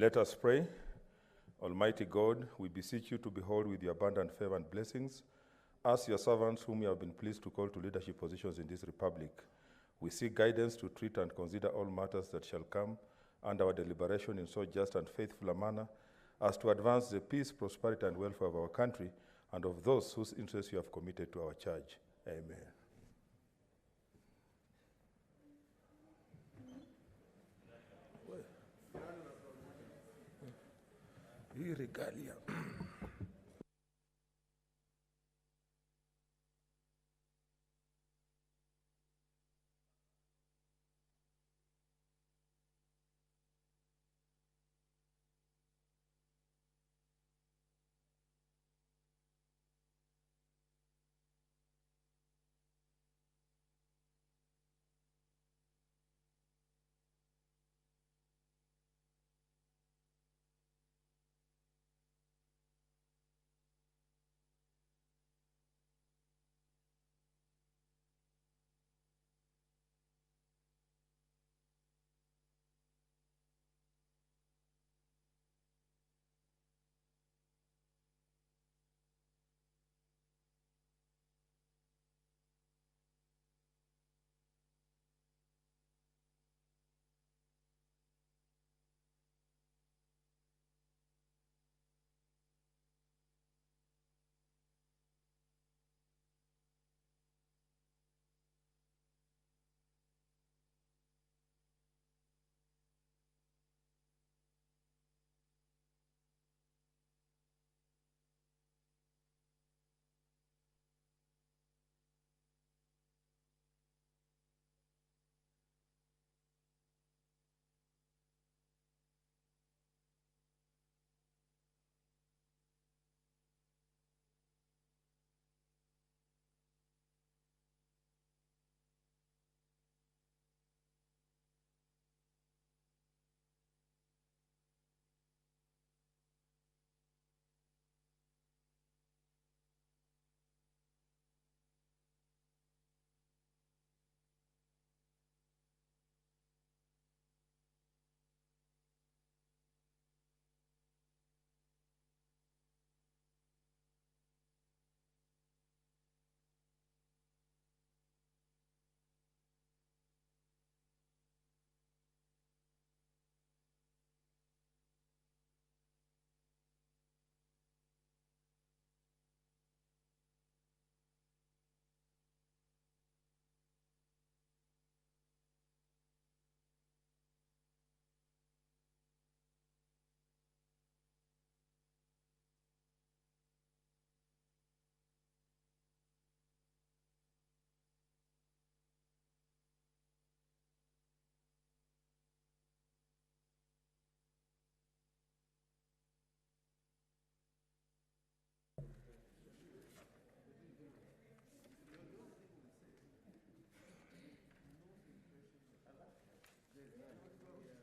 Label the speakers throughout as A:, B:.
A: Let us pray. Almighty God, we beseech you to behold with your abundant favor and blessings us, your servants, whom you have been pleased to call to leadership positions in this republic. We seek guidance to treat and consider all matters that shall come under our deliberation in so just and faithful a manner as to advance the peace, prosperity, and welfare of our country and of those whose interests you have committed to our charge. Amen. Regalia.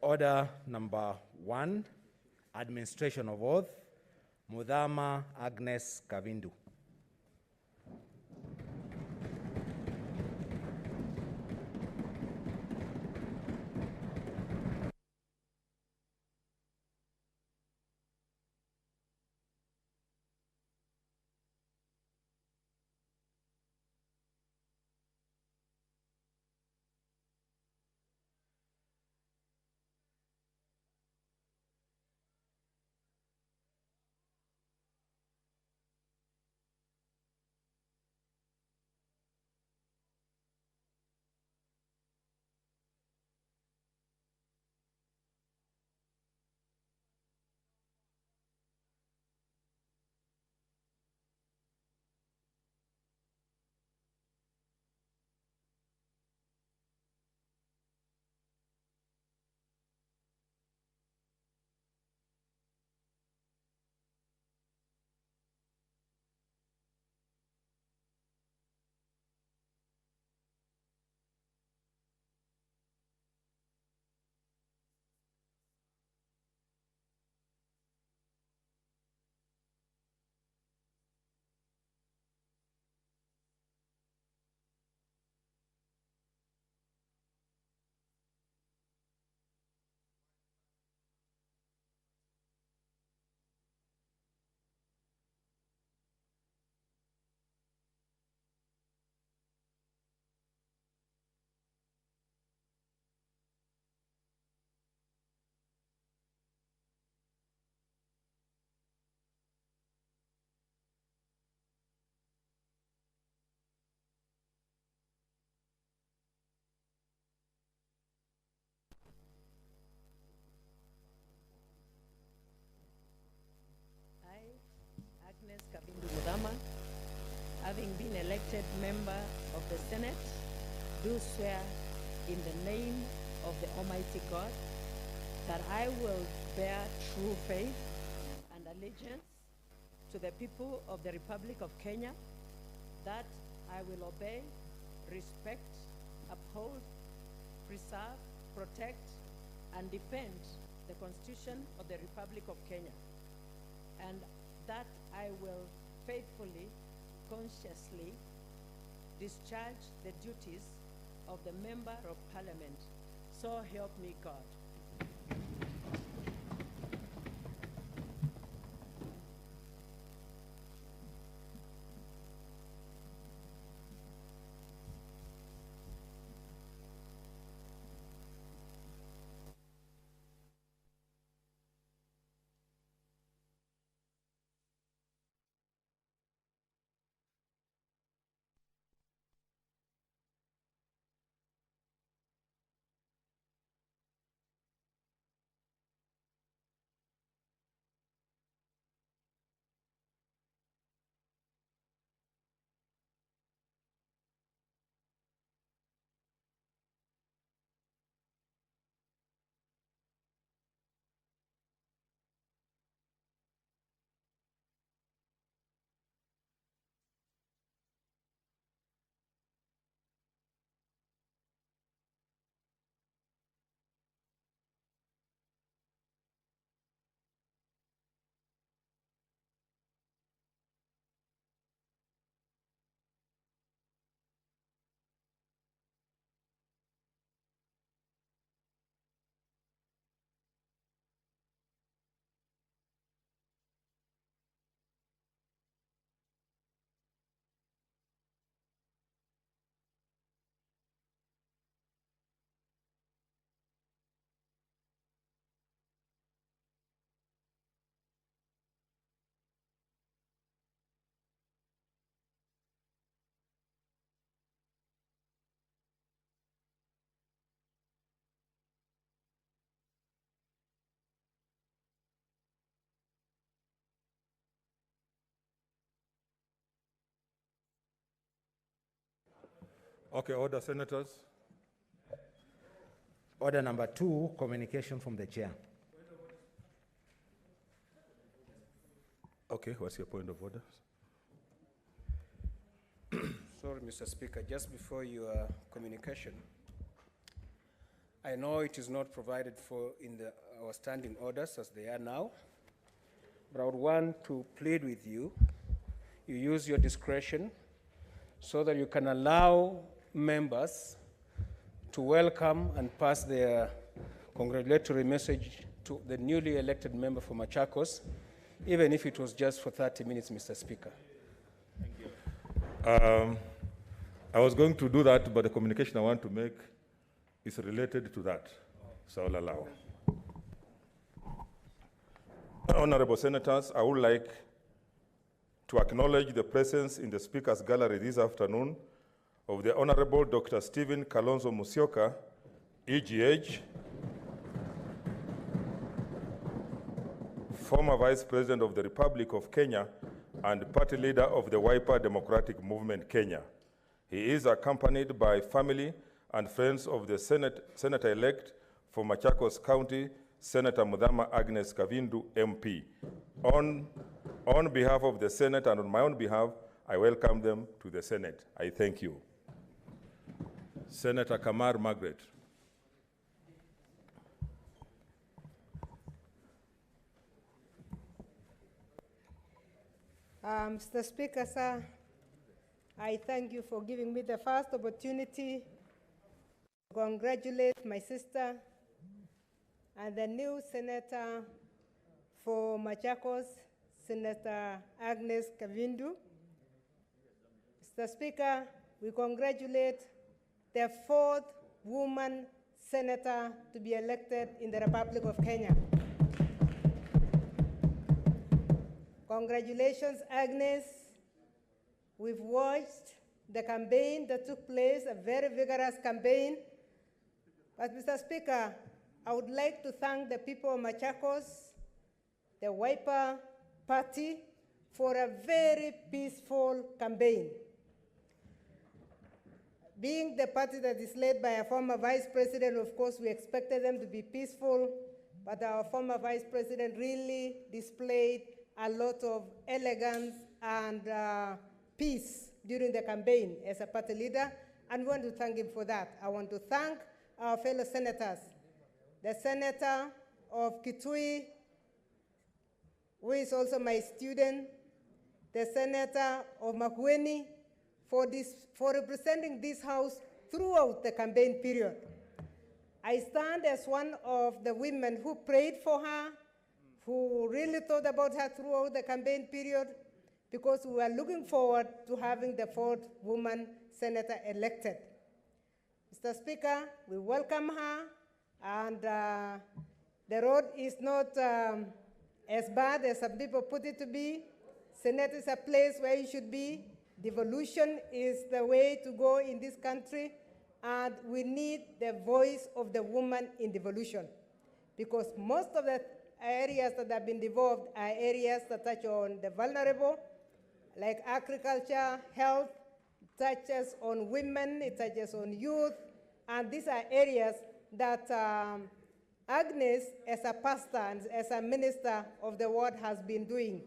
B: Order number 1, administration of oath, Mudhama Agnes Kavindu.
C: having been elected member of the Senate, do swear in the name of the Almighty God that I will bear true faith and allegiance to the people of the Republic of Kenya, that I will obey, respect, uphold, preserve, protect, and defend the Constitution of the Republic of Kenya, and that I will faithfully, consciously discharge the duties of the Member of Parliament. So help me God.
A: Okay, order, senators.
B: Order number 2, communication from the chair.
A: Okay, what's your point of order?
D: Sorry, Mr. Speaker, just before your communication, I know it is not provided for in our standing orders as they are now, but I would want to plead with you, you use your discretion so that you can allow members to welcome and pass their congratulatory message to the newly elected member for Machakos, even if it was just for 30 minutes, Mr. Speaker.
A: I was going to do that, but the communication I want to make is related to that, so I'll allow. Honorable Senators, I would like to acknowledge the presence in the Speaker's Gallery this afternoon of the Honorable Dr. Stephen Kalonzo Musyoka, EGH, former Vice President of the Republic of Kenya and party leader of the Wiper Democratic Movement, Kenya. He is accompanied by family and friends of the Senator-elect for Machakos County, Senator Mudama Agnes Kavindu, MP. On behalf of the Senate and on my own behalf, I welcome them to the Senate. I thank you. Senator Kamar Margaret.
E: Mr. Speaker, sir, I thank you for giving me the first opportunity to congratulate my sister and the new senator for Machakos, Senator Agnes Kavindu. Mr. Speaker, we congratulate the 4th woman senator to be elected in the Republic of Kenya. Congratulations, Agnes. We've watched the campaign that took place, a very vigorous campaign. But Mr. Speaker, I would like to thank the people of Machakos, the Wiper Party, for a very peaceful campaign. Being the party that is led by a former vice president, of course, we expected them to be peaceful, but our former vice president really displayed a lot of elegance and peace during the campaign as a party leader, and we want to thank him for that. I want to thank our fellow senators, the senator of Kitui, who is also my student, the senator of Makueni, for representing this house throughout the campaign period. I stand as one of the women who prayed for her, who really thought about her throughout the campaign period, because we were looking forward to having the fourth woman senator elected. Mr. Speaker, we welcome her, and the road is not as bad as some people put it to be. Senate is a place where you should be. Devolution is the way to go in this country, and we need the voice of the woman in devolution, because most of the areas that have been devolved are areas that touch on the vulnerable, like agriculture, health, it touches on women, it touches on youth, and these are areas that Agnes, as a pastor and as a minister of the word, has been doing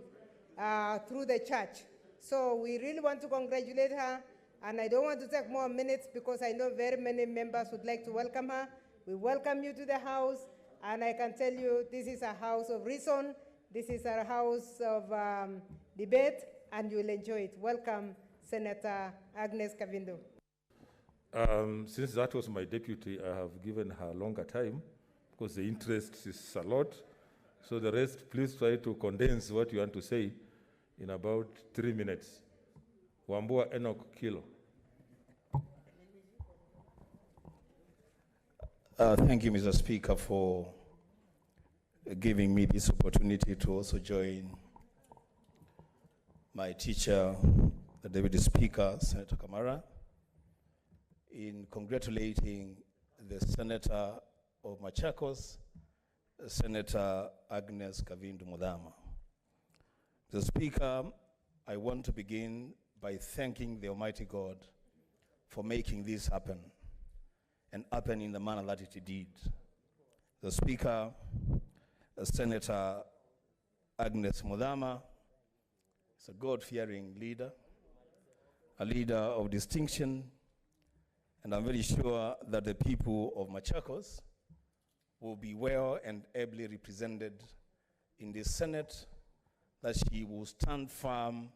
E: through the church. So we really want to congratulate her, and I don't want to take more minutes because I know very many members would like to welcome her. We welcome you to the house, and I can tell you this is a house of reason, this is a house of debate, and you'll enjoy it. Welcome, Senator Agnes Kavindu.
A: Since that was my deputy, I have given her longer time because the interest is a lot. So the rest, please try to condense what you want to say in about 3 minutes. Wambua Enoch Kilo.
F: Thank you, Mr. Speaker, for giving me this opportunity to also join my teacher, the Deputy Speaker, Senator Kamara, in congratulating the Senator of Machakos, Senator Agnes Kavindu Mudama. Mr. Speaker, I want to begin by thanking the Almighty God for making this happen, and happen in the manner that it did. The Speaker, Senator Agnes Mudama, is a God-fearing leader, a leader of distinction, and I'm very sure that the people of Machakos will be well and ably represented in the Senate, that she will stand firm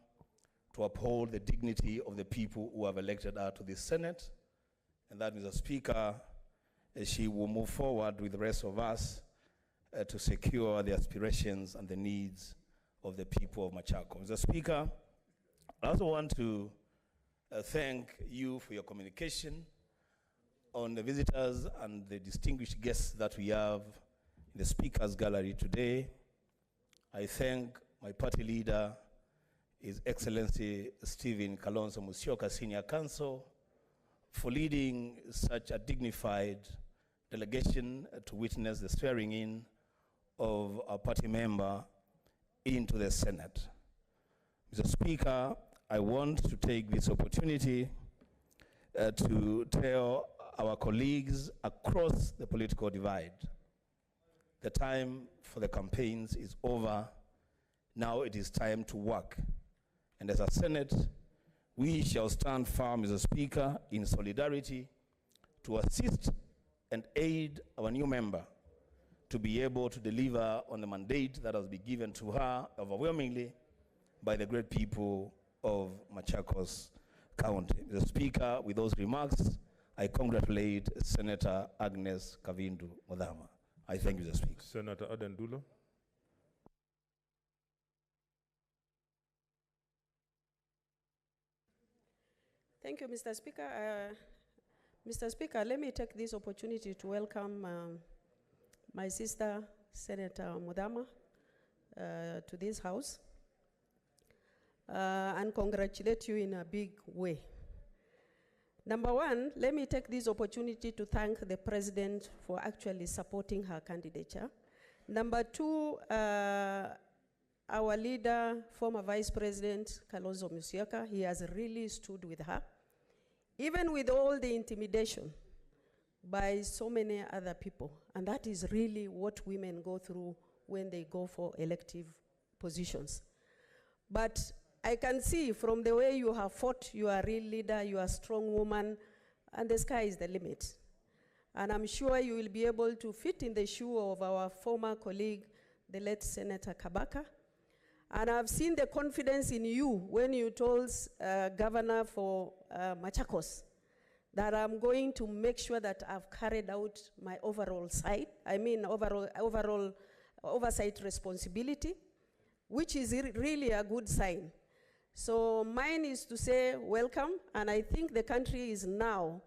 F: to uphold the dignity of the people who have elected her to the Senate, and that, Mr. Speaker, she will move forward with the rest of us to secure the aspirations and the needs of the people of Machakos. Mr. Speaker, I also want to thank you for your communication on the visitors and the distinguished guests that we have in the Speaker's Gallery today. I thank my party leader, His Excellency Stephen Kalonzo Musyoka, Senior Counsel, for leading such a dignified delegation to witness the swearing in of a party member into the Senate. Mr. Speaker, I want to take this opportunity to tell our colleagues across the political divide, the time for the campaigns is over. Now it is time to work. And as a Senate, we shall stand firm, Mr. Speaker, in solidarity to assist and aid our new member to be able to deliver on the mandate that has been given to her overwhelmingly by the great people of Machakos County. Mr. Speaker, with those remarks, I congratulate Senator Agnes Kavindu Mudama. I thank you, Mr. Speaker.
A: Senator Adendulo.
C: Thank you, Mr. Speaker. Mr. Speaker, let me take this opportunity to welcome my sister, Senator Mudama, to this house and congratulate you in a big way. Number one, let me take this opportunity to thank the President for actually supporting her candidature. Number two, our leader, former Vice President Kalonzo Musyoka, he has really stood with her even with all the intimidation by so many other people, and that is really what women go through when they go for elective positions. But I can see from the way you have fought, you are a real leader, you are a strong woman, and the sky is the limit. And I'm sure you will be able to fit in the shoe of our former colleague, the late Senator Kabaka. And I've seen the confidence in you when you told Governor for Machakos that I'm going to make sure that I've carried out my overall oversight responsibility, which is really a good sign. So mine is to say welcome, and I think the country is now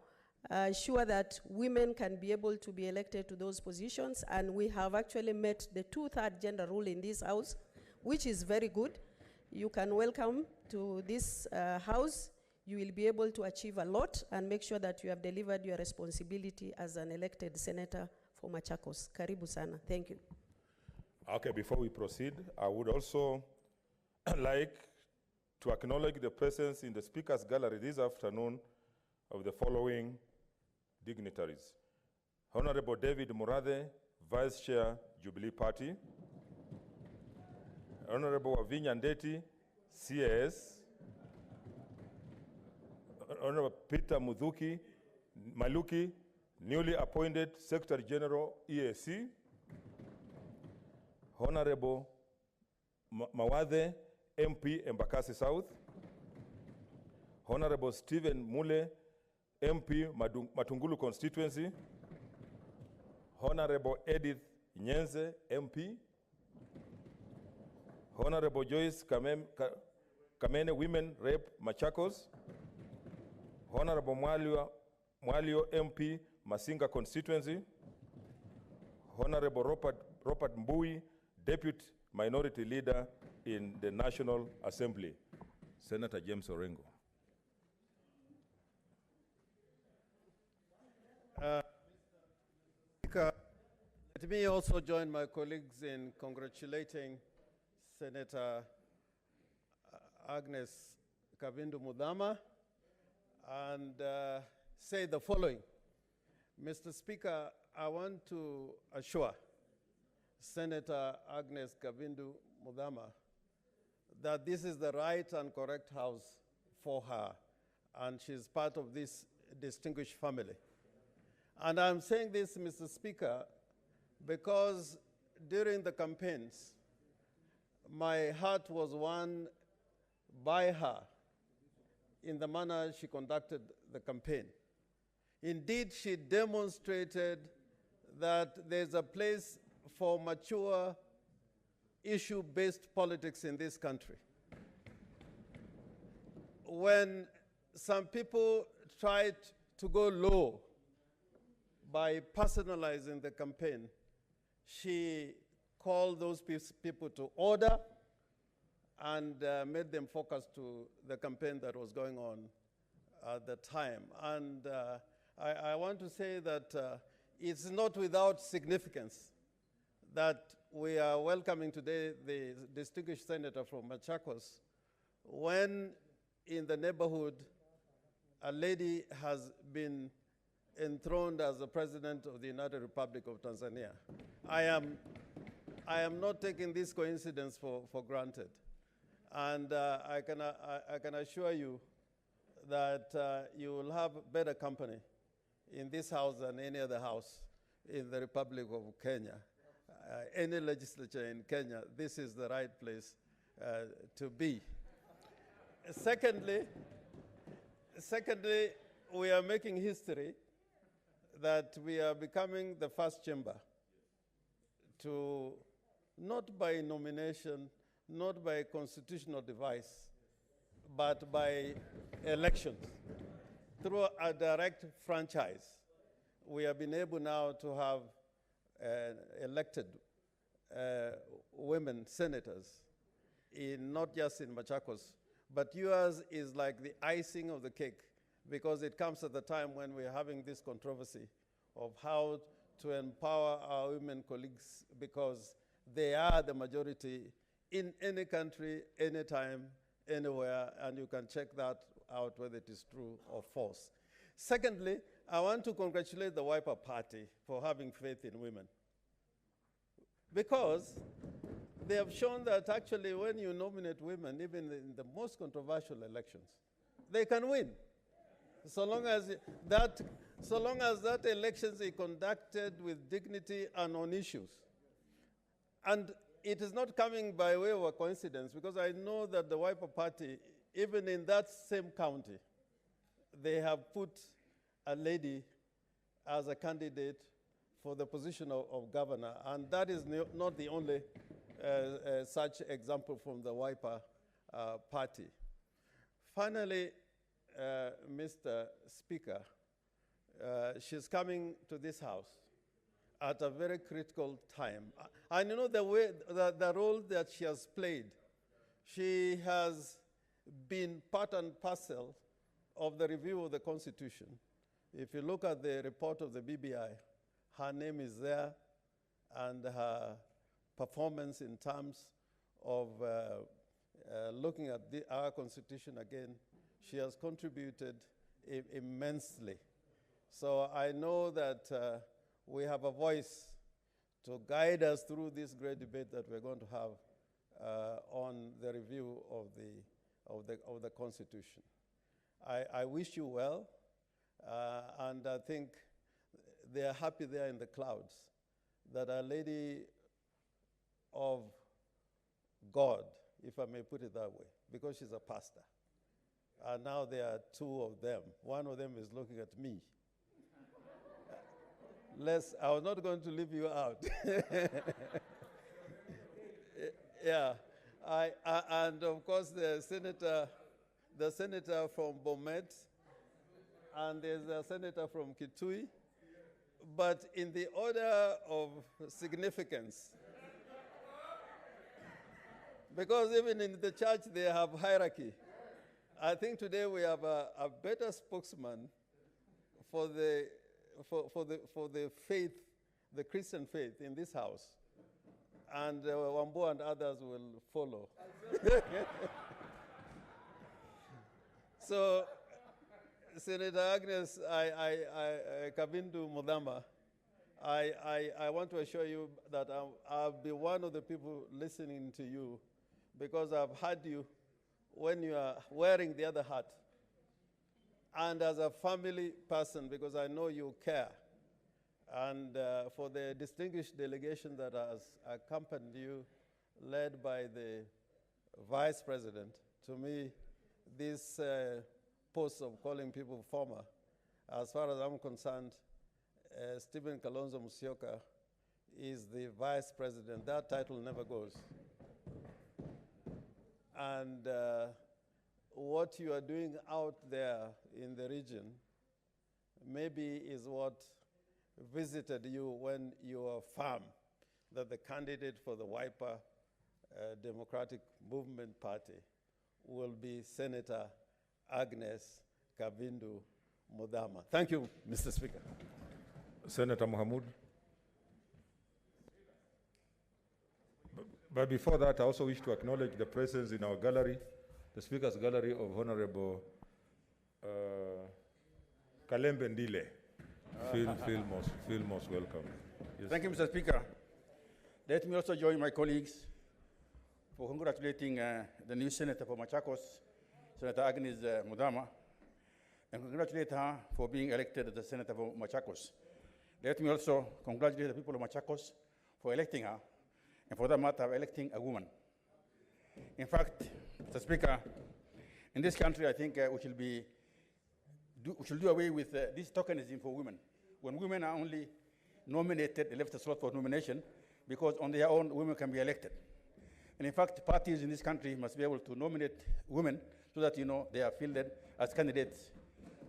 C: sure that women can be able to be elected to those positions, and we have actually met the 2/3 gender rule in this house, which is very good. You can welcome to this house. You will be able to achieve a lot and make sure that you have delivered your responsibility as an elected senator for Machakos. Karibu sana. Thank you.
A: Okay, before we proceed, I would also like to acknowledge the presence in the Speaker's Gallery this afternoon of the following dignitaries. Honorable David Murathe, Vice Chair, Jubilee Party. Honorable Wavinya Ndeti, CAS. Honorable Peter Maluki, newly appointed Secretary General, EAC. Honorable Mawathe, MP, Embakasi South. Honorable Stephen Mule, MP, Matungulu constituency. Honorable Edith Nyenze, MP. Honorable Joyce Kamene, Women Rep, Machakos. Honorable Mwalio, MP, Masinga constituency. Honorable Robert Mbui, Deputy Minority Leader in the National Assembly. Senator James Orengo.
G: Speaker, let me also join my colleagues in congratulating Senator Agnes Kavindu Mudama and say the following. Mr. Speaker, I want to assure Senator Agnes Kavindu Mudama that this is the right and correct house for her, and she's part of this distinguished family. And I'm saying this, Mr. Speaker, because during the campaigns, my heart was won by her in the manner she conducted the campaign. Indeed, she demonstrated that there's a place for mature, issue-based politics in this country. When some people tried to go low by personalizing the campaign, she called those people to order and made them focus to the campaign that was going on at the time. And I want to say that it's not without significance that we are welcoming today the distinguished senator from Machakos when in the neighborhood a lady has been enthroned as the President of the United Republic of Tanzania. I am not taking this coincidence for granted. And I can assure you that you will have better company in this house than any other house in the Republic of Kenya. Any legislature in Kenya, this is the right place to be. Secondly, we are making history that we are becoming the first chamber to, not by nomination, not by constitutional device, but by elections. Through a direct franchise, we have been able now to have elected women senators, not just in Machakos, but yours is like the icing of the cake, because it comes at the time when we're having this controversy of how to empower our women colleagues, because they are the majority in any country, anytime, anywhere, and you can check that out whether it is true or false. Secondly, I want to congratulate the Wiper Party for having faith in women. Because they have shown that actually when you nominate women, even in the most controversial elections, they can win. So long as that elections is conducted with dignity and on issues. And it is not coming by way of a coincidence, because I know that the Wiper Party, even in that same county, they have put a lady as a candidate for the position of governor, and that is not the only such example from the Wiper Party. Finally, Mr. Speaker, she's coming to this House at a very critical time. I know the role that she has played. She has been part and parcel of the review of the Constitution. If you look at the report of the BBI, her name is there, and her performance in terms of looking at our Constitution again, she has contributed immensely. So I know that we have a voice to guide us through this great debate that we're going to have on the review of the Constitution. I wish you well, and I think they are happy there in the clouds that a lady of God, if I may put it that way, because she's a pastor. And now there are two of them. One of them is looking at me. I was not going to leave you out. Yeah, and of course the senator from Bomet, and there's a senator from Kitui. But in the order of significance, because even in the church they have hierarchy, I think today we have a better spokesman for the faith, the Christian faith in this house, and Wambo and others will follow. So, Senator Agnes Kabindu Mudama, I want to assure you that I'll be one of the people listening to you, because I've heard you when you are wearing the other hat, and as a family person, because I know you care, and for the distinguished delegation that has accompanied you, led by the Vice President. To me, this post of calling people former, as far as I'm concerned, Stephen Kalonzo Musyoka is the Vice President. That title never goes. And what you are doing out there in the region maybe is what visited you when you were firm that the candidate for the Wiper Democratic Movement Party will be Senator Agnes Kabindu Mudama. Thank you, Mr. Speaker.
A: Senator Mohamud. But before that, I also wish to acknowledge the presence in our gallery, the Speaker's Gallery of Honorable Kalembe Ndile. Feel most welcome. Yes.
H: Thank you, Mr. Speaker. Let me also join my colleagues for congratulating the new Senator for Machakos, Senator Agnes Mudama, and congratulate her for being elected as the Senator for Machakos. Let me also congratulate the people of Machakos for electing her, and for that matter, electing a woman. In fact, Mr. Speaker, in this country, I think we should do away with this tokenism for women. When women are only nominated, they left a slot for nomination, because on their own, women can be elected. And in fact, parties in this country must be able to nominate women so that, they are fielded as candidates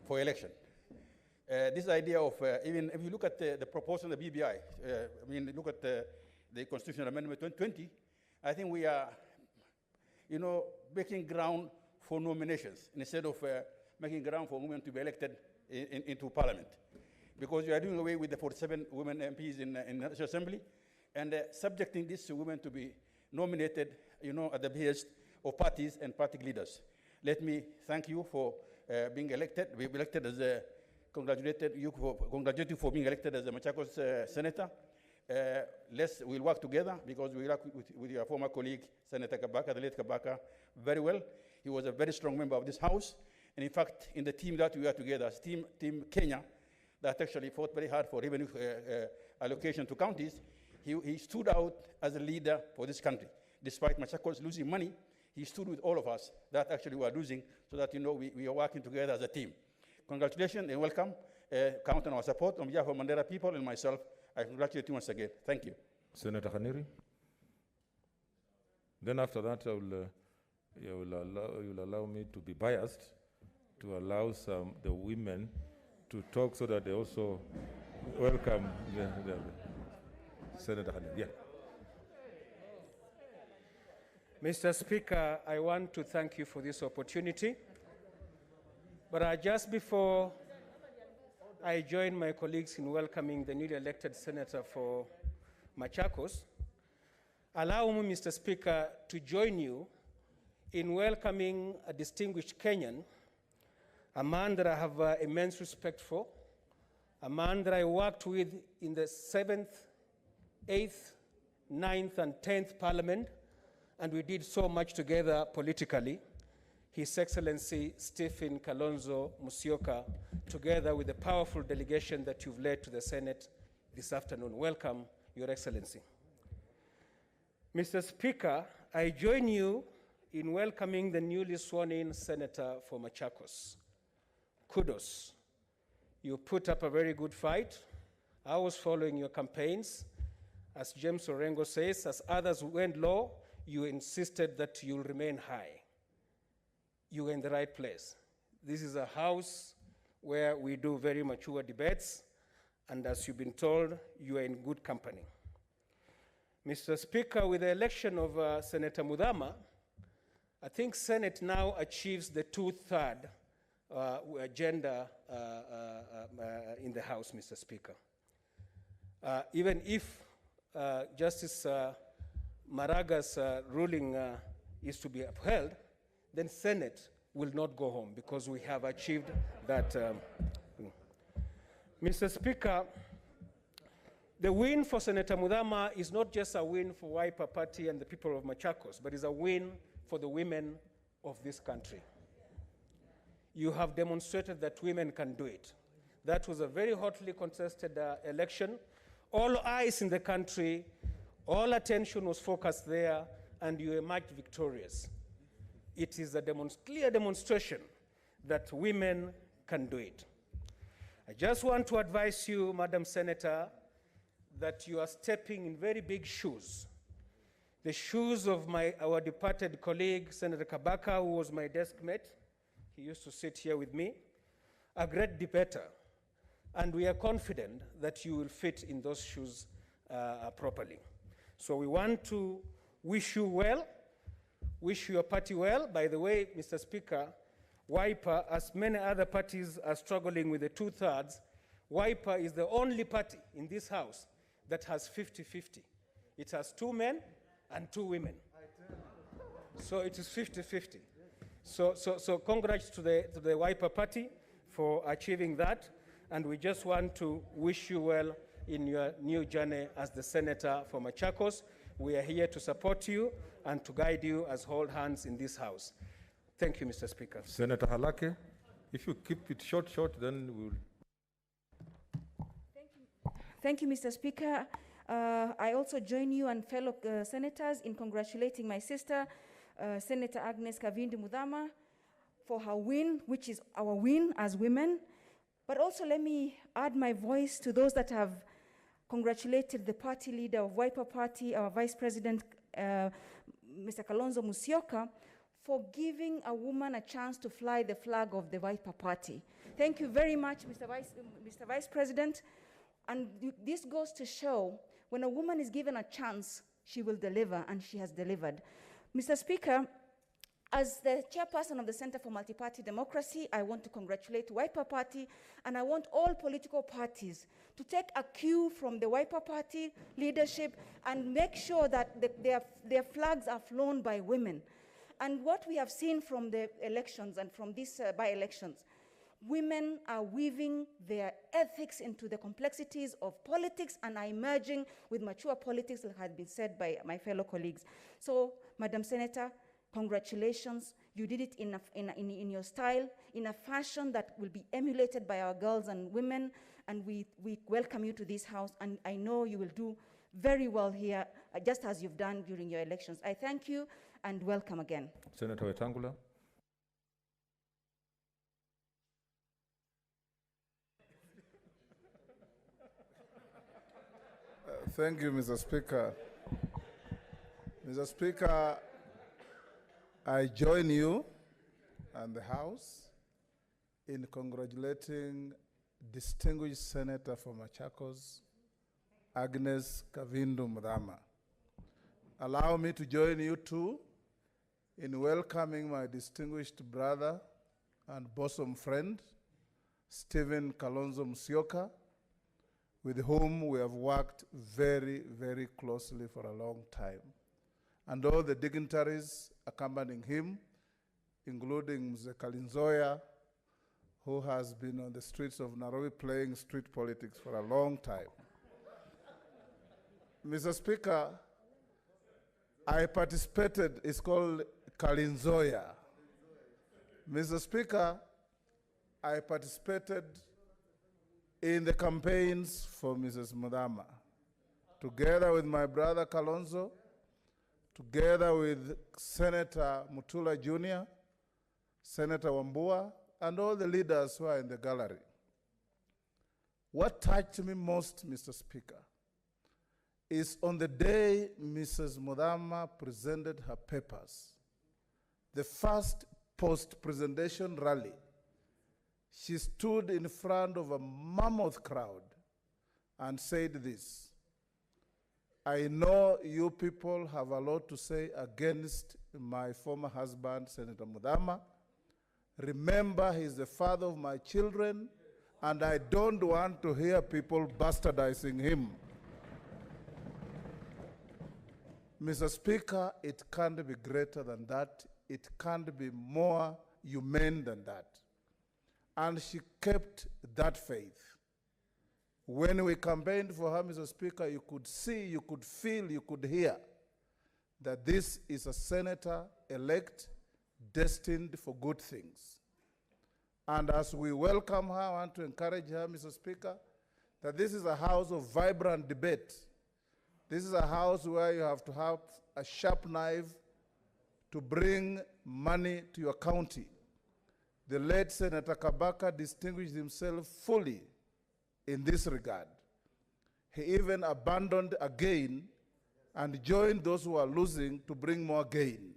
H: for election. This idea of, even if you look at the proposal of the BBI, look at the Constitutional Amendment 2020, I think we are, making ground for nominations instead of making ground for women to be elected into Parliament. Because you are doing away with the 47 women MPs in the National Assembly and subjecting these women to be nominated, at the behest of parties and party leaders. Let me thank you for being elected. We've elected as a congratulate you for being elected as a Machakos senator. We'll work together because we work with your former colleague, Senator Kabaka, the late Kabaka, very well. He was a very strong member of this house. And in fact, in the team that we are together, Team Kenya, that actually fought very hard for revenue allocation to counties, he stood out as a leader for this country. Despite Machakos losing money, he stood with all of us that actually were losing, so that, you know, we are working together as a team. Congratulations and welcome. Count on our support. On behalf of Mandera people and myself, I congratulate you once again. Thank you.
A: Senator Khaniri. Then after that, you'll allow me to be biased, to allow the women to talk so that they also welcome Senator Khaniri. Yeah.
D: Mr. Speaker, I want to thank you for this opportunity. But just before I join my colleagues in welcoming the newly elected senator for Machakos, allow me, Mr. Speaker, to join you in welcoming a distinguished Kenyan, a man that I have immense respect for, a man that I worked with in the 7th, 8th, 9th, and 10th Parliament, and we did so much together politically. His Excellency Stephen Kalonzo Musyoka, together with the powerful delegation that you've led to the Senate this afternoon. Welcome, Your Excellency. Mr. Speaker, I join you in welcoming the newly sworn-in Senator for Machakos. Kudos. You put up a very good fight. I was following your campaigns. As James Orengo says, as others went low, you insisted that you'll remain high. You were in the right place. This is a house where we do very mature debates, and as you've been told, you are in good company. Mr. Speaker, with the election of Senator Mudama, I think Senate now achieves the 2/3 gender in the House, Mr. Speaker. Even if Justice Maraga's ruling is to be upheld, then Senate will not go home because we have achieved that. Mr. Speaker, the win for Senator Mudama is not just a win for Wiper Party and the people of Machakos, but is a win for the women of this country. You have demonstrated that women can do it. That was a very hotly contested election. All eyes in the country, all attention was focused there, and you emerged victorious. It is a clear demonstration that women can do it. I just want to advise you, Madam Senator, that you are stepping in very big shoes. The shoes of our departed colleague, Senator Kabaka, who was my desk mate. He used to sit here with me, a great debater. And we are confident that you will fit in those shoes properly. So we want to wish you well, wish your party well. By the way, Mr. Speaker, Wiper, as many other parties are struggling with the 2/3, Wiper is the only party in this House that has 50-50. It has 2 men and 2 women. So it is 50-50. So congrats to the Wiper Party for achieving that. And we just want to wish you well in your new journey as the Senator for Machakos. We are here to support you and to guide you as hold hands in this House. Thank you, Mr. Speaker.
A: Senator Halake, if you keep it short, then we'll...
I: Thank you, Mr. Speaker. I also join you and fellow senators in congratulating my sister, Senator Agnes Kavindi Mudama, for her win, which is our win as women. But also let me add my voice to those that have congratulated the party leader of Wiper Party, our Vice President, Mr. Kalonzo Musyoka, for giving a woman a chance to fly the flag of the Wiper Party. Thank you very much, Mr. Vice President. And this goes to show when a woman is given a chance, she will deliver, and she has delivered. Mr. Speaker, as the chairperson of the Center for Multi-Party Democracy, I want to congratulate Wiper Party, and I want all political parties to take a cue from the Wiper Party leadership and make sure that their flags are flown by women. And what we have seen from the elections and from these by-elections, women are weaving their ethics into the complexities of politics and are emerging with mature politics, that has been said by my fellow colleagues. So, Madam Senator, congratulations. You did it in your style, in a fashion that will be emulated by our girls and women, and we welcome you to this house, and I know you will do very well here, just as you've done during your elections. I thank you, and welcome again.
A: Senator Wetangula.
J: Thank you, Mr. Speaker. Mr. Speaker, I join you and the House in congratulating distinguished Senator from Machakos, Agnes Kavindu Mudama. Allow me to join you too in welcoming my distinguished brother and bosom friend, Stephen Kalonzo Musyoka, with whom we have worked very, very closely for a long time, and all the dignitaries accompanying him, including Mzee Kalinzoya, who has been on the streets of Nairobi playing street politics for a long time. Mr. Speaker, I participated, it's called Kalinzoya. Mr. Speaker, I participated in the campaigns for Mrs. Mudama, together with my brother Kalonzo, together with Senator Mutula Jr., Senator Wambua, and all the leaders who are in the gallery. What touched me most, Mr. Speaker, is on the day Mrs. Mudama presented her papers, the first post-presentation rally. She stood in front of a mammoth crowd and said this: I know you people have a lot to say against my former husband, Senator Mudama. Remember, he's the father of my children, and I don't want to hear people bastardizing him. Mr. Speaker, it can't be greater than that. It can't be more humane than that. And she kept that faith. When we campaigned for her, Mr. Speaker, you could see, you could feel, you could hear that this is a senator-elect destined for good things. And as we welcome her, I want to encourage her, Mr. Speaker, that this is a house of vibrant debate. This is a house where you have to have a sharp knife to bring money to your county. The late Senator Kabaka distinguished himself fully in this regard. He even abandoned a gain and joined those who are losing to bring more gain.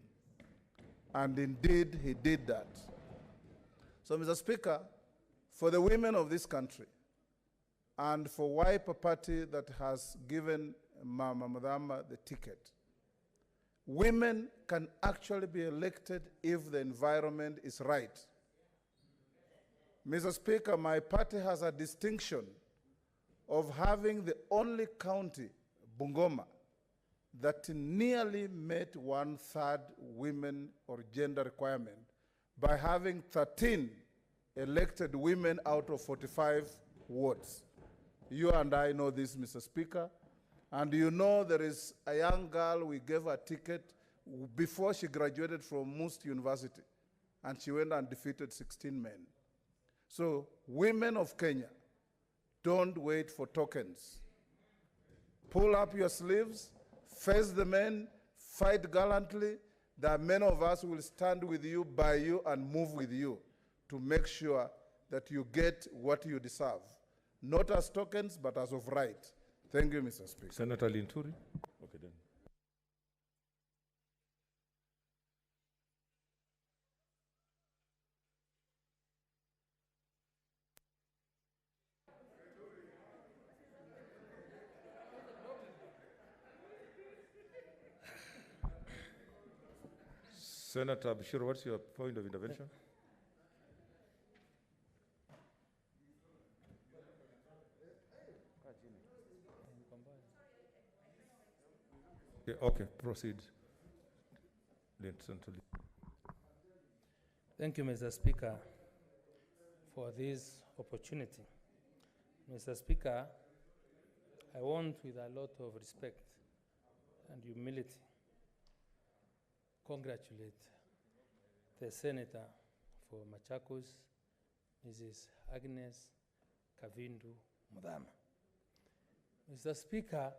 J: And indeed, he did that. So, Mr. Speaker, for the women of this country and for Wiper Party that has given Mama Mudama the ticket, women can actually be elected if the environment is right. Mr. Speaker, my party has a distinction of having the only county, Bungoma, that nearly met 1/3 women or gender requirement by having 13 elected women out of 45 wards. You and I know this, Mr. Speaker, and you know there is a young girl, we gave her a ticket before she graduated from Must University, and she went and defeated 16 men. So, women of Kenya, don't wait for tokens. Pull up your sleeves, face the men, fight gallantly. There are many of us who will stand with you, by you, and move with you to make sure that you get what you deserve. Not as tokens, but as of right. Thank you, Mr. Speaker.
A: Senator Linturi. Okay, then. Senator Bashir, what's your point of intervention? Okay, proceed.
K: Thank you, Mr. Speaker, for this opportunity. Mr. Speaker, I want, with a lot of respect and humility, congratulate the Senator for Machakos, Mrs. Agnes Kavindu Mudama. Mr. Speaker,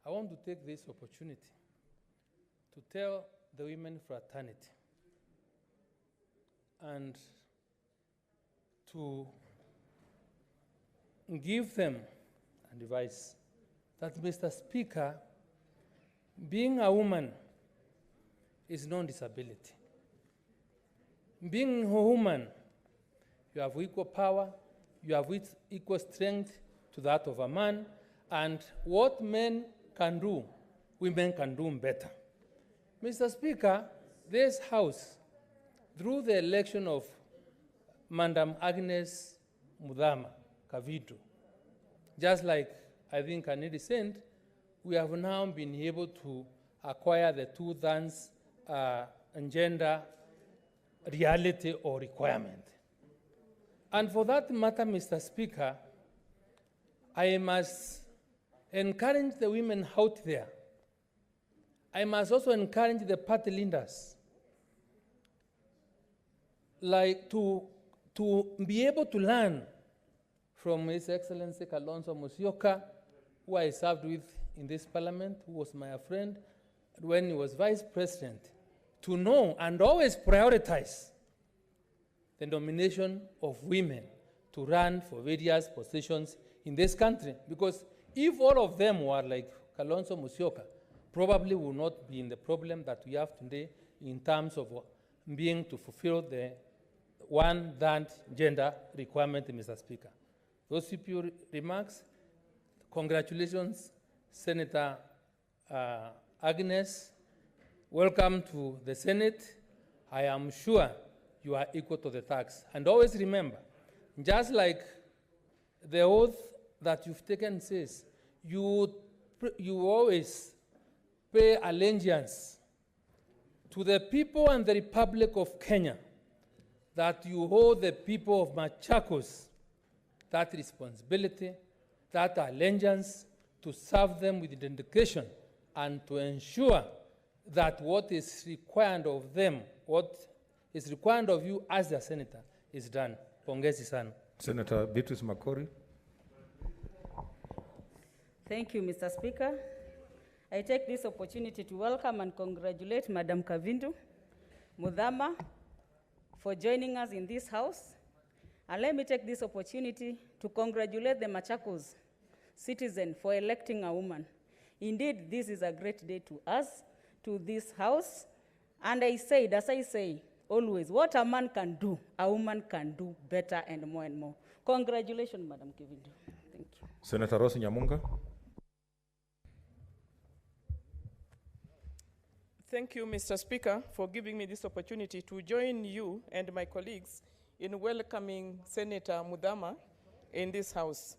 K: I want to take this opportunity to tell the women fraternity and to give them advice that, Mr. Speaker, being a woman is no disability. Being a woman, you have equal power, you have equal strength to that of a man, and what men can do, women can do better. Mr. Speaker, this House, through the election of Madam Agnes Mudama Kavindu, just like I think Kanedi said, we have now been able to acquire the 2/3 gender reality or requirement. And for that matter, Mr. Speaker, I must encourage the women out there. I must also encourage the party leaders, like to be able to learn from His Excellency Kalonzo Musyoka, who I served with in this parliament, who was my friend when he was vice president, to know and always prioritize the nomination of women to run for various positions in this country. Because if all of them were like Kalonzo Musyoka, probably will not be in the problem that we have today in terms of being to fulfill the 1/3 gender requirement, Mr. Speaker. Those few remarks. Congratulations, Senator Agnes. Welcome to the Senate. I am sure you are equal to the task. And always remember, just like the oath that you've taken says, you always pay allegiance to the people and the Republic of Kenya, that you owe the people of Machakos that responsibility, that allegiance to serve them with dedication and to ensure that what is required of them, what is required of you as the senator is done. Pongezi sana.
A: Senator Beatrice Makori.
L: Thank you, Mr. Speaker. I take this opportunity to welcome and congratulate Madam Kavindu Mudama for joining us in this House. And let me take this opportunity to congratulate the Machakos citizen for electing a woman. Indeed, this is a great day to us, to this House. And I said, as I say, always, what a man can do, a woman can do better and more and more. Congratulations, Madam Kavindu. Thank you.
A: Senator Rose Nyamunga.
M: Thank you, Mr. Speaker, for giving me this opportunity to join you and my colleagues in welcoming Senator Mudama in this House.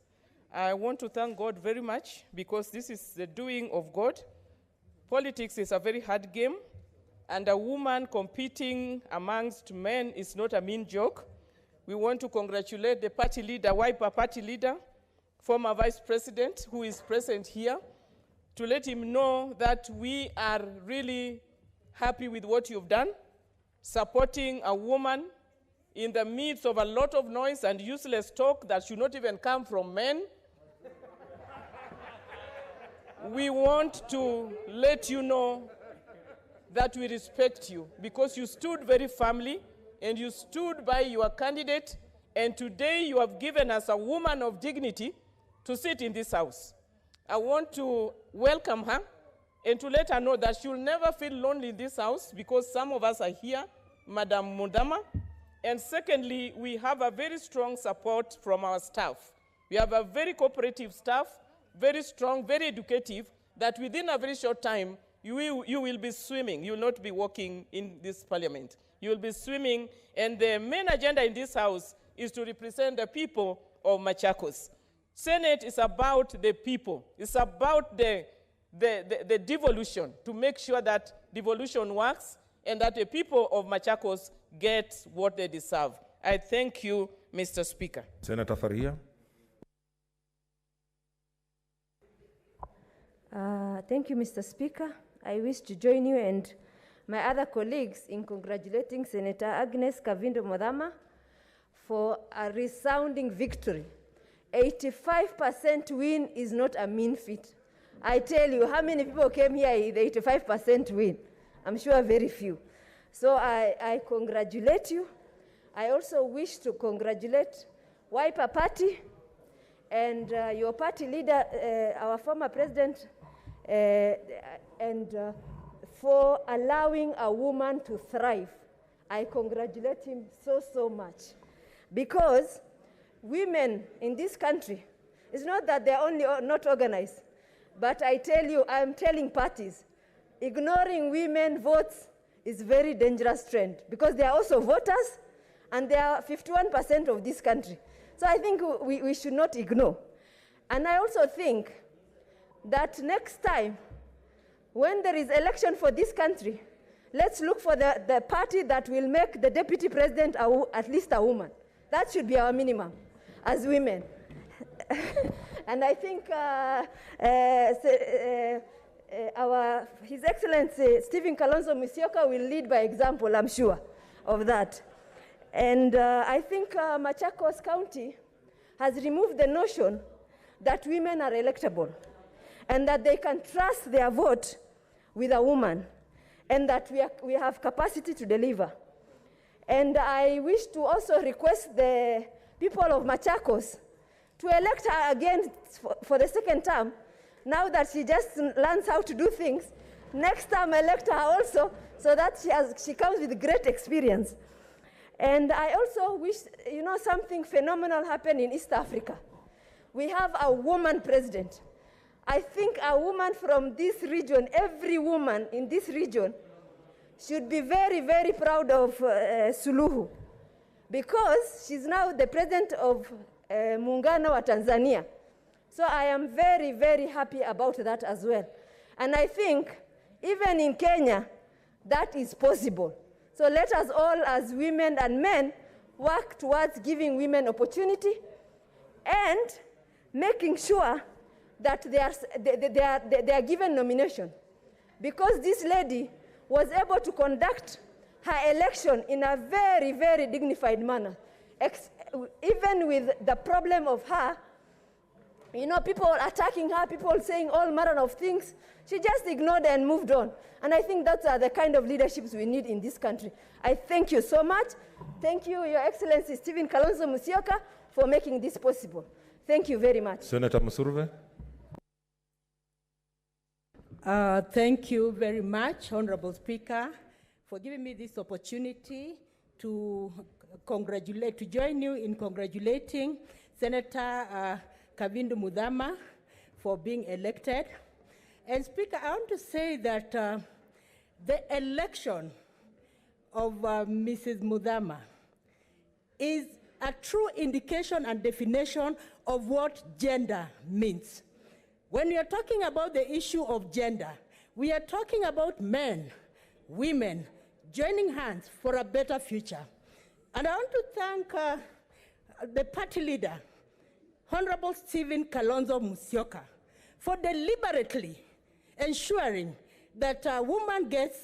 M: I want to thank God very much because this is the doing of God. Politics is a very hard game, and a woman competing amongst men is not a mean joke. We want to congratulate the party leader, Wiper party leader, former vice president, who is present here, to let him know that we are really happy with what you've done, supporting a woman in the midst of a lot of noise and useless talk that should not even come from men. We want to let you know that we respect you because you stood very firmly and you stood by your candidate, and today you have given us a woman of dignity to sit in this House. I want to welcome her and to let her know that she'll never feel lonely in this House because some of us are here, Madam Mudama. And secondly, we have a very strong support from our staff. We have a very cooperative staff, very strong, very educative, that within a very short time, you will be swimming. You will not be walking in this parliament. You will be swimming, and the main agenda in this House is to represent the people of Machakos. Senate is about the people. It's about the devolution, to make sure that devolution works and that the people of Machakos get what they deserve. I thank you, Mr. Speaker.
A: Senator Faria.
N: Thank you, Mr. Speaker. I wish to join you and my other colleagues in congratulating Senator Agnes Kavindo Mudhama for a resounding victory. 85% win is not a mean feat. I tell you, how many people came here with 85% win? I'm sure very few. So I congratulate you. I also wish to congratulate Wiper Party and your party leader, our former president, for allowing a woman to thrive. I congratulate him so much. Because women in this country, it's not that they're only not organized, but I tell you, I'm telling parties, ignoring women votes is very dangerous trend because they are also voters and they are 51% of this country. So I think we should not ignore. And I also think that next time, when there is election for this country, let's look for the party that will make the deputy president at least a woman. That should be our minimum as women. And I think His Excellency Stephen Kalonzo Musyoka will lead by example, I'm sure of that. And I think Machakos County has removed the notion that women are electable and that they can trust their vote with a woman and that we have capacity to deliver. And I wish to also request the people of Machakos to elect her again for the second term. Now that she just learns how to do things, next time elect her also so that she comes with great experience. And I also wish, something phenomenal happened in East Africa. We have a woman president. I think a woman from this region, every woman in this region, should be very proud of Suluhu, because she's now the president of Muungano wa Tanzania. So I am very happy about that as well. And I think even in Kenya, that is possible. So let us all as women and men work towards giving women opportunity and making sure that they are given nomination. Because this lady was able to conduct her election in a very dignified manner. Even with the problem of her, people attacking her, people saying all manner of things, she just ignored and moved on. And I think that's the kind of leaderships we need in this country. I thank you so much. Thank you, Your Excellency Stephen Kalonzo Musyoka, for making this possible. Thank you very much.
A: Senator Musurve.
O: Thank you very much, Honorable Speaker, for giving me this opportunity to join you in congratulating Senator Kavindo Mudhama for being elected. And Speaker, I want to say that the election of Mrs. Mudhama is a true indication and definition of what gender means. When we are talking about the issue of gender, we are talking about men, women, joining hands for a better future. And I want to thank the party leader, Honorable Stephen Kalonzo Musyoka, for deliberately ensuring that a woman gets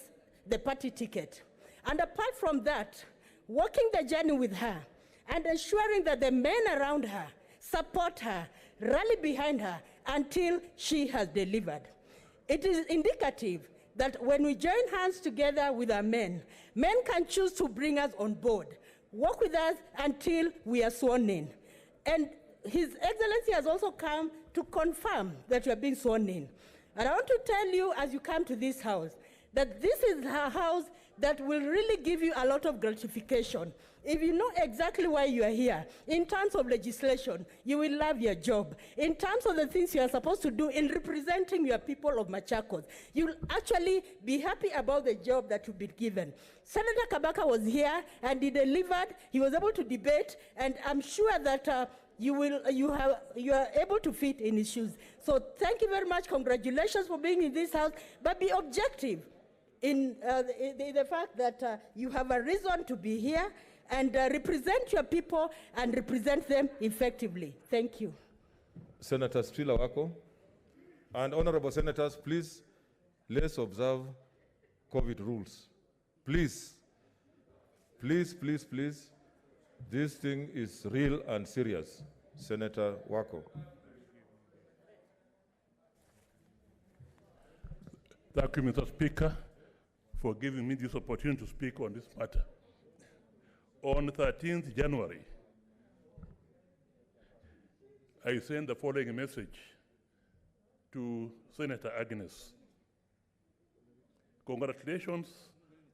O: the party ticket. And apart from that, walking the journey with her and ensuring that the men around her support her, rally behind her until she has delivered. It is indicative that when we join hands together with our men can choose to bring us on board, work with us until we are sworn in. And His Excellency has also come to confirm that you are being sworn in. And I want to tell you, as you come to this house, that this is a house that will really give you a lot of gratification. If you know exactly why you are here, in terms of legislation, you will love your job. In terms of the things you are supposed to do in representing your people of Machakos, you will actually be happy about the job that you've been given. Senator Kabaka was here and he delivered. He was able to debate, and I'm sure that you are able to fit in his shoes. So thank you very much. Congratulations for being in this house, but be objective. in the fact that you have a reason to be here and represent your people and represent them effectively. Thank you.
A: Senator Stila Wako. And honorable senators, please, let's observe COVID rules. Please, please, please, please. This thing is real and serious. Senator Wako.
P: Thank you, Mr. Speaker, for giving me this opportunity to speak on this matter. On 13th January, I sent the following message to Senator Agnes. Congratulations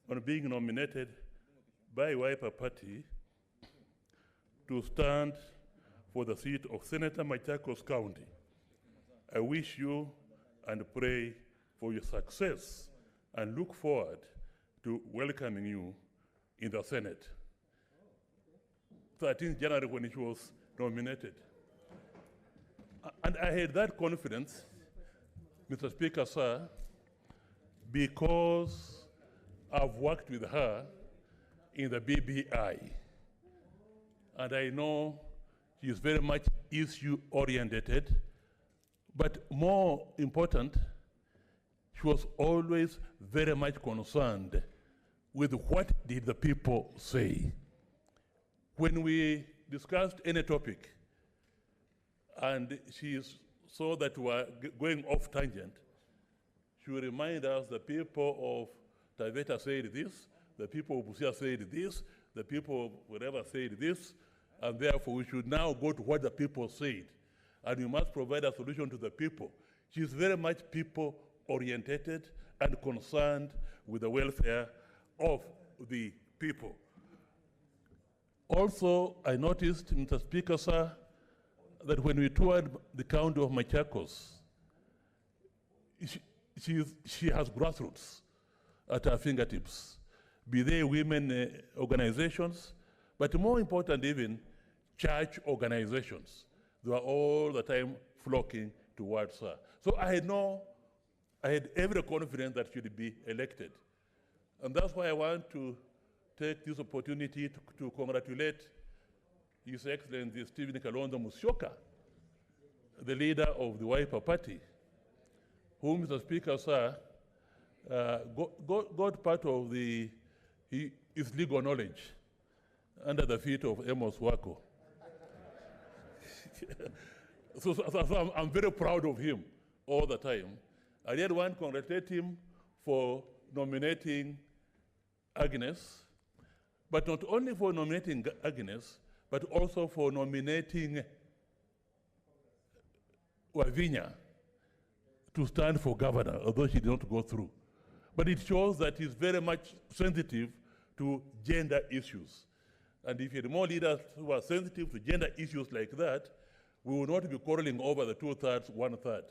P: on being nominated by Wiper Party to stand for the seat of Senator Machakos County. I wish you and pray for your success and look forward to welcoming you in the Senate. 13th January when she was nominated. And I had that confidence, Mr. Speaker, sir, because I've worked with her in the BBI. And I know she is very much issue-oriented, but more important, she was always very much concerned with what did the people say. When we discussed any topic, and she saw that we were going off tangent, she would remind us the people of Taveta said this, the people of Busia said this, the people of wherever said this, and therefore we should now go to what the people said, and we must provide a solution to the people. She is very much people-oriented and concerned with the welfare of the people. Also, I noticed, Mr. Speaker, sir, that when we toured the county of Machakos, she has grassroots at her fingertips, be they women organizations, but more important even, church organizations. They were all the time flocking towards her. So I had every confidence that she would be elected. And that's why I want to take this opportunity to congratulate His Excellency Stephen Kalonzo Musyoka, the leader of the Wiper Party, whom, Mr. Speaker, sir, got part of his legal knowledge under the feet of Amos Wako. so I'm very proud of him all the time. I did want to congratulate him for nominating Agnes, but not only for nominating Agnes, but also for nominating Wavinya to stand for governor, although she did not go through. But it shows that he's very much sensitive to gender issues. And if you had more leaders who are sensitive to gender issues like that, we will not be quarreling over the 2/3, 1/3,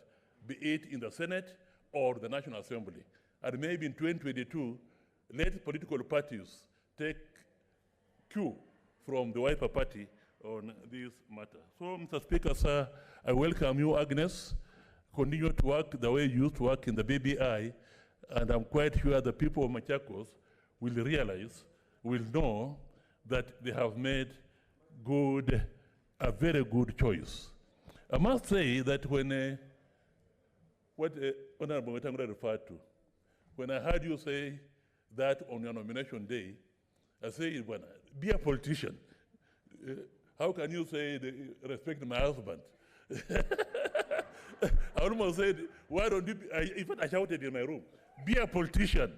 P: be it in the Senate or the National Assembly. And maybe in 2022, let political parties take cue from the Wiper Party on this matter. So, Mr. Speaker, sir, I welcome you, Agnes. Continue to work the way you used to work in the BBI, and I'm quite sure the people of Machakos will realize, will know that they have made a very good choice. I must say that when, what Honorable Wetangula referred to, when I heard you say that on your nomination day, I say, well, be a politician. How can you say, respect my husband? I almost said, why don't you, in fact, I shouted in my room, be a politician.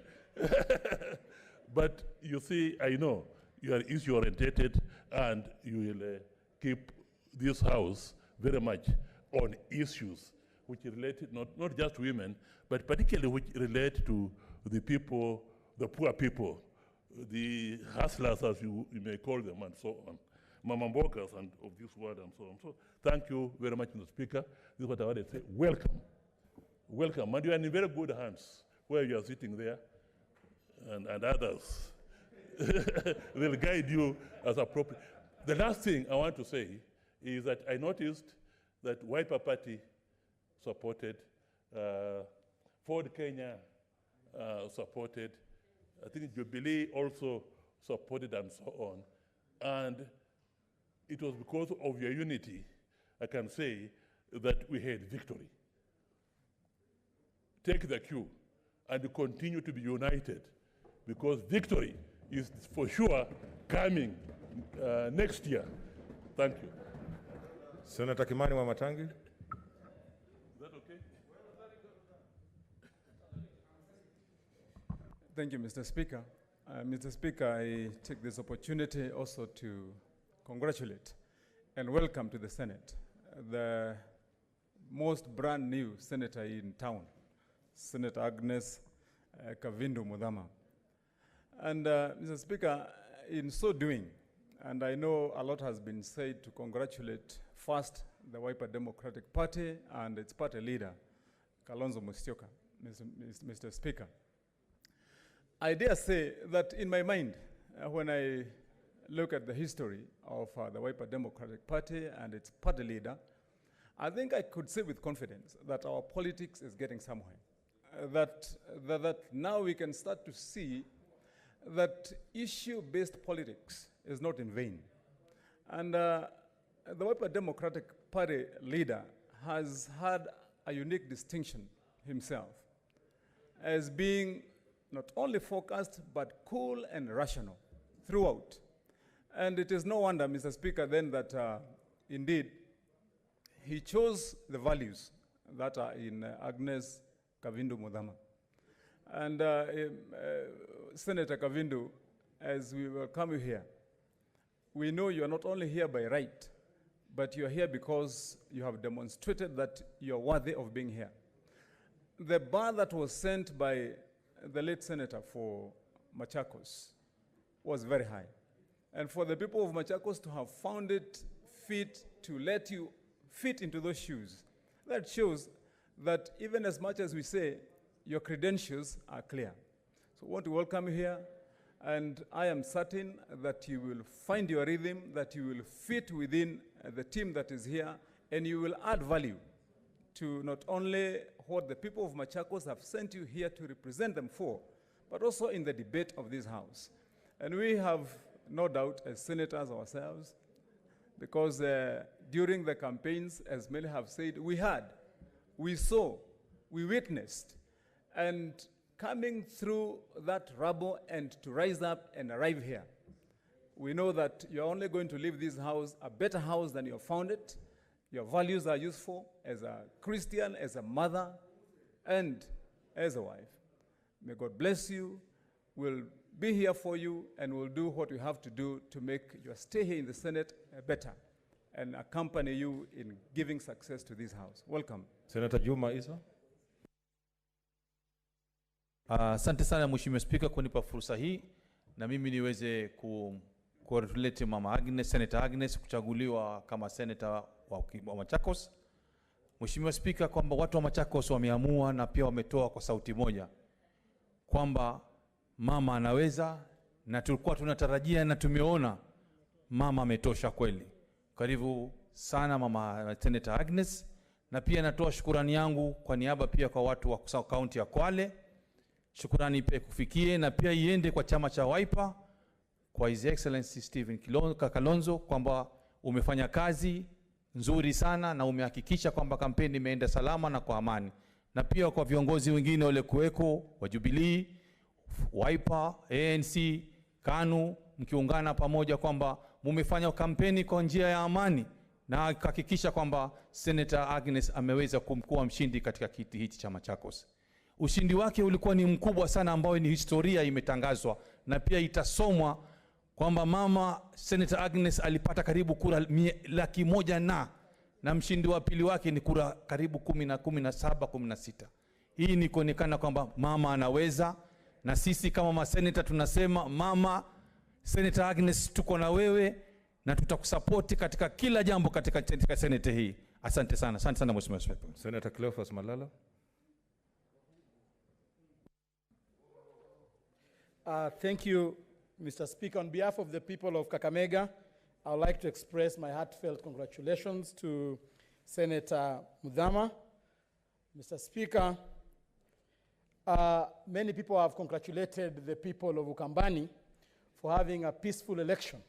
P: But you see, I know you are issue-oriented and you will keep this house very much on issues which relate not just to women, but particularly which relate to the people, the poor people, the hustlers, as you may call them, and so on. Mamambokas and of this world and so on. So thank you very much, Mr. Speaker. This is what I want to say. Welcome. Welcome. And you are in very good hands where you are sitting there and others. They'll guide you as appropriate. The last thing I want to say is that I noticed that Wiper Party supported Ford Kenya supported. I think Jubilee also supported and so on. And it was because of your unity, I can say, that we had victory. Take the cue and continue to be united, because victory is for sure coming next year. Thank you.
A: Senator Kimani Wamatangi.
P: Is that okay?
Q: Thank you, Mr. Speaker. Mr. Speaker, I take this opportunity also to congratulate and welcome to the Senate the most brand new senator in town, Senator Agnes Kavindu Mudama. And Mr. Speaker, in so doing, and I know a lot has been said to congratulate first the Wiper Democratic Party and its party leader, Kalonzo Musyoka, Mr. Speaker. I dare say that in my mind, when I look at the history of the Wiper Democratic Party and its party leader, I think I could say with confidence that our politics is getting somewhere. That now we can start to see that issue-based politics is not in vain. And the Wiper Democratic Party leader has had a unique distinction himself as being not only focused, but cool and rational throughout. And it is no wonder, Mr. Speaker, then that indeed he chose the values that are in Agnes Kavindu Mudama. And Senator Kavindu, as we welcome you here, we know you are not only here by right, but you are here because you have demonstrated that you are worthy of being here. The bar that was sent by the late senator for Machakos was very high. And for the people of Machakos to have found it fit to let you fit into those shoes, that shows that even as much as we say, your credentials are clear. So I want to welcome you here, and I am certain that you will find your rhythm, that you will fit within the team that is here, and you will add value to not only what the people of Machakos have sent you here to represent them for, but also in the debate of this House. And we have no doubt as senators ourselves, because during the campaigns, as many have said, we heard, we saw, we witnessed, and coming through that rubble and to rise up and arrive here, we know that you're only going to leave this house a better house than you found it. Your values are useful as a Christian, as a mother, and as a wife. May God bless you. We'll be here for you, and we'll do what we have to do to make your stay here in the Senate better and accompany you in giving success to this House. Welcome.
A: Senator Juma Isa.
R: Asante sana Mheshimiwa Spika kunipa fursa hii na mimi niweze congratulate Mama Agnes, Senator Agnes kuchaguliwa kama senator wa Machakos. Mheshimiwa Spika, kwamba watu wa Machakos wameamua na pia wametoa kwa sauti moja kwamba mama anaweza, na tulikuwa tunatarajia na tumeona mama ametosha kweli. Karibu sana Mama Senator Agnes, na pia natoa shukrani yangu kwa niaba pia kwa watu wa kaunti ya Kwale. Shukrani pia kufikie na pia iende kwa chama cha Wiper, kwa His Excellency Stephen Kalonzo, kwamba umefanya kazi nzuri sana na umehakikisha kwamba kampeni imeenda salama na kwa amani. Na pia kwa viongozi wengine wale kuweko wa Jubilee, Wiper, ANC, KANU, mkiungana pamoja kwamba mumefanya kampeni kwa njia ya amani na kuhakikisha kwamba Senator Agnes ameweza kumkuwa mshindi katika kiti hichi cha Machakos. Ushindi wake ulikuwa ni mkubwa sana, ambao ni historia imetangazwa na pia itasomwa kwamba mama Senator Agnes alipata karibu kura 100,000 na mshindi wa pili wake ni kura karibu 16. Hii ni kuonekana kwamba mama anaweza, na sisi kama maseneta tunasema mama Senator Agnes tuko na wewe na tutakusupport katika kila jambo katika senate hii. Asante sana. Asante sana Mheshimiwa Spika.
A: Senator Cleophas Malala.
S: Thank you, Mr. Speaker. On behalf of the people of Kakamega, I would like to express my heartfelt congratulations to Senator Mudama. Mr. Speaker, Many people have congratulated the people of Ukambani for having a peaceful election.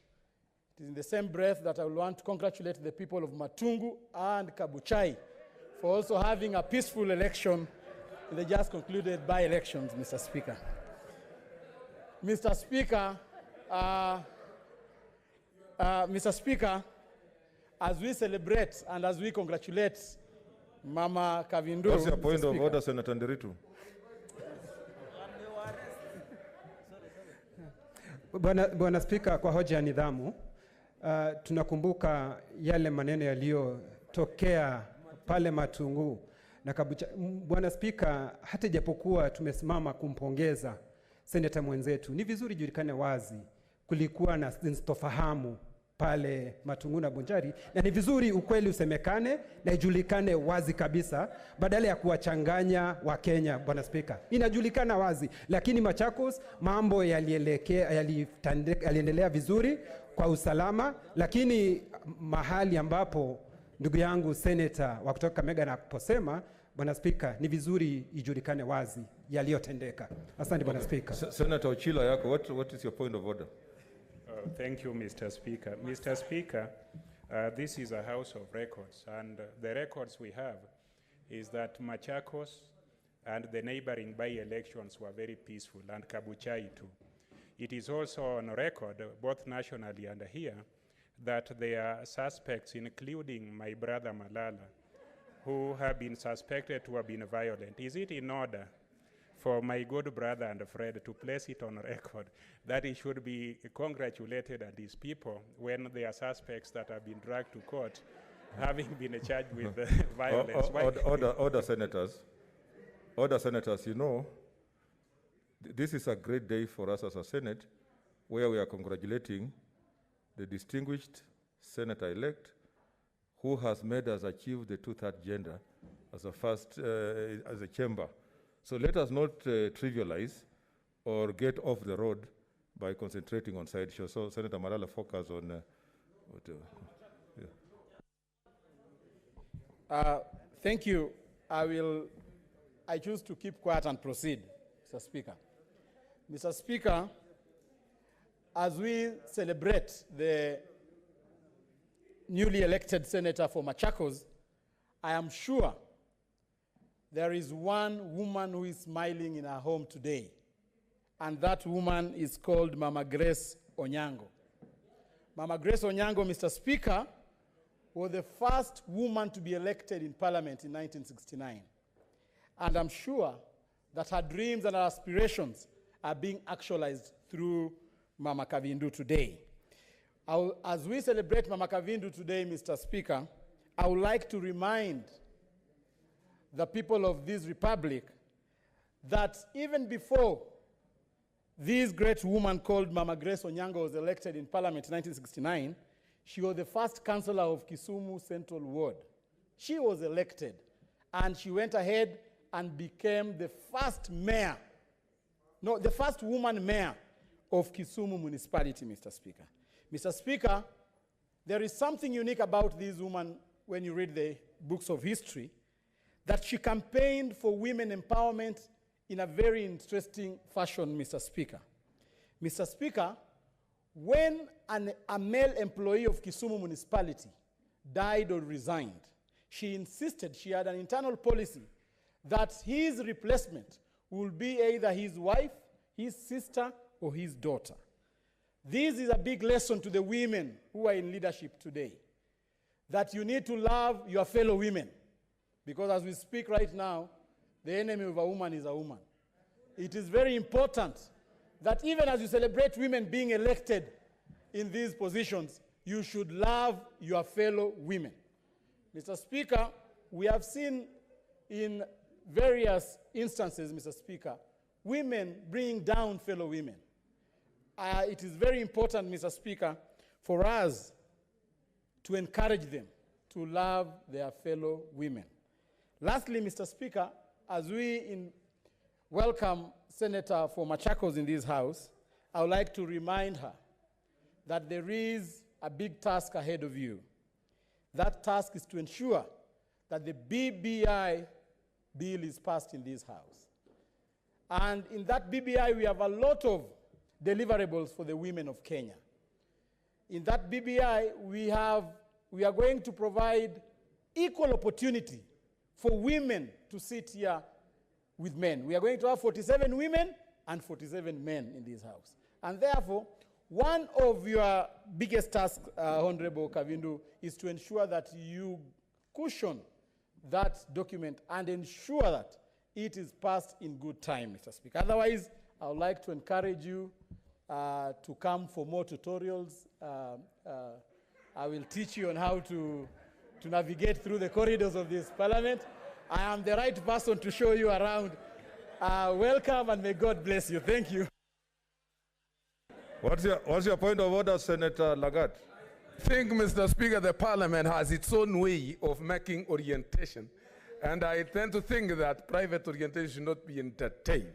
S: It is in the same breath that I will want to congratulate the people of Matungu and Kabuchai for also having a peaceful election in the just concluded by-elections, Mr. Speaker. Mr. Speaker, as we celebrate and as we congratulate Mama Kavindu.
A: What's your point of order, Senator Nderitu?
T: Bwana Spika, kwa hoja ya nidhamu, tunakumbuka yale maneno yaliyotokea pale Matungu na Kabucha. Bwana Spika, hata japokuwa tumesimama kumpongeza seneta mwenzetu, ni vizuri julikane wazi kulikuwa na sintofahamu pale Matungu na Bonjari, na ni vizuri ukweli usemekane na ijulikane wazi kabisa badala ya kuwachanganya wa Kenya. Bwana Spika, inajulikana wazi, lakini Machakos mambo yaliendelea vizuri kwa usalama, lakini mahali ambapo ndugu yangu seneta wa kutoka Kakamega anaposema, Bwana Spika, ni vizuri ijulikane wazi yaliyotendeka. Asante Bwana Spika.
A: Senator Ochila yako, what is your point of order?
U: Thank you, Mr. Speaker. Mr. Speaker, this is a house of records, and the records we have is that Machakos and the neighboring by-elections were very peaceful, and Kabuchai too. It is also on record, both nationally and here, that there are suspects, including my brother Malala, who have been suspected to have been violent. Is it in order for my good brother and friend to place it on record that he should be congratulated and his people when they are suspects that have been dragged to court having been charged with violence?
A: Order, senators. Order, senators, you know, this is a great day for us as a Senate, where we are congratulating the distinguished senator-elect who has made us achieve the two-third gender as a first, as a chamber. So let us not trivialize or get off the road by concentrating on side shows. So Senator Malala, focus on
S: Thank you. I choose to keep quiet and proceed, Mr. Speaker. Mr. Speaker, as we celebrate the newly elected senator for Machakos, I am sure there is one woman who is smiling in her home today, and that woman is called Mama Grace Onyango. Mama Grace Onyango, Mr. Speaker, was the first woman to be elected in Parliament in 1969. And I'm sure that her dreams and her aspirations are being actualized through Mama Kavindu today. As we celebrate Mama Kavindu today, Mr. Speaker, I would like to remind the people of this republic that even before this great woman called Mama Grace Onyango was elected in Parliament in 1969, she was the first councillor of Kisumu Central Ward. She was elected, and she went ahead and became the first mayor, no, the first woman mayor of Kisumu municipality, Mr. Speaker. Mr. Speaker, there is something unique about this woman when you read the books of history, that she campaigned for women empowerment in a very interesting fashion, Mr. Speaker. Mr. Speaker, when a male employee of Kisumu municipality died or resigned, she insisted, she had an internal policy, that his replacement will be either his wife, his sister, or his daughter. This is a big lesson to the women who are in leadership today, that you need to love your fellow women. Because as we speak right now, the enemy of a woman is a woman. It is very important that even as you celebrate women being elected in these positions, you should love your fellow women. Mr. Speaker, we have seen in various instances, Mr. Speaker, women bringing down fellow women. It is very important, Mr. Speaker, for us to encourage them to love their fellow women. Lastly, Mr. Speaker, as we welcome Senator for Machakos in this House, I would like to remind her that there is a big task ahead of you. That task is to ensure that the BBI bill is passed in this House. And in that BBI, we have a lot of deliverables for the women of Kenya. In that BBI, we are going to provide equal opportunity for women to sit here with men. We are going to have 47 women and 47 men in this house. And therefore, one of your biggest tasks, Honorable Kavindu, is to ensure that you cushion that document and ensure that it is passed in good time, Mr. Speaker. Otherwise, I would like to encourage you to come for more tutorials. I will teach you on how to navigate through the corridors of this parliament. I am the right person to show you around. Welcome and may God bless you. Thank you.
A: What's your point of order, Senator Lagat?
B: I think, Mr. Speaker, the parliament has its own way of making orientation. And I tend to think that private orientation should not be entertained.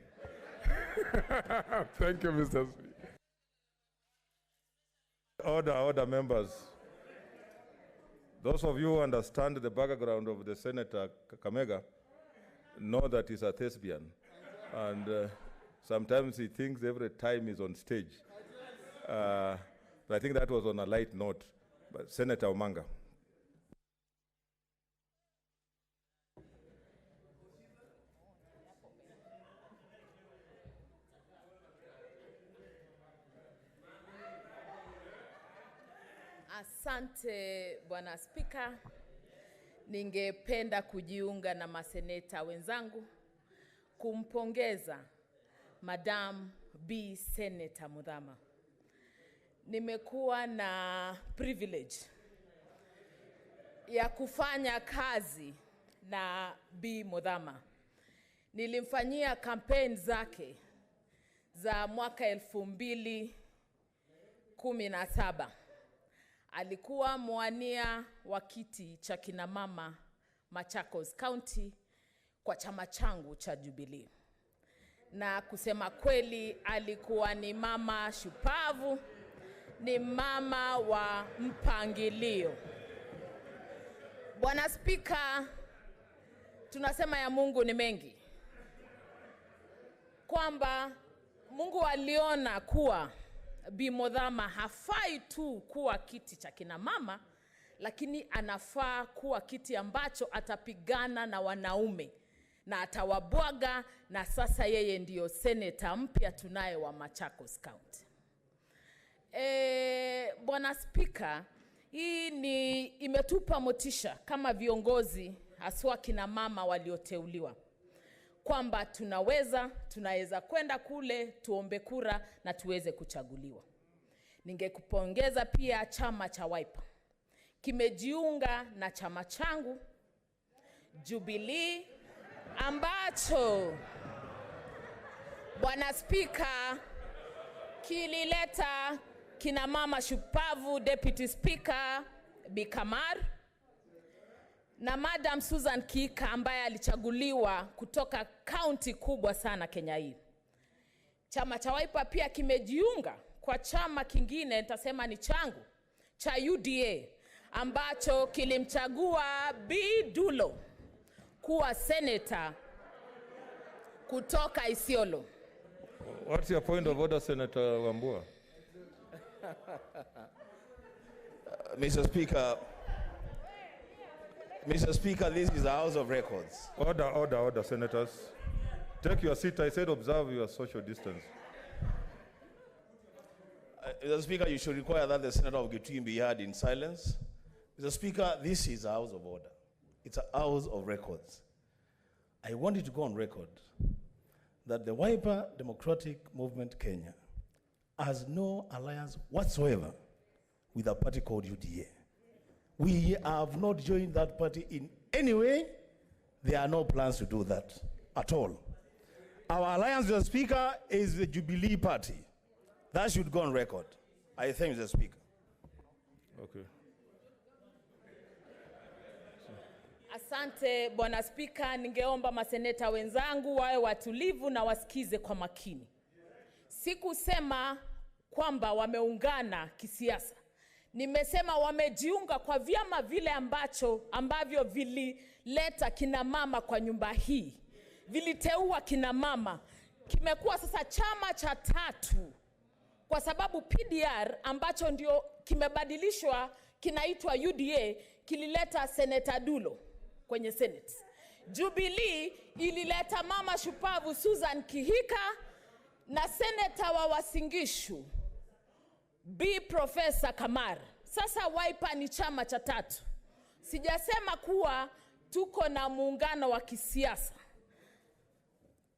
B: Thank you, Mr. Speaker.
A: Order, members. Those of you who understand the background of the Senator Kakamega know that he's a thespian. And sometimes he thinks every time he's on stage. But I think that was on a light note. But Senator Omanga.
C: Asante Bwana Spika. Ningependa kujiunga na maseneta wenzangu kumpongeza Madam B. Senator Mudhama. Nimekuwa na privilege ya kufanya kazi na B. Mudhama. Nilimfanyia campaign zake za mwaka 2017. Alikuwa mwania wa kiti cha kina mama Machakos County kwa chama changu cha Jubilee. Na kusema kweli alikuwa ni mama shupavu, ni mama wa mpangilio. Bwana Spika, tunasema ya Mungu ni mengi. Kwamba Mungu aliona kuwa Bi Mudhama hafai tu kuwa kiti cha kina mama, lakini anafaa kuwa kiti ambacho atapigana na wanaume na atawabwaga, na sasa yeye ndiyo seneta mpya tunaye wa Machakos County. Bwana Spika, hii imetupa motisha kama viongozi haswa kina mama walioteuliwa, kwamba tunaweza kwenda kule tuombe kura na tuweze kuchaguliwa. Ningekupongeza pia chama cha Wiper. Kimejiunga na chama changu Jubilee, ambacho Bwana Spika kilileta kina mama shupavu, Deputy Speaker Bikamar na Madam Susan Kika ambaye alichaguliwa kutoka county kubwa sana Kenya hii. Chama cha Wiper pia kimejiunga kwa chama kingine, nitasema ni changu, cha UDA, ambacho kilimchagua B. Dulo kuwa senator kutoka Isiolo.
A: What's your point of order, Senator Wambua?
F: Mr. Speaker, this is a House of Records.
A: Order, senators. Take your seat. I said observe your social distance.
F: Mr. Speaker, you should require that the Senator of Gitui be heard in silence. Mr. Speaker, this is a House of Order. It's a House of Records. I want it to go on record that the Wiper Democratic Movement Kenya has no alliance whatsoever with a party called UDA. We have not joined that party in any way. There are no plans to do that at all. Our alliance, Mr. Speaker, is the Jubilee Party. That should go on record. I thank Mr. Speaker.
A: Okay.
C: Asante Bwana Spika, ningeomba maseneta wenzangu wawe watulivu na wasikize kwa makini. Sikusema kwamba wameungana kisiasa. Nimesema wamejiunga kwa vyama vile ambavyo vilileta kina mama kwa nyumba hii. Viliteua kina mama
M: kimekuwa sasa chama cha tatu, kwa sababu PDR ambacho ndio kimebadilishwa kinaitwa UDA kilileta Senator Dulo kwenye Senate. Jubilee ilileta mama shupavu Susan Kihika na Senator wa Wasingishu B Professor Kamar. Sasa Wiper ni chama cha tatu. Sijasema kuwa tuko na muungano wa kisiasa.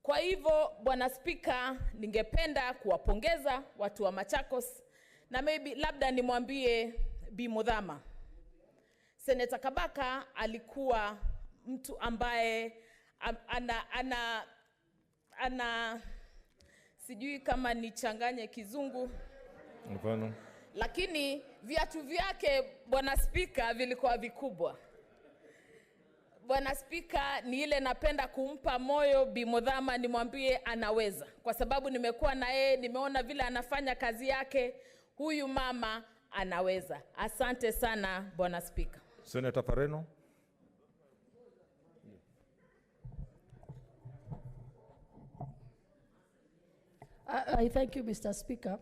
M: Kwa hivyo, Bwana Spika, ningependa kuwapongeza watu wa Machakos, na labda nimwambie Bi Mudhama. Senator Kabaka alikuwa mtu ambaye sijui kama nichanganye kizungu.
A: Mfano.
M: Lakini viatu vyake, Bwana Spika, vilikuwa vikubwa. Bwana Spika, ni ile napenda kumpa moyo Bi Mudhama, nimwambie anaweza. Kwa sababu nimekuwa na yeye, nimeona vile anafanya kazi yake, huyu mama anaweza. Asante sana, Bwana Spika.
A: Senator Pareno.
E: I thank you, Mr. Speaker,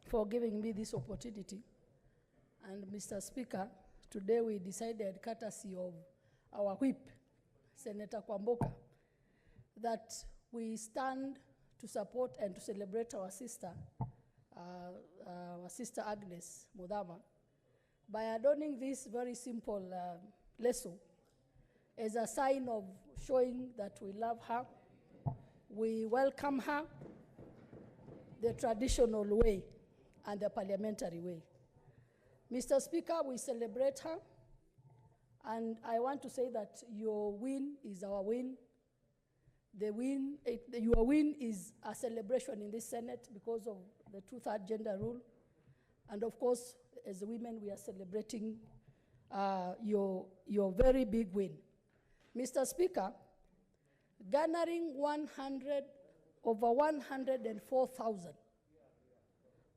E: for giving me this opportunity. And Mr. Speaker, today we decided, courtesy of our whip, Senator Kwamboka, that we stand to support and to celebrate our sister Agnes Mudhama, by adorning this very simple lesson as a sign of showing that we love her, we welcome her the traditional way and the parliamentary way. Mr. Speaker, we celebrate her, and I want to say that your win is our win. Your win is a celebration in this Senate because of the 2/3 gender rule. And of course, as women, we are celebrating your very big win. Mr. Speaker, garnering over 104,000,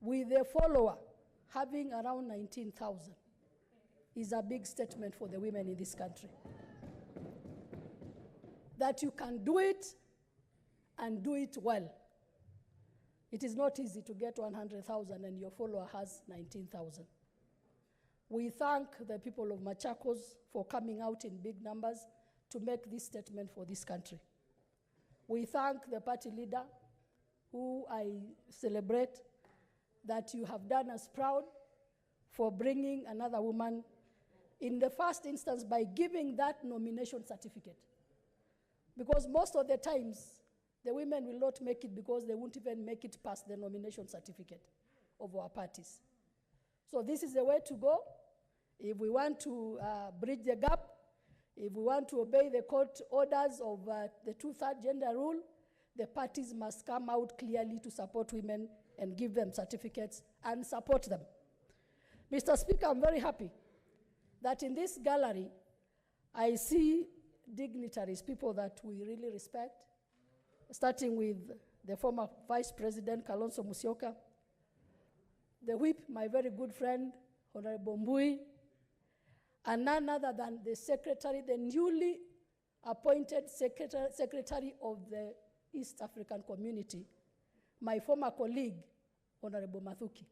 E: with a follower having around 19,000, is a big statement for the women in this country. That you can do it and do it well. It is not easy to get 100,000 and your follower has 19,000. We thank the people of Machakos for coming out in big numbers to make this statement for this country. We thank the party leader, who I celebrate, that you have done us proud for bringing another woman in the first instance by giving that nomination certificate. Because most of the times, the women will not make it because they won't even make it past the nomination certificate of our parties. So this is the way to go. If we want to bridge the gap, if we want to obey the court orders of the 2/3 gender rule, the parties must come out clearly to support women and give them certificates and support them. Mr. Speaker, I'm very happy that in this gallery, I see dignitaries, people that we really respect, starting with the former Vice President Kalonzo Musyoka, the whip, my very good friend, Honorable Mbui, and none other than the secretary, the newly appointed secretary of the East African Community, my former colleague, Honorable Mathuki.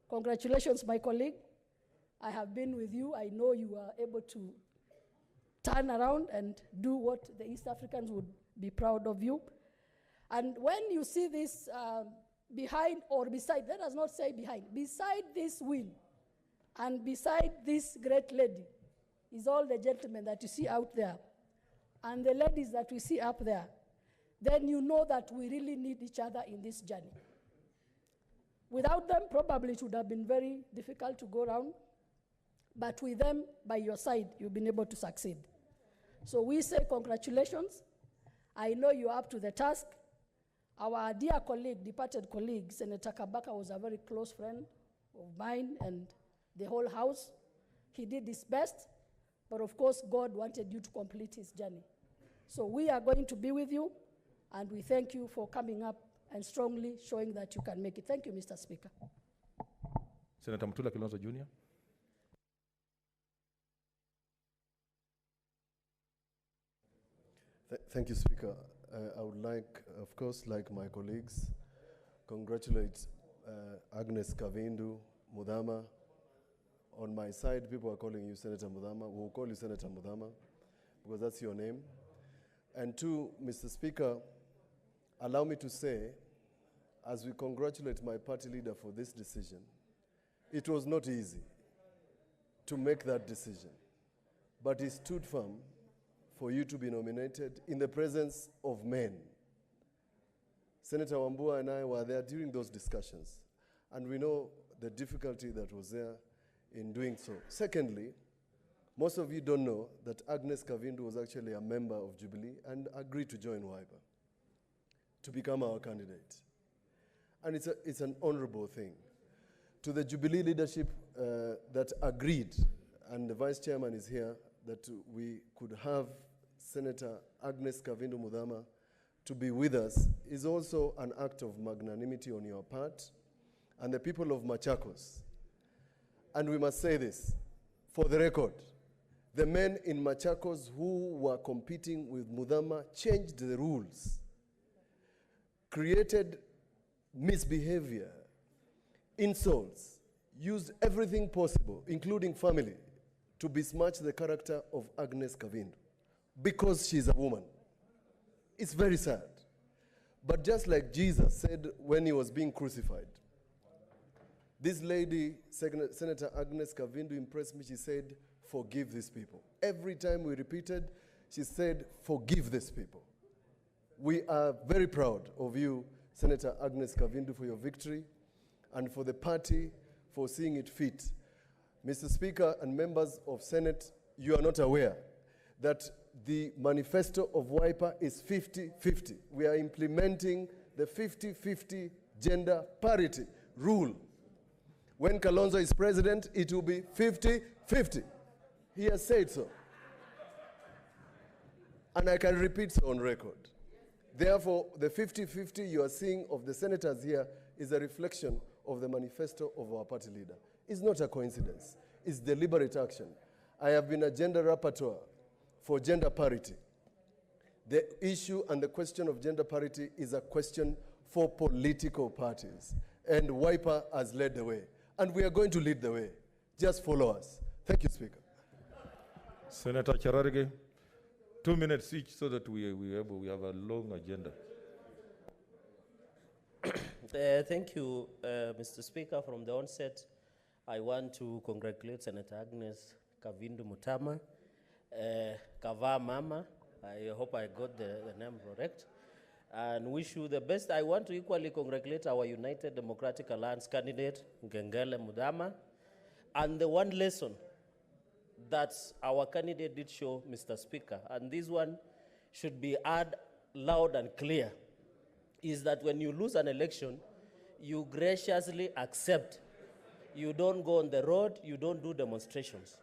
E: Congratulations, my colleague. I have been with you. I know you are able to turn around and do what the East Africans would be proud of you. And when you see this behind or beside, let us not say behind, beside this win and beside this great lady is all the gentlemen that you see out there and the ladies that we see up there, then you know that we really need each other in this journey. Without them, probably it would have been very difficult to go around, but with them by your side, you've been able to succeed. So we say congratulations. I know you're up to the task. Our dear colleague, departed colleague, Senator Kabaka, was a very close friend of mine and the whole house. He did his best, but of course, God wanted you to complete his journey. So we are going to be with you, and we thank you for coming up and strongly showing that you can make it. Thank you, Mr. Speaker.
A: Senator Mutula Kalonzo Jr.
V: Thank you, Speaker.
G: I would like, of course, like my colleagues, congratulate Agnes Kavindu Mudama. On my side, people are calling you Senator Mudama. We'll call you Senator Mudama because that's your name. And two, Mr. Speaker, allow me to say, as we congratulate my party leader for this decision, it was not easy to make that decision, but he stood firm for you to be nominated in the presence of men. Senator Wambua and I were there during those discussions, and we know the difficulty that was there in doing so. Secondly, most of you don't know that Agnes Kavindu was actually a member of Jubilee and agreed to join Wiper to become our candidate. And it's an honorable thing. To the Jubilee leadership that agreed, and the Vice Chairman is here, that we could have Senator Agnes Kavindu Mudama to be with us is also an act of magnanimity on your part and the people of Machakos. And we must say this, for the record, the men in Machakos who were competing with Mudama changed the rules, created misbehavior, insults, used everything possible, including family, to besmirch the character of Agnes Kavindu because she's a woman. It's very sad. But just like Jesus said when he was being crucified, this lady, Senator Agnes Kavindu, impressed me. She said, forgive these people. Every time we repeated, she said, forgive these people. We are very proud of you, Senator Agnes Kavindu, for your victory and for the party for seeing it fit. Mr. Speaker and members of Senate, you are not aware that the manifesto of Wiper is 50-50. We are implementing the 50-50 gender parity rule. When Kalonzo is president, it will be 50-50. He has said so. And I can repeat so on record. Therefore, the 50-50 you are seeing of the senators here is a reflection of the manifesto of our party leader. It's not a coincidence. It's deliberate action. I have been a gender rapporteur for gender parity. The issue and the question of gender parity is a question for political parties. And Wiper has led the way. And we are going to lead the way. Just follow us. Thank you, Speaker.
A: Senator Chararige, 2 minutes each so that we have a long agenda.
V: Thank you, Mr. Speaker. From the onset, I want to congratulate Senator Agnes Kavindu Mutama, Kava Mama. I hope I got the name correct. And wish you the best. I want to equally congratulate our United Democratic Alliance candidate, Ngengele Mudama. And the one lesson that our candidate did show, Mr. Speaker, and this one should be heard loud and clear, is that when you lose an election, you graciously accept. You don't go on the road, you don't do demonstrations.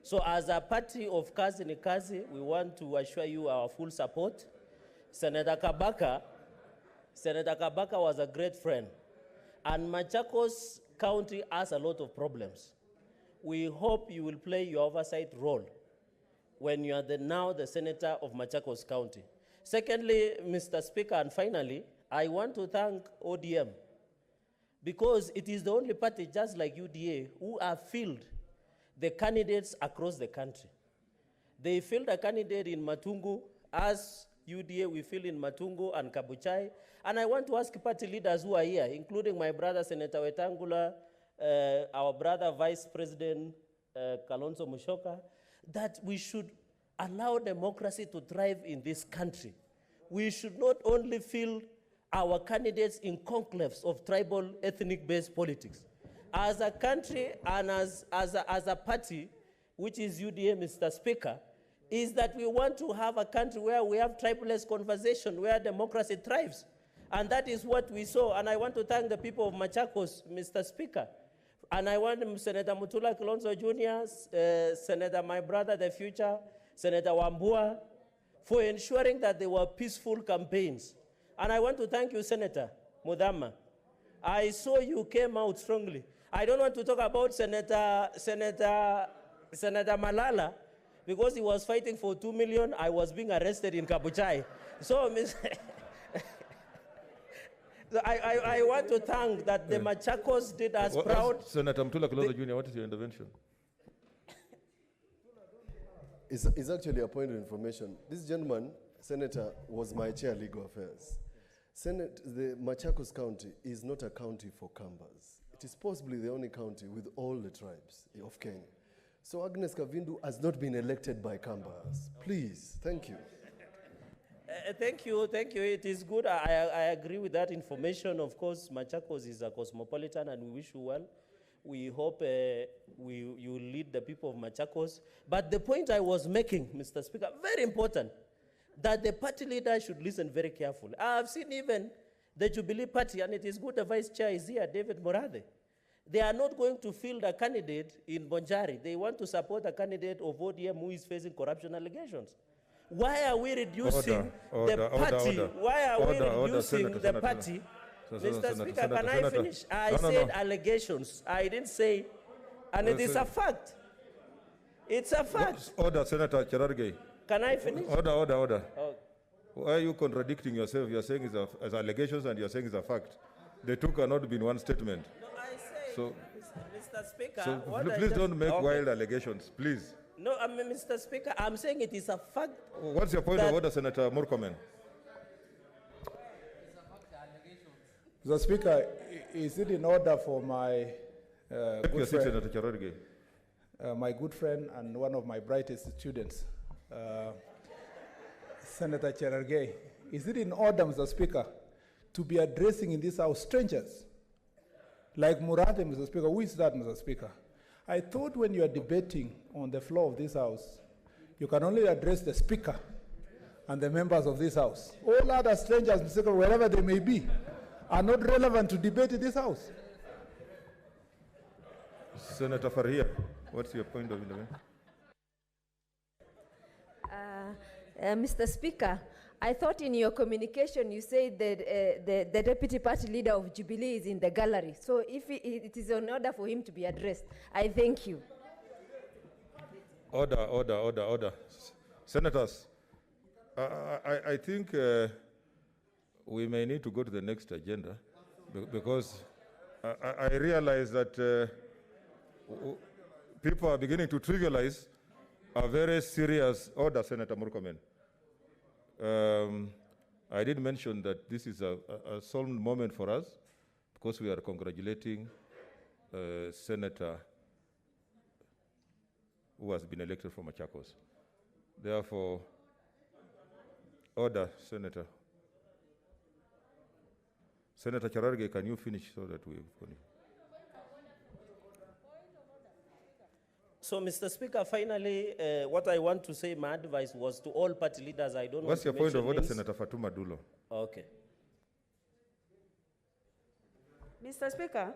V: So as a party of Kazi ni Kazi, we want to assure you our full support. Senator Kabaka was a great friend. And Machakos County has a lot of problems. We hope you will play your oversight role when you are now the senator of Machakos County. Secondly, Mr. Speaker, and finally, I want to thank ODM because it is the only party, just like UDA, who have filled the candidates across the country. They filled a candidate in Matungu. As UDA, we fill in Matungu and Kabuchai. And I want to ask party leaders who are here, including my brother, Senator Wetangula, our brother, Vice President Kalonzo Musyoka, that we should allow democracy to thrive in this country. We should not only fill our candidates in conclaves of tribal, ethnic-based politics. As a country and as a party, which is UDA, Mr. Speaker, is that we want to have a country where we have tribalist conversation, where democracy thrives. And that is what we saw. And I want to thank the people of Machakos, Mr. Speaker. And I want Senator Mutula Kalonzo Jr., Senator, my brother, the future, Senator Wambua, for ensuring that there were peaceful campaigns. And I want to thank you, Senator Mudama. I saw you came out strongly. I don't want to talk about Senator Malala, Because he was fighting for 2 million, I was being arrested in Kabuchai. So, so I want to thank that the Machakos did us proud.
A: Senator Mtula Kalonzo Jr., what is your intervention?
G: It's actually a point of information. This gentleman, Senator, was my chair legal affairs. The Machakos County is not a county for Kambas. It is possibly the only county with all the tribes of Kenya. So Agnes Kavindu has not been elected by Kambas. Please, thank you.
V: Thank you. It is good. I agree with that information. Of course, Machakos is a cosmopolitan, and we wish you well. We hope you lead the people of Machakos. But the point I was making, Mr. Speaker, very important, that the party leader should listen very carefully. I've seen even the Jubilee Party, and it is good the vice chair is here, David Morade. They are not going to field a candidate in Bonjari. They want to support a candidate of ODM who is facing corruption allegations. Why are we reducing the party? Why are we reducing the party? Mr. Speaker, can I finish? I said allegations. I didn't say, and it is a fact. It's a fact.
A: Order, Senator Cherargei.
V: Can I finish?
A: Order. Oh. Why are you contradicting yourself? You're saying it's as allegations and you're saying it's a fact. The two cannot be in one statement.
V: No, I say,
A: so,
V: Mr. Speaker,
A: so please don't make wild allegations, please.
V: No, Mr. Speaker, I'm saying it is a fact.
A: What's your point of order, Senator Murkomen?
J: Mr. Speaker, is it in order for my good friend,
A: Senator Cherargei.
J: My good friend and one of my brightest students, Senator Cherargei, is it in order, Mr. Speaker, to be addressing in this house strangers like Murate, Mr. Speaker? Who is that, Mr. Speaker? I thought when you are debating on the floor of this house, you can only address the Speaker and the members of this house. All other strangers, Mr. Speaker, wherever they may be, are not relevant to debate in this house.
A: Senator Farhia, what's your point of intervention?
N: Mr. Speaker, I thought in your communication you said that the deputy party leader of Jubilee is in the gallery. So if it is in order for him to be addressed, I thank you.
A: Order. Senators, I think we may need to go to the next agenda because I realize that people are beginning to trivialize a very serious order, Senator Murkomen. I did mention that this is a solemn moment for us because we are congratulating a senator who has been elected from Machakos. Therefore, order, Senator. Senator Cherargei, can you finish so that we finish?
V: So, Mr. Speaker, finally, what I want to say, my advice was to all party leaders. I don't
A: What's
V: want
A: your
V: to
A: point of order,
V: names.
A: Senator Fatuma Dulo?
V: Okay.
D: Mr. Speaker,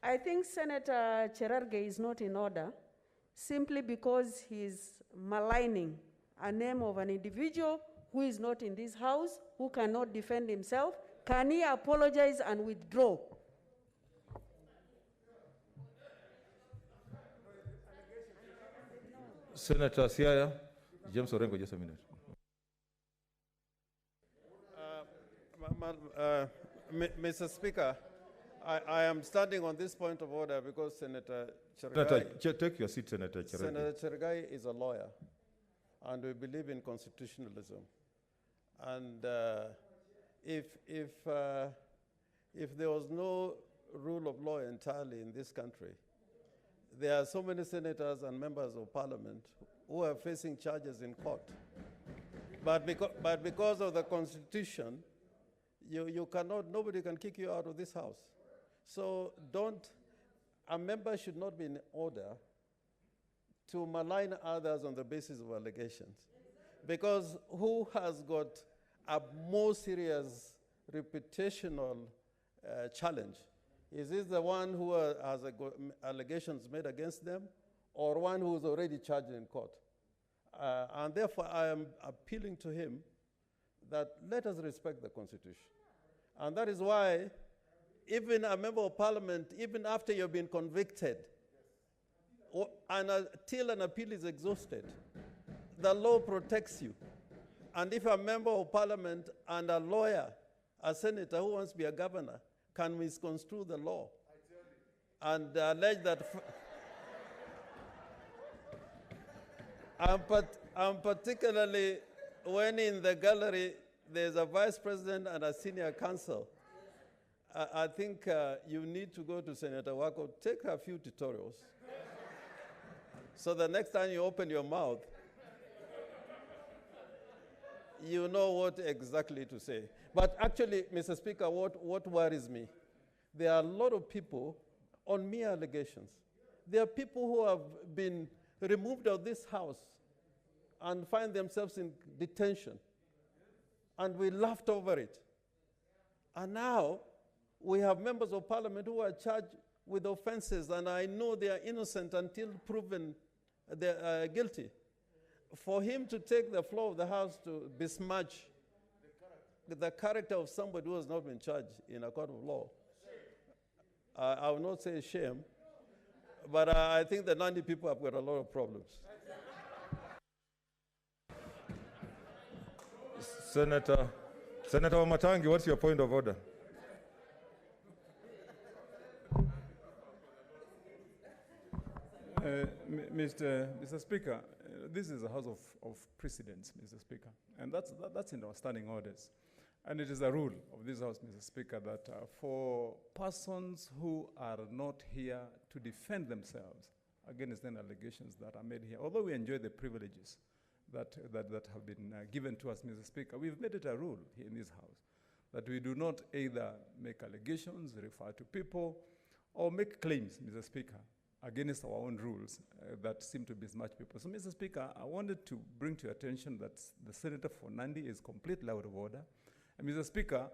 D: I think Senator Cherargei is not in order simply because he's maligning a name of an individual who is not in this house, who cannot defend himself. Can he apologize and withdraw?
A: Senator Siaya, James Orengo, just a minute.
H: Mr. Speaker, I am standing on this point of order because Senator
A: Cherargei, take your seat, Senator Cherargei.
H: Senator Cherargei is a lawyer, and we believe in constitutionalism. And if there was no rule of law entirely in this country, there are so many senators and members of parliament who are facing charges in court. But because of the Constitution, you cannot, nobody can kick you out of this house. So a member should not be in order to malign others on the basis of allegations. Because who has got a more serious reputational challenge? Is this the one who has allegations made against them, or one who is already charged in court? And therefore, I am appealing to him that let us respect the Constitution. And that is why even a member of parliament, even after you've been convicted, until an appeal is exhausted. The law protects you. And if a member of parliament and a lawyer, a senator who wants to be a governor, can misconstrue the law and allege that... and particularly when in the gallery there's a vice president and a senior counsel, I think you need to go to Senator Wako, take a few tutorials. So the next time you open your mouth, you know what exactly to say. But actually, Mr. Speaker, what worries me, there are a lot of people on mere allegations. There are people who have been removed of this house and find themselves in detention. And we laughed over it. And now we have members of parliament who are charged with offenses, and I know they are innocent until proven they are guilty. For him to take the floor of the house to besmirch the character of somebody who has not been charged in a court of law, I will not say shame, but I think the Nandi people have got a lot of problems.
A: Senator Wamatangi, what's your point of order?
Q: Mr. Speaker, this is a house of precedents, Mr. Speaker, and that's in our standing orders. And it is a rule of this house, Mr. Speaker, that for persons who are not here to defend themselves against any allegations that are made here, although we enjoy the privileges that have been given to us, Mr. Speaker, we've made it a rule here in this house that we do not either make allegations, refer to people, or make claims, Mr. Speaker, against our own rules that seem to besmirch people. So, Mr. Speaker, I wanted to bring to your attention that the Senator for Nandi is completely out of order. And Mr. Speaker,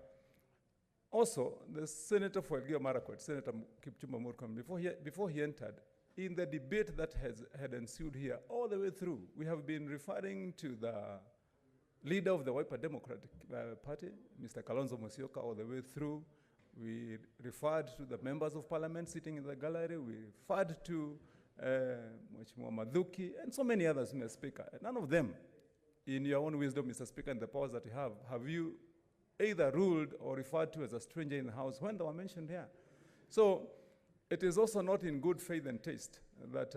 Q: also the Senator for Elgeyo Marakwet, Senator Kipchumba Murkomen, before he entered, in the debate that had ensued here all the way through, we have been referring to the leader of the Wiper Democratic Party, Mr. Kalonzo Musyoka, all the way through. We referred to the members of parliament sitting in the gallery. We referred to Mheshimiwa Madhuki and so many others, Mr. Speaker. None of them, in your own wisdom, Mr. Speaker, and the powers that you have you either ruled or referred to as a stranger in the house when they were mentioned here? So it is also not in good faith and taste that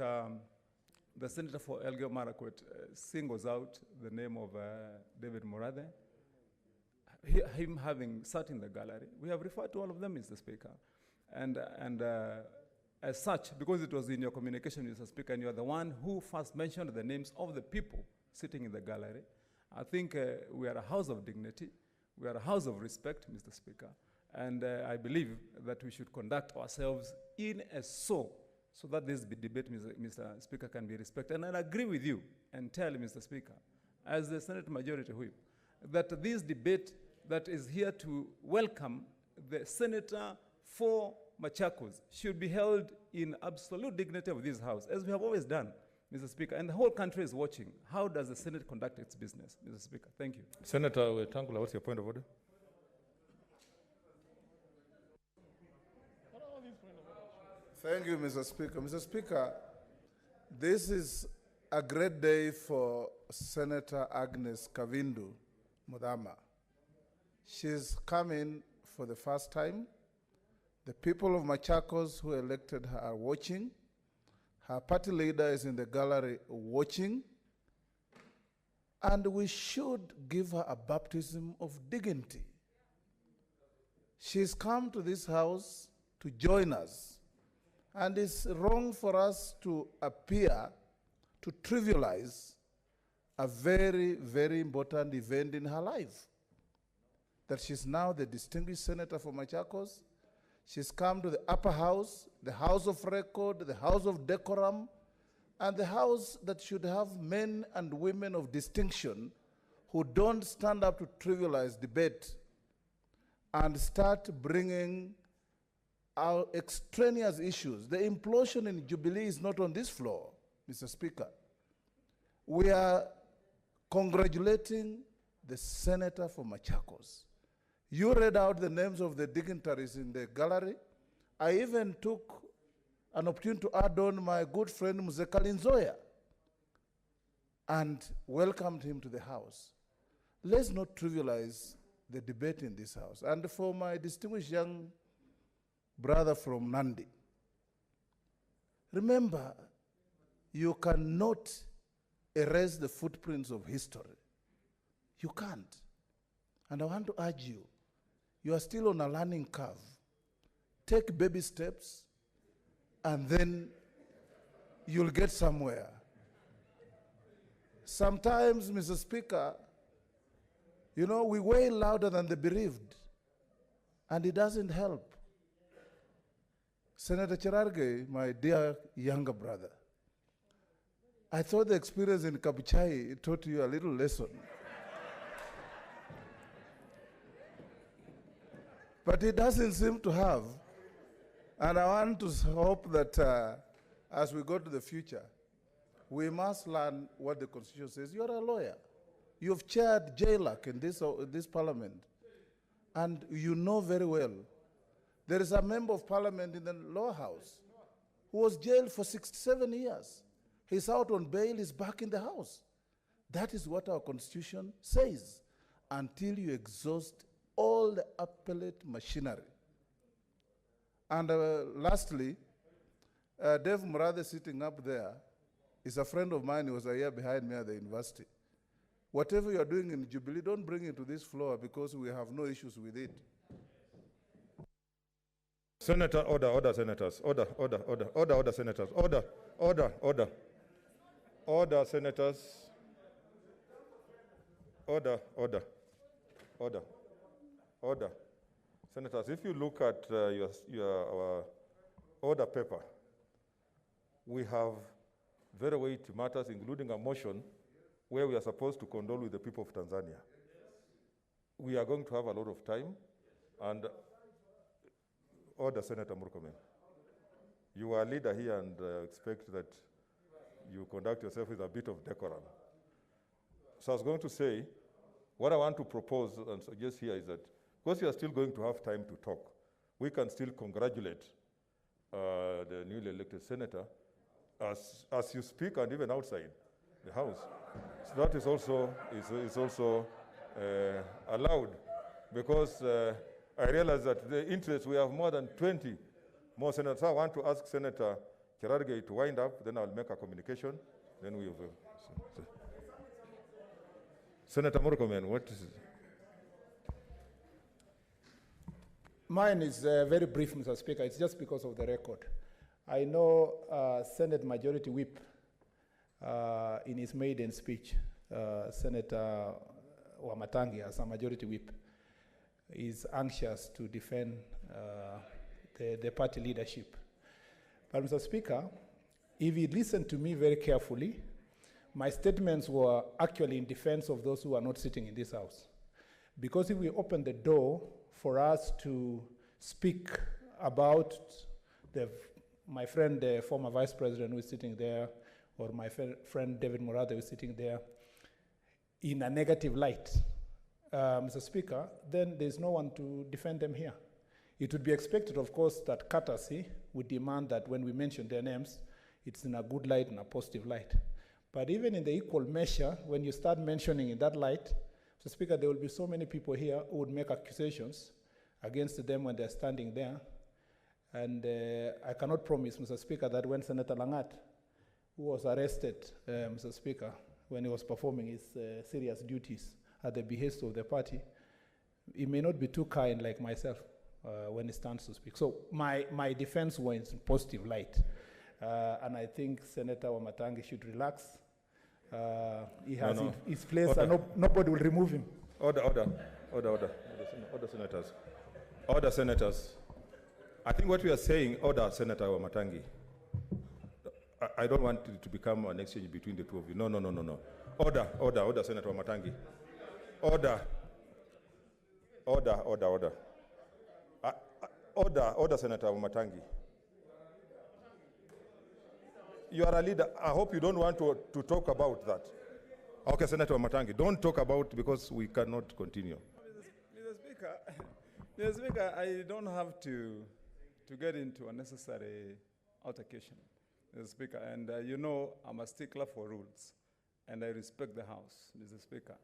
Q: the Senator for Elgeyo Marakwet singles out the name of David Murathe, him having sat in the gallery. We have referred to all of them, Mr. Speaker. And as such, because it was in your communication, Mr. Speaker, and you are the one who first mentioned the names of the people sitting in the gallery, I think we are a house of dignity. We are a house of respect, Mr. Speaker. And I believe that we should conduct ourselves in a so that this debate, Mr. Speaker, can be respected. And I agree with you and tell Mr. Speaker, as the Senate Majority Whip, that this debate that is here to welcome the Senator for Machakos should be held in absolute dignity of this House, as we have always done, Mr. Speaker. And the whole country is watching. How does the Senate conduct its business, Mr. Speaker? Thank you.
A: Senator Wetangula, what's your point of order?
J: Thank you, Mr. Speaker. Mr. Speaker, this is a great day for Senator Agnes Kavindu Mudama. She's coming for the first time. The people of Machakos who elected her are watching. Her party leader is in the gallery watching. And we should give her a baptism of dignity. She's come to this house to join us. And it's wrong for us to appear to trivialize a very, very important event in her life. That she's now the distinguished senator for Machakos. She's come to the upper house, the house of record, the house of decorum, and the house that should have men and women of distinction who don't stand up to trivialize debate and start bringing our extraneous issues. The implosion in Jubilee is not on this floor, Mr. Speaker. We are congratulating the senator for Machakos. You read out the names of the dignitaries in the gallery. I even took an opportunity to add on my good friend Mzee Kalinzoya and welcomed him to the House. Let's not trivialize the debate in this House. And for my distinguished young brother from Nandi, remember, you cannot erase the footprints of history. You can't. And I want to urge you, you are still on a learning curve. Take baby steps, and then you'll get somewhere. Sometimes, Mr. Speaker, you know, we wail louder than the bereaved, and it doesn't help. Senator Cherargei, my dear younger brother, I thought the experience in Kabuchai taught you a little lesson. But it doesn't seem to have. And I want to hope that as we go to the future, we must learn what the Constitution says. You're a lawyer. You've chaired JLAC in this Parliament, and you know very well there is a member of Parliament in the lower house who was jailed for 67 years. He's out on bail, he's back in the House. That is what our Constitution says, until you exhaust all the appellate machinery. And lastly, Dave Murathe sitting up there is a friend of mine. He was a year behind me at the university. Whatever you are doing in Jubilee, don't bring it to this floor because we have no issues with it.
A: Senator, order, senators. Order, senators. Order, senators. Order. Senators, if you look at our order paper, we have very weighty matters, including a motion where we are supposed to condole with the people of Tanzania. We are going to have a lot of time, and order, Senator Murkomen. You are a leader here, and expect that you conduct yourself with a bit of decorum. So I was going to say, what I want to propose and suggest here is that, because you are still going to have time to talk, we can still congratulate the newly elected senator as you speak, and even outside the House. So that is also allowed, because I realize that the interest, we have more than 20 more senators. So I want to ask Senator Cherargei to wind up, then I'll make a communication, then we will. Senator Murkomen, what is it?
S: Mine is very brief, Mr. Speaker. It's just because of the record. I know Senate Majority Whip, in his maiden speech, Senator Wamatangi, as a Majority Whip, is anxious to defend the party leadership. But Mr. Speaker, if you listen to me very carefully, my statements were actually in defense of those who are not sitting in this House. Because if we open the door for us to speak about my friend, the former Vice President who is sitting there, or my friend David Murathe who is sitting there, in a negative light, Mr. Speaker, then there's no one to defend them here. It would be expected, of course, that courtesy would demand that when we mention their names, it's in a good light and a positive light. But even in the equal measure, when you start mentioning in that light, Mr. Speaker, there will be so many people here who would make accusations against them when they're standing there. And I cannot promise, Mr. Speaker, that when Senator Langat, who was arrested, Mr. Speaker, when he was performing his serious duties at the behest of the party, he may not be too kind like myself when he stands to speak. So my defense was in positive light. And I think Senator Wamatangi should relax. He has his place, and nobody will remove him.
A: Order, senators. Order, senators. I think what we are saying, order, Senator Wamatangi. I don't want it to become an exchange between the two of you. No. Order, Senator Wamatangi. Order, Senator Wamatangi. You are a leader. I hope you don't want to talk about that. Okay, Senator Wamatangi, don't talk about, because we cannot continue.
Q: Mr. Speaker, I don't have to get into unnecessary altercation, Mr. Speaker. And you know I'm a stickler for rules, and I respect the House, Mr. Speaker.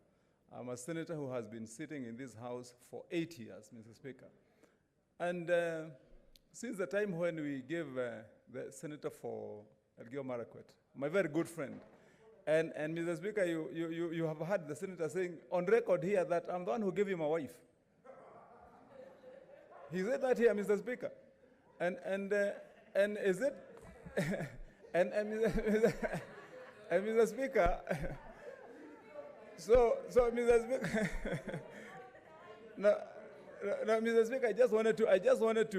Q: I'm a senator who has been sitting in this House for 8 years, Mr. Speaker. And since the time when we gave the senator for Elgeyo Marakwet, my very good friend, and Mr. Speaker, you have heard the senator saying on record here that I'm the one who gave him a wife. He said that here, Mr. Speaker. And is it, and Mr. Speaker, so Mr. Speaker, no, Mr. Speaker, I just wanted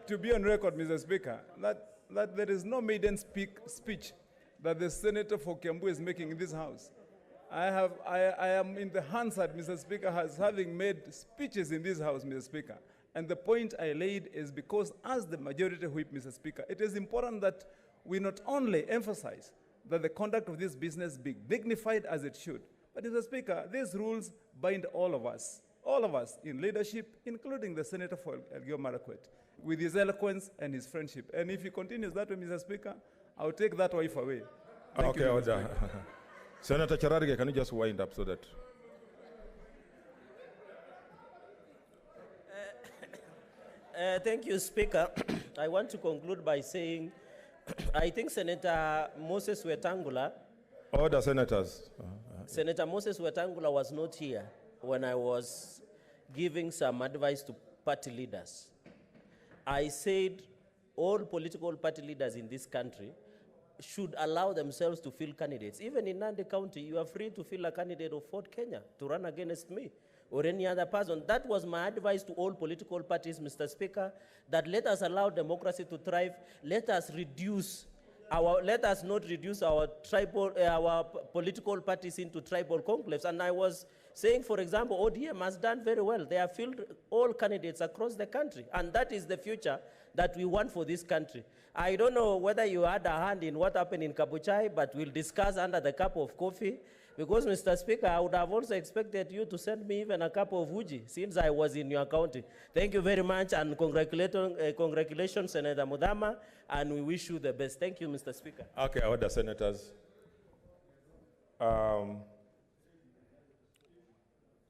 Q: to be on record, Mr. Speaker, that there is no maiden speech that the senator for Kiambu is making in this House. I am in the Hansard, Mr. Speaker, as having made speeches in this House, Mr. Speaker. And the point I laid is because as the majority whip, Mr. Speaker, it is important that we not only emphasize that the conduct of this business be dignified as it should, but Mr. Speaker, these rules bind all of us in leadership, including the senator for Elgeyo Marakwet, with his eloquence and his friendship. And if he continues that way, Mr. Speaker, I'll take that wife away. Thank you,
A: order. Senator Cherargei, can you just wind up so that...
V: Thank you, Speaker. I want to conclude by saying I think Senator Moses Wetangula...
A: Order, senators.
V: Senator Moses Wetangula was not here when I was giving some advice to party leaders. I said all political party leaders in this country should allow themselves to field candidates. Even in Nandi County, you are free to field a candidate of Fort Kenya to run against me or any other person. That was my advice to all political parties, Mr. Speaker, that let us allow democracy to thrive. Let us not reduce our political parties into tribal conclaves. And I was saying, for example, ODM has done very well. They have filled all candidates across the country. And that is the future that we want for this country. I don't know whether you had a hand in what happened in Kabuchai, but we'll discuss under the cup of coffee. Because, Mr. Speaker, I would have also expected you to send me even a cup of uji since I was in your county. Thank you very much, and congratulations, Senator Mudama, and we wish you the best. Thank you, Mr. Speaker.
A: Okay, order, senators.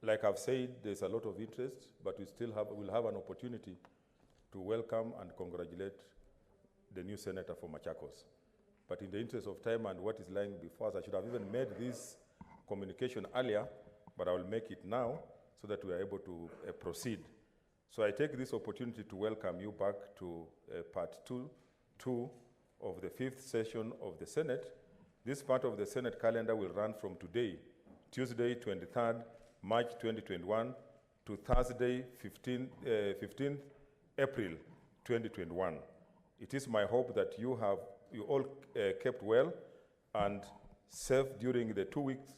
A: Like I've said, there's a lot of interest, but we'll have an opportunity to welcome and congratulate the new senator for Machakos. But in the interest of time and what is lying before us, I should have even made this communication earlier, but I will make it now so that we are able to proceed. So I take this opportunity to welcome you back to part two of the 5th session of the Senate. This part of the Senate calendar will run from today, Tuesday, 23rd March 2021, to Thursday, 15th April 2021. It is my hope that you all kept well and safe during the 2 weeks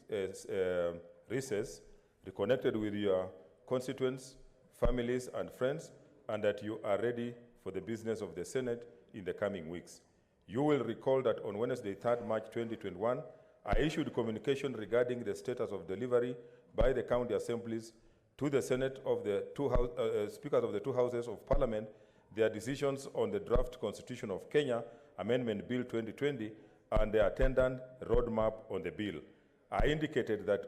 A: recess, reconnected with your constituents, families, and friends, and that you are ready for the business of the Senate in the coming weeks. You will recall that on Wednesday, 3rd March 2021, I issued communication regarding the status of delivery by the county assemblies to the Senate of the speakers of the 2 houses of Parliament their decisions on the draft Constitution of Kenya Amendment Bill 2020 and the attendant roadmap on the bill. I indicated that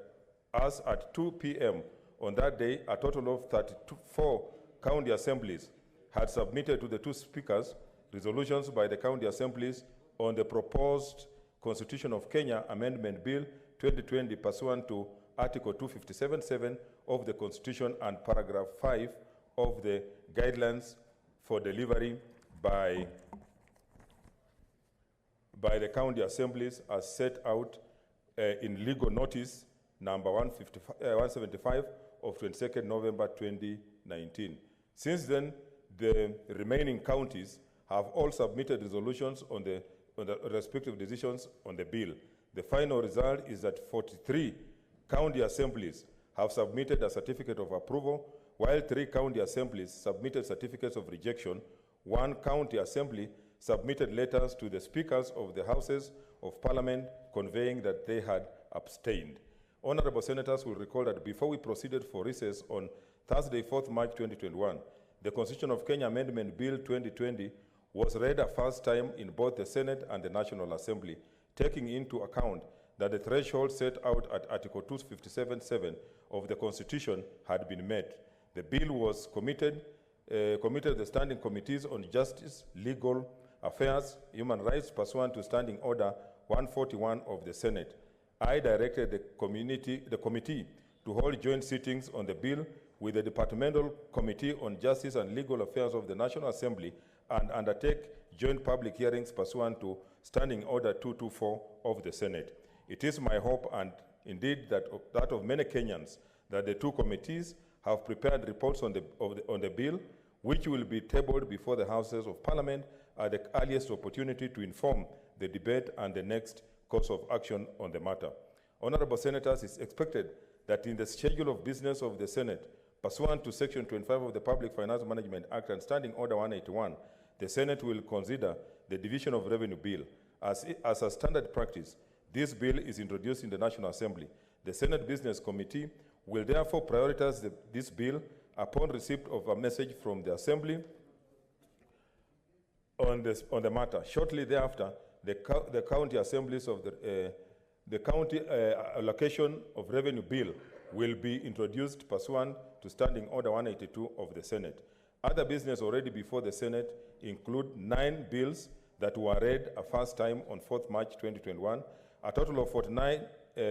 A: as at 2 p.m. on that day, a total of 34 county assemblies had submitted to the 2 speakers resolutions by the county assemblies on the proposed Constitution of Kenya Amendment Bill 2020 pursuant to Article 257(7) of the Constitution and Paragraph 5 of the Guidelines for Delivery by the county assemblies as set out in legal notice number 175 of 22nd November 2019. Since then, the remaining counties have all submitted resolutions on the respective decisions on the bill. The final result is that 43 county assemblies have submitted a certificate of approval, while 3 county assemblies submitted certificates of rejection. 1 county assembly submitted letters to the speakers of the Houses of Parliament conveying that they had abstained. Honorable senators will recall that before we proceeded for recess on Thursday, 4th March 2021, the Constitution of Kenya Amendment Bill 2020 was read a first time in both the Senate and the National Assembly, taking into account that the threshold set out at Article 257(7) of the Constitution had been met. The bill was committed to the Standing Committees on Justice, Legal Affairs, Human Rights pursuant to Standing Order 141 of the Senate. I directed the committee to hold joint sittings on the bill with the Departmental Committee on Justice and Legal Affairs of the National Assembly and undertake joint public hearings pursuant to Standing Order 224 of the Senate. It is my hope and indeed that of many Kenyans that the two committees have prepared reports on the bill, which will be tabled before the Houses of Parliament at the earliest opportunity to inform the debate and the next course of action on the matter. Honorable Senators, it's expected that in the schedule of business of the Senate, pursuant to Section 25 of the Public Finance Management Act and Standing Order 181, the Senate will consider the Division of Revenue Bill. As a standard practice, this bill is introduced in the National Assembly. The Senate Business Committee will therefore prioritize this bill upon receipt of a message from the Assembly on the matter. Shortly thereafter, the county assemblies of the county allocation of revenue bill will be introduced pursuant to Standing Order 182 of the Senate. Other business already before the Senate include 9 bills that were read a first time on 4th March 2021, a total of 49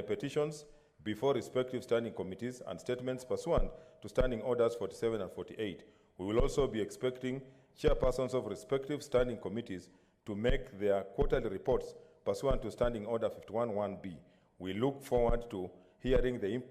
A: petitions before respective standing committees and statements pursuant to Standing Orders 47 and 48. We will also be expecting chairpersons of respective standing committees to make their quarterly reports pursuant to Standing Order 51(1)B. We look forward to hearing the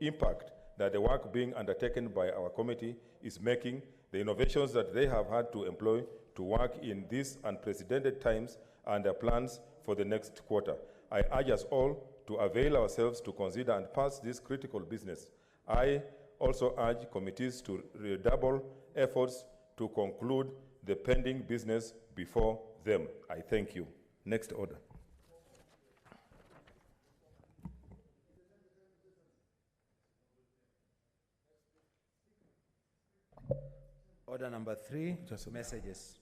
A: impact that the work being undertaken by our committee is making, the innovations that they have had to employ to work in these unprecedented times, and their plans for the next quarter. I urge us all to avail ourselves to consider and pass this critical business. I also urge committees to redouble efforts to conclude the pending business before them. I thank you. Next order.
I: Order number 3, messages.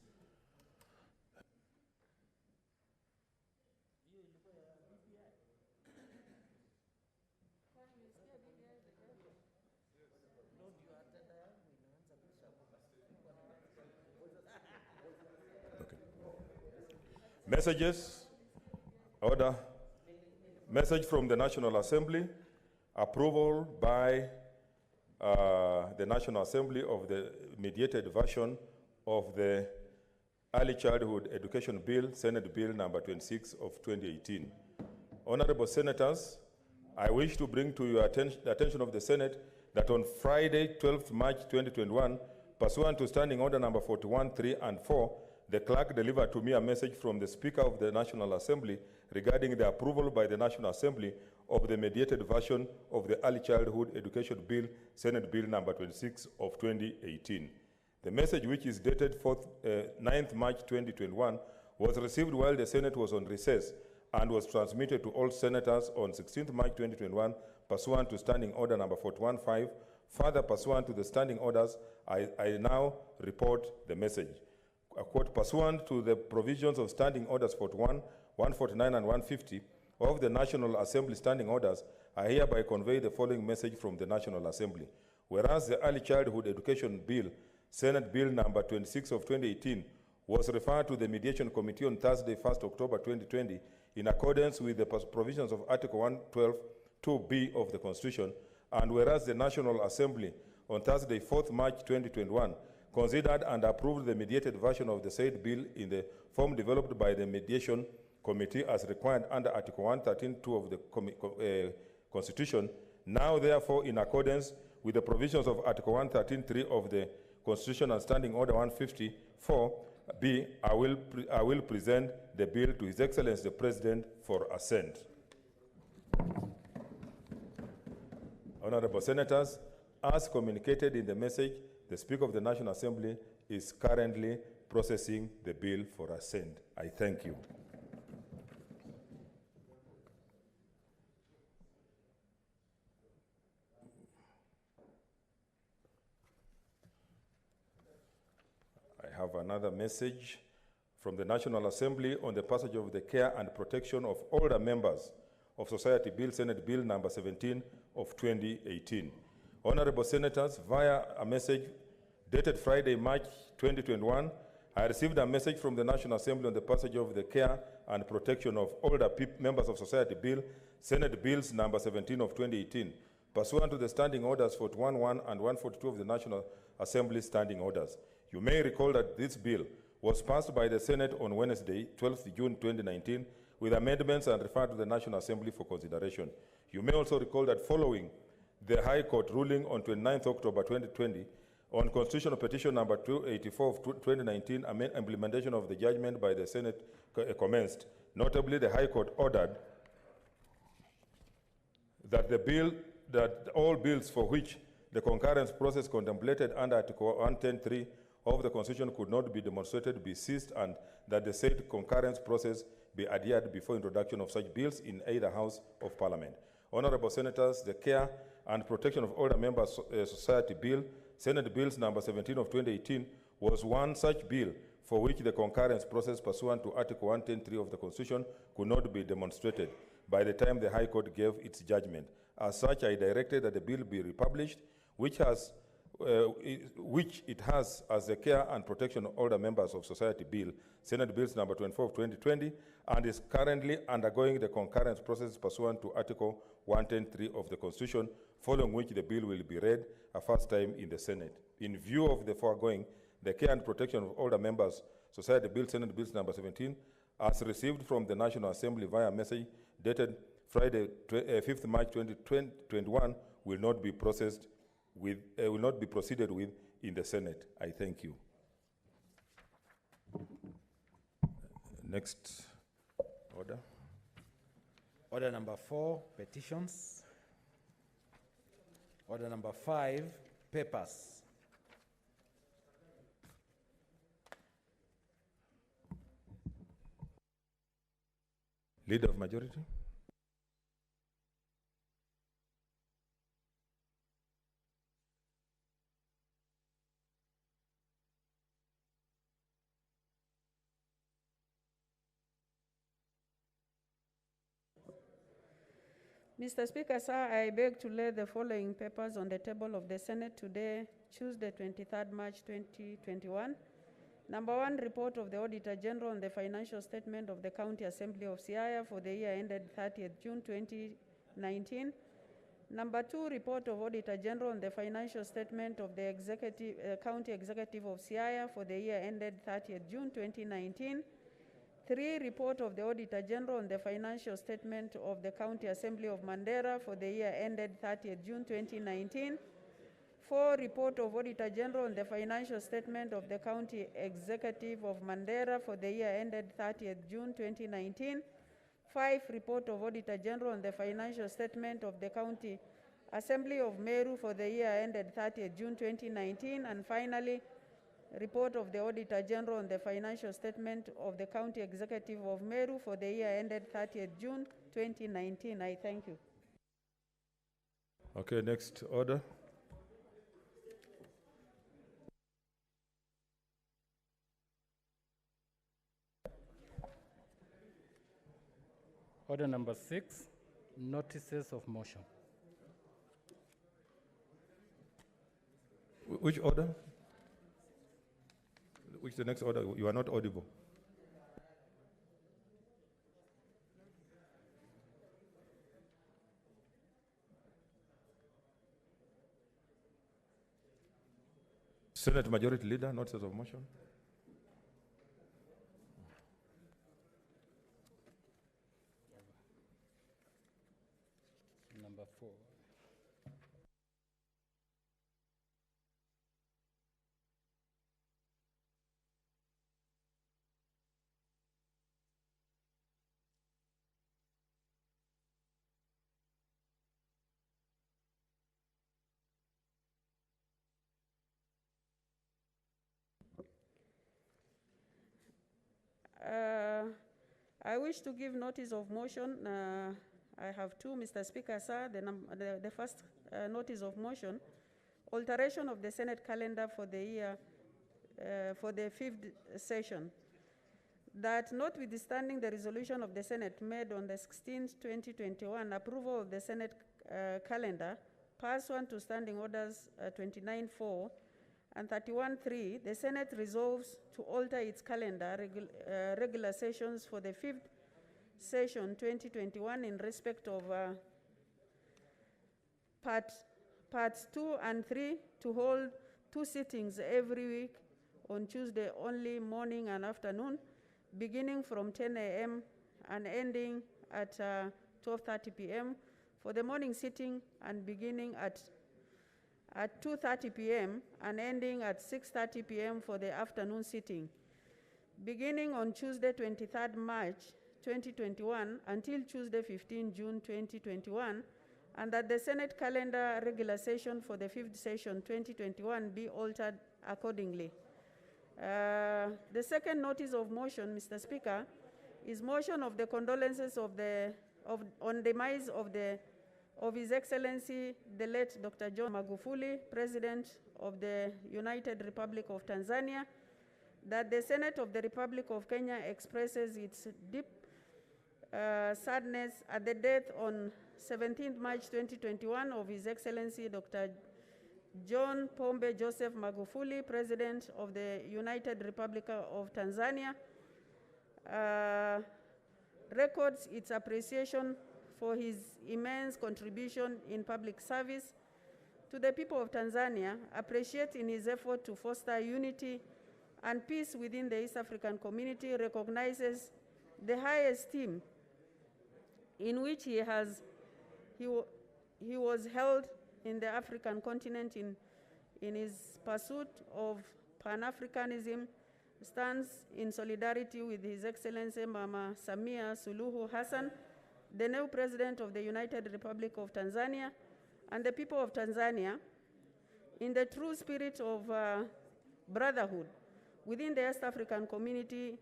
A: Messages. Order. Message from the National Assembly. Approval by the National Assembly of the mediated version of the Early Childhood Education Bill, Senate Bill number 26 of 2018. Honorable Senators, I wish to bring to your the attention of the Senate that on Friday, 12th March 2021, pursuant to Standing Order number 41, 3, and 4, the clerk delivered to me a message from the Speaker of the National Assembly regarding the approval by the National Assembly of the mediated version of the Early Childhood Education Bill, Senate Bill number 26 of 2018. The message, which is dated 9th March 2021, was received while the Senate was on recess and was transmitted to all senators on 16th March 2021 pursuant to Standing Order number 41.5. Further, pursuant to the standing orders, I now report the message. Quote, pursuant to the provisions of Standing Orders 41, 149, and 150 of the National Assembly Standing Orders, I hereby convey the following message from the National Assembly. Whereas the Early Childhood Education Bill, Senate Bill number 26 of 2018, was referred to the Mediation Committee on Thursday, 1st October 2020, in accordance with the provisions of Article 112, 2B of the Constitution, and whereas the National Assembly on Thursday, 4th March 2021, considered and approved the mediated version of the said bill in the form developed by the Mediation Committee as required under Article 113(2) of the Constitution. Now, therefore, in accordance with the provisions of Article 113(3) of the Constitution and Standing Order 154(b), I will present the bill to His Excellency the President for assent. Honorable Senators, as communicated in the message, the Speaker of the National Assembly is currently processing the bill for assent. I thank you. I have another message from the National Assembly on the passage of the Care and Protection of Older Members of Society Bill, Senate Bill number 17 of 2018. Honorable Senators, via a message dated Friday, March 2021, I received a message from the National Assembly on the passage of the Care and Protection of Older Members of Society Bill, Senate Bills number 17 of 2018, pursuant to the standing orders 41.1 and 142 of the National Assembly standing orders. You may recall that this bill was passed by the Senate on Wednesday, 12th June 2019, with amendments and referred to the National Assembly for consideration. You may also recall that following the High Court ruling on 29th October 2020 on Constitutional Petition number 284 of 2019, implementation of the judgment by the Senate commenced. Notably, the High Court ordered that all bills for which the concurrence process contemplated under Article 110.3 of the Constitution could not be demonstrated be ceased, and that the said concurrence process be adhered before introduction of such bills in either House of Parliament. Honorable Senators, the Care and Protection of Older Members Society Bill, Senate Bills number 17 of 2018, was one such bill for which the concurrence process pursuant to Article 110.3 of the Constitution could not be demonstrated by the time the High Court gave its judgment. As such, I directed that the bill be republished, which it has as the Care and Protection of Older Members of Society Bill, Senate Bills number 24 of 2020, and is currently undergoing the concurrence process pursuant to Article 110.3 of the Constitution, following which the bill will be read a first time in the Senate. In view of the foregoing, the Care and Protection of Older Members Society Bill, Senate Bills number 17, as received from the National Assembly via message dated Friday, 5th March 2021, will not be proceeded with in the Senate. I thank you. Next order.
I: Order number 4, petitions. Order number 5, papers.
A: Leader of Majority.
D: Mr. Speaker, sir, I beg to lay the following papers on the table of the Senate today, Tuesday, 23rd March 2021. Number 1, report of the Auditor General on the financial statement of the County Assembly of Siaya for the year ended 30th June 2019. Number 2, report of Auditor General on the financial statement of the County Executive of Siaya for the year ended 30th June 2019. 3, report of the Auditor General on the financial statement of the County Assembly of Mandera for the year ended 30th June 2019. 4, report of Auditor General on the financial statement of the County Executive of Mandera for the year ended 30th June 2019. 5, report of Auditor General on the financial statement of the County Assembly of Meru for the year ended 30th June 2019. And finally, report of the Auditor General on the financial statement of the County Executive of Meru for the year ended 30th June 2019. I thank you.
A: Okay, next order.
K: Order number 6, notices of motion.
A: Which order? Which the next order? You are not audible. Senate Majority Leader, notices of motion.
K: Number 4.
D: I wish to give notice of motion. I have 2, Mr. Speaker, sir. The first notice of motion, alteration of the Senate calendar for the year for the fifth session. That notwithstanding the resolution of the Senate made on the 16th, 2021, approval of the Senate calendar, pursuant to Standing Orders 29.4 and 31.3, the Senate resolves to alter its calendar regular sessions for the fifth session 2021 in respect of parts 2 and 3 to hold 2 sittings every week on Tuesday only, morning and afternoon, beginning from 10 a.m. and ending at 12:30 p.m. for the morning sitting, and beginning at 2:30 p.m. and ending at 6:30 p.m. for the afternoon sitting, beginning on Tuesday 23rd March 2021 until Tuesday 15 June 2021, and that the Senate calendar regular session for the fifth session 2021 be altered accordingly. The second notice of motion, Mr. Speaker, is motion of the condolences on demise of His Excellency the late Dr. John Magufuli, President of the United Republic of Tanzania, that the Senate of the Republic of Kenya expresses its deep sadness at the death on 17th March 2021 of His Excellency Dr. John Pombe Joseph Magufuli, President of the United Republic of Tanzania, records its appreciation for his immense contribution in public service to the people of Tanzania, appreciating his effort to foster unity and peace within the East African community, recognizes the high esteem in which he was held in the African continent in his pursuit of Pan-Africanism, stands in solidarity with His Excellency Mama Samia Suluhu Hassan, the new President of the United Republic of Tanzania, and the people of Tanzania, in the true spirit of brotherhood within the East African community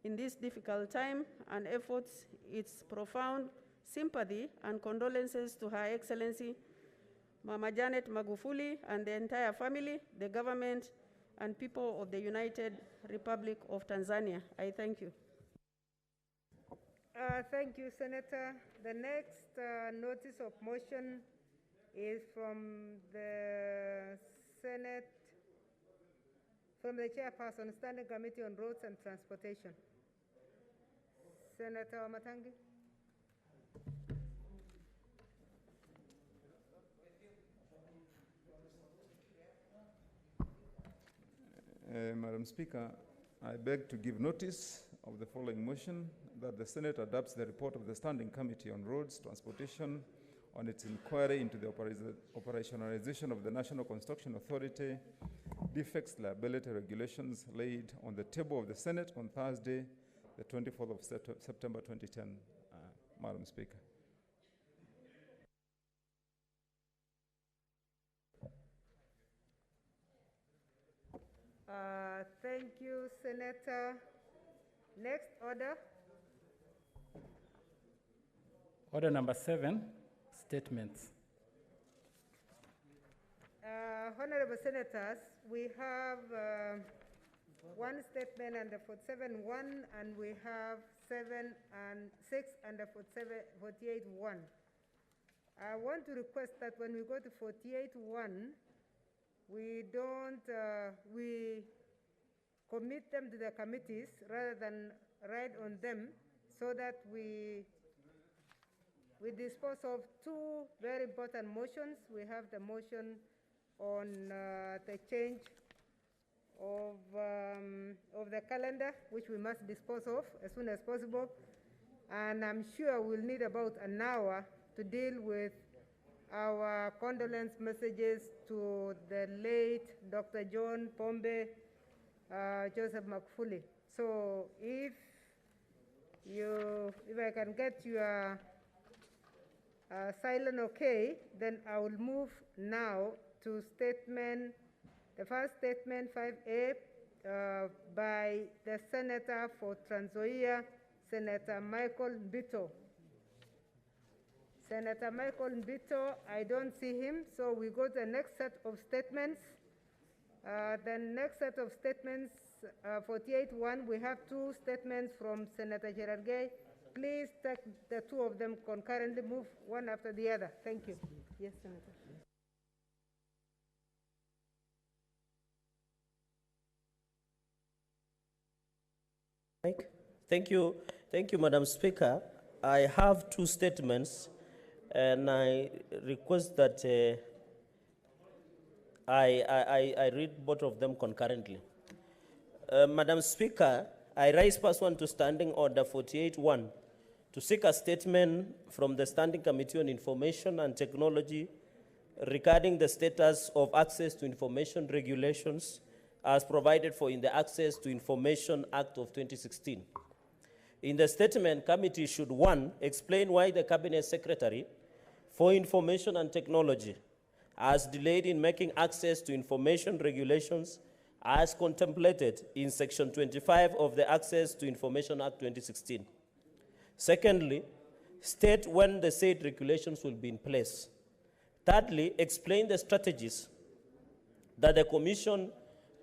D: in this difficult time, and efforts its profound sympathy and condolences to Her Excellency Mama Janet Magufuli and the entire family, the government, and people of the United Republic of Tanzania. I thank you.
L: Thank you, Senator. The next notice of motion is from the Senate, from the Chairperson, Standing Committee on Roads and Transportation. Senator Wamatangi.
Q: Madam Speaker, I beg to give notice of the following motion, that the Senate adopts the report of the Standing Committee on Roads, Transportation on its inquiry into the operationalization of the National Construction Authority defects liability regulations laid on the table of the Senate on Thursday, the 24th of September 2010. Madam Speaker.
L: Thank you, Senator. Next order.
K: Order number 7, statements.
L: Honorable Senators, we have one statement under 47.1, and we have 7 and 6 under 48.1. I want to request that when we go to 48.1, we don't, we commit them to the committees rather than write on them, so that we dispose of 2 very important motions. We have the motion on the change of the calendar, which we must dispose of as soon as possible. And I'm sure we'll need about an hour to deal with our condolence messages to the late Dr. John Pombe Joseph Magufuli. So if I can get your silent okay, then I will move now to statement, the first statement 5A by the Senator for Trans Nzoia, Senator Michael Mbito. Senator Michael Mbito, I don't see him, so we go to the next set of statements. The next set of statements, 48-1, we have two statements from Senator Cherargei. Please take the two of them concurrently, move one after the other. Thank you. Yes, Senator.
V: Thank you, Madam Speaker. I have two statements, and I request that I read both of them concurrently. Madam Speaker, I rise pursuant to Standing Order 48-1 to seek a statement from the Standing Committee on Information and Technology regarding the status of access to information regulations as provided for in the Access to Information Act of 2016. In the statement, committee should, 1, explain why the Cabinet Secretary for Information and Technology has delayed in making access to information regulations as contemplated in Section 25 of the Access to Information Act 2016. Secondly, state when the said regulations will be in place. Thirdly, explain the strategies that the Commission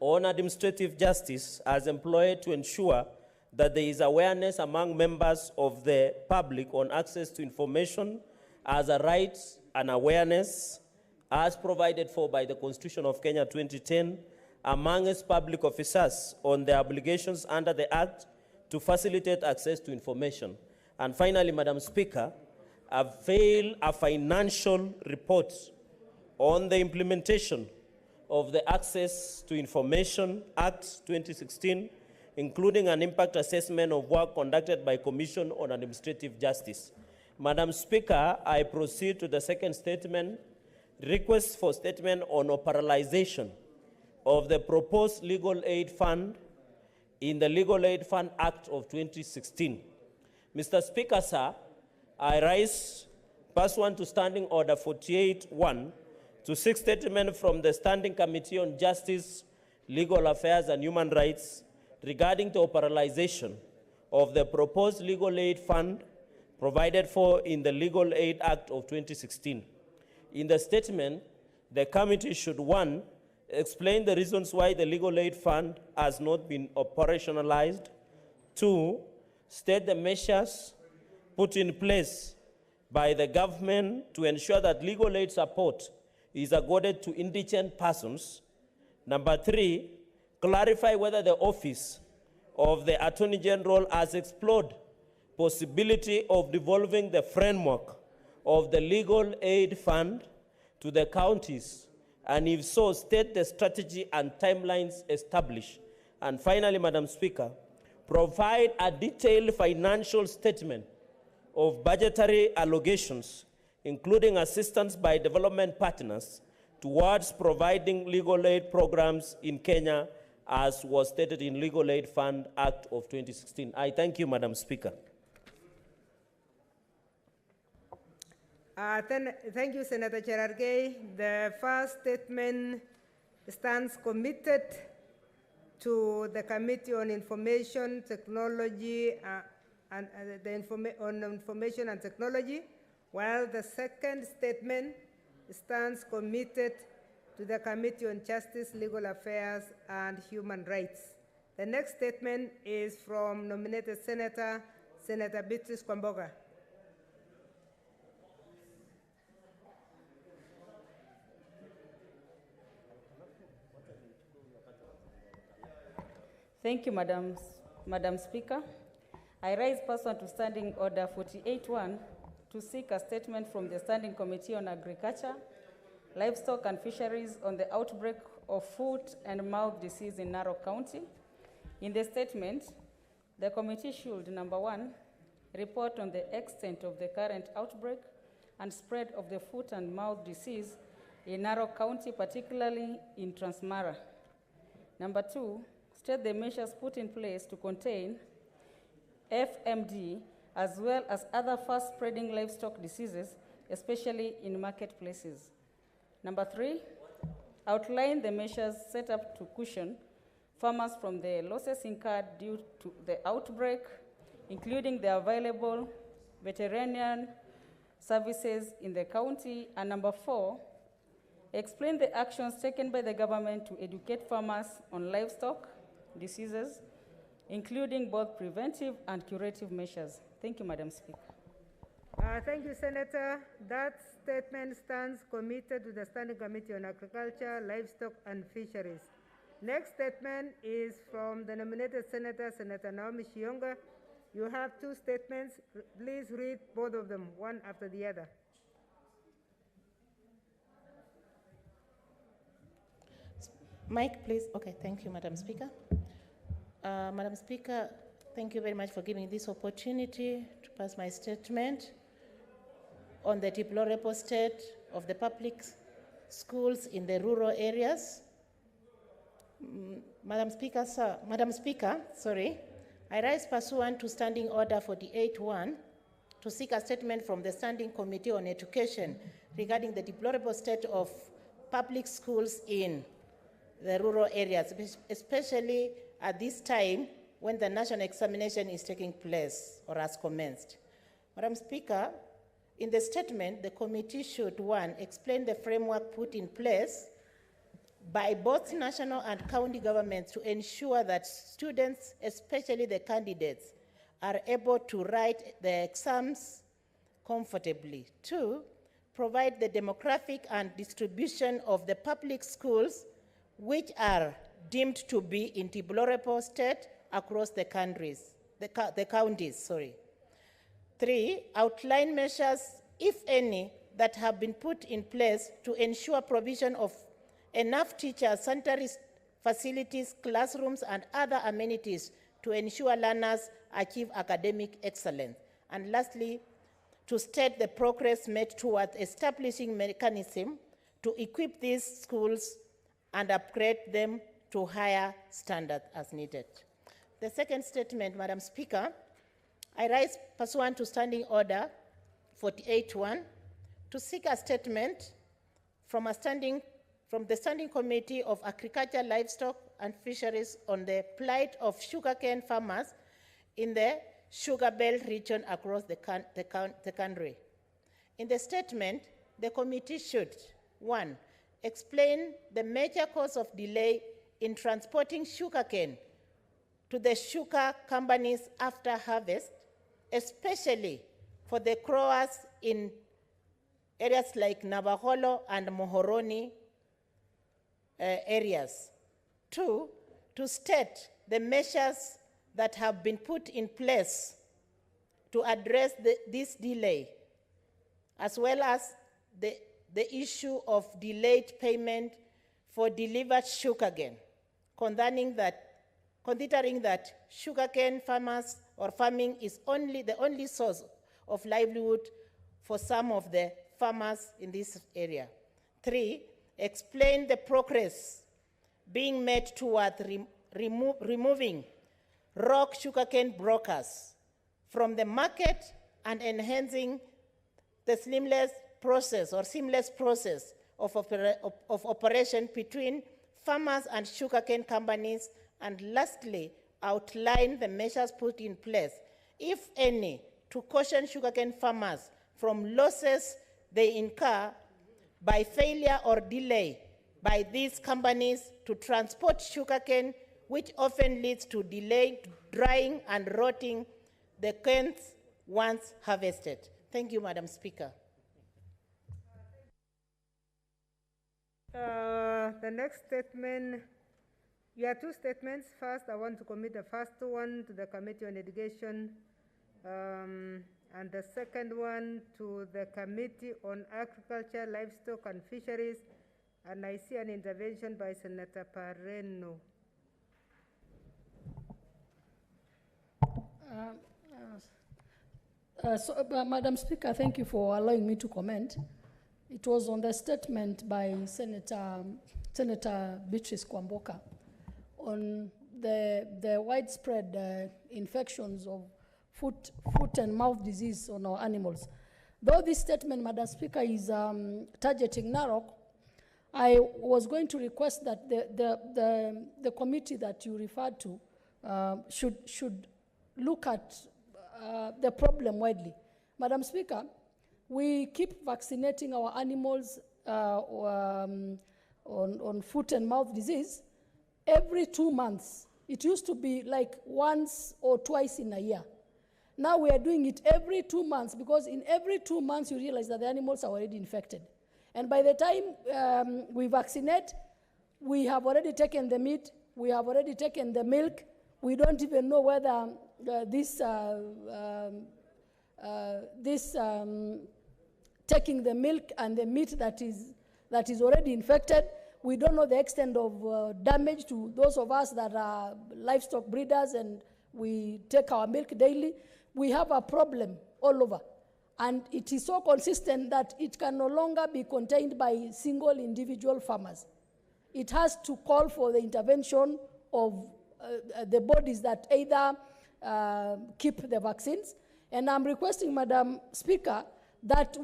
V: on Administrative Justice has employed to ensure that there is awareness among members of the public on access to information as a right and awareness as provided for by the Constitution of Kenya 2010 among its public officers on their obligations under the Act to facilitate access to information. And finally, Madam Speaker, avail a financial report on the implementation of the Access to Information Act 2016, including an impact assessment of work conducted by Commission on Administrative Justice. Madam Speaker, I proceed to the second statement, request for statement on operationalization of the proposed Legal Aid Fund in the Legal Aid Fund Act of 2016. Mr. Speaker, sir, I rise pursuant to Standing Order 48-1 to seek statement from the Standing Committee on Justice, Legal Affairs and Human Rights regarding the operationalization of the proposed Legal Aid Fund provided for in the Legal Aid Act of 2016. In the statement, the committee should, 1, explain the reasons why the Legal Aid Fund has not been operationalized. 2, state the measures put in place by the government to ensure that legal aid support is accorded to indigent persons. Number 3, clarify whether the Office of the Attorney General has explored possibility of devolving the framework of the Legal Aid Fund to the counties, and if so, state the strategy and timelines established. And finally, Madam Speaker, provide a detailed financial statement of budgetary allocations, including assistance by development partners towards providing legal aid programs in Kenya, as was stated in Legal Aid Fund Act of 2016. I thank you, Madam Speaker.
L: Thank you, Senator Cherargei. The first statement stands committed to the Committee on Information Technology on Information and Technology, while the second statement stands committed to the Committee on Justice, Legal Affairs and Human Rights. The next statement is from nominated Senator Beatrice Kwamboga.
O: Thank you, Madam Speaker. I rise pursuant to Standing Order 48-1 to seek a statement from the Standing Committee on Agriculture, Livestock and Fisheries on the outbreak of foot and mouth disease in Narok County. In the statement, the committee should, number 1, report on the extent of the current outbreak and spread of the foot and mouth disease in Narok County, particularly in Transmara. Number 2, state the measures put in place to contain FMD as well as other fast-spreading livestock diseases, especially in marketplaces. Number 3, outline the measures set up to cushion farmers from the losses incurred due to the outbreak, including the available veterinarian services in the county. And number 4, Explain the actions taken by the government to educate farmers on livestock diseases, including both preventive and curative measures. Thank you, Madam Speaker.
L: Thank you, Senator. That statement stands committed to the Standing Committee on Agriculture, Livestock and Fisheries. Next statement is from the nominated Senator, Senator Naomi Shionga. You have two statements. Please read both of them, one after the other.
P: Mike, please. Okay, thank you, Madam Speaker. Madam Speaker, thank you very much for giving this opportunity to pass my statement on the deplorable state of the public schools in the rural areas. Madam Speaker, I rise pursuant to Standing Order 48-1 to seek a statement from the Standing Committee on Education regarding the deplorable state of public schools in the rural areas, especially at this time when the national examination is taking place or has commenced. Madam Speaker, in the statement, the committee should, one, explain the framework put in place by both national and county governments to ensure that students, especially the candidates, are able to write the exams comfortably. Two, provide the demographic and distribution of the public schools which are deemed to be in deplorable state across the counties. Three, outline measures, if any, that have been put in place to ensure provision of enough teachers, sanitary facilities, classrooms, and other amenities to ensure learners achieve academic excellence. And lastly, to state the progress made towards establishing mechanism to equip these schools and upgrade them to higher standards as needed. The second statement, Madam Speaker, I rise pursuant to Standing Order 48-1 to seek a statement from the Standing Committee of Agriculture, Livestock and Fisheries on the plight of sugarcane farmers in the Sugar Belt region across the country. In the statement, the committee should, one, explain the major cause of delay in transporting sugarcane to the sugar companies after harvest, especially for the growers in areas like Navaholo and Mohoroni areas. Two, to state the measures that have been put in place to address this delay, as well as the issue of delayed payment for delivered sugarcane, considering that sugarcane farmers or farming is the only source of livelihood for some of the farmers in this area. Three, explain the progress being made toward removing rogue sugarcane brokers from the market and enhancing the seamless process of operation between farmers and sugarcane companies, and lastly, outline the measures put in place, if any, to caution sugarcane farmers from losses they incur by failure or delay by these companies to transport sugarcane, which often leads to delayed drying and rotting the canes once harvested. Thank you, Madam Speaker.
L: The next statement, you have two statements. First, I want to commit the first one to the Committee on Education, and the second one to the Committee on Agriculture, Livestock and Fisheries. And I see an intervention by Senator Pareno.
E: Madam Speaker, thank you for allowing me to comment. It was on the statement by Senator Beatrice Kwamboka on the widespread infections of foot and mouth disease on our animals. Though this statement, Madam Speaker, is targeting Narok, I was going to request that the committee that you referred to should look at the problem widely. Madam Speaker, we keep vaccinating our animals on foot and mouth disease every 2 months. It used to be like once or twice in a year. Now we are doing it every 2 months, because in every 2 months you realize that the animals are already infected. And by the time we vaccinate, we have already taken the meat, we have already taken the milk. We don't even know whether taking the milk and the meat that is already infected, we don't know the extent of damage to those of us that are livestock breeders and we take our milk daily. We have a problem all over. And it is so consistent that it can no longer be contained by single individual farmers. It has to call for the intervention of the bodies that either keep the vaccines. And I'm requesting, Madam Speaker, that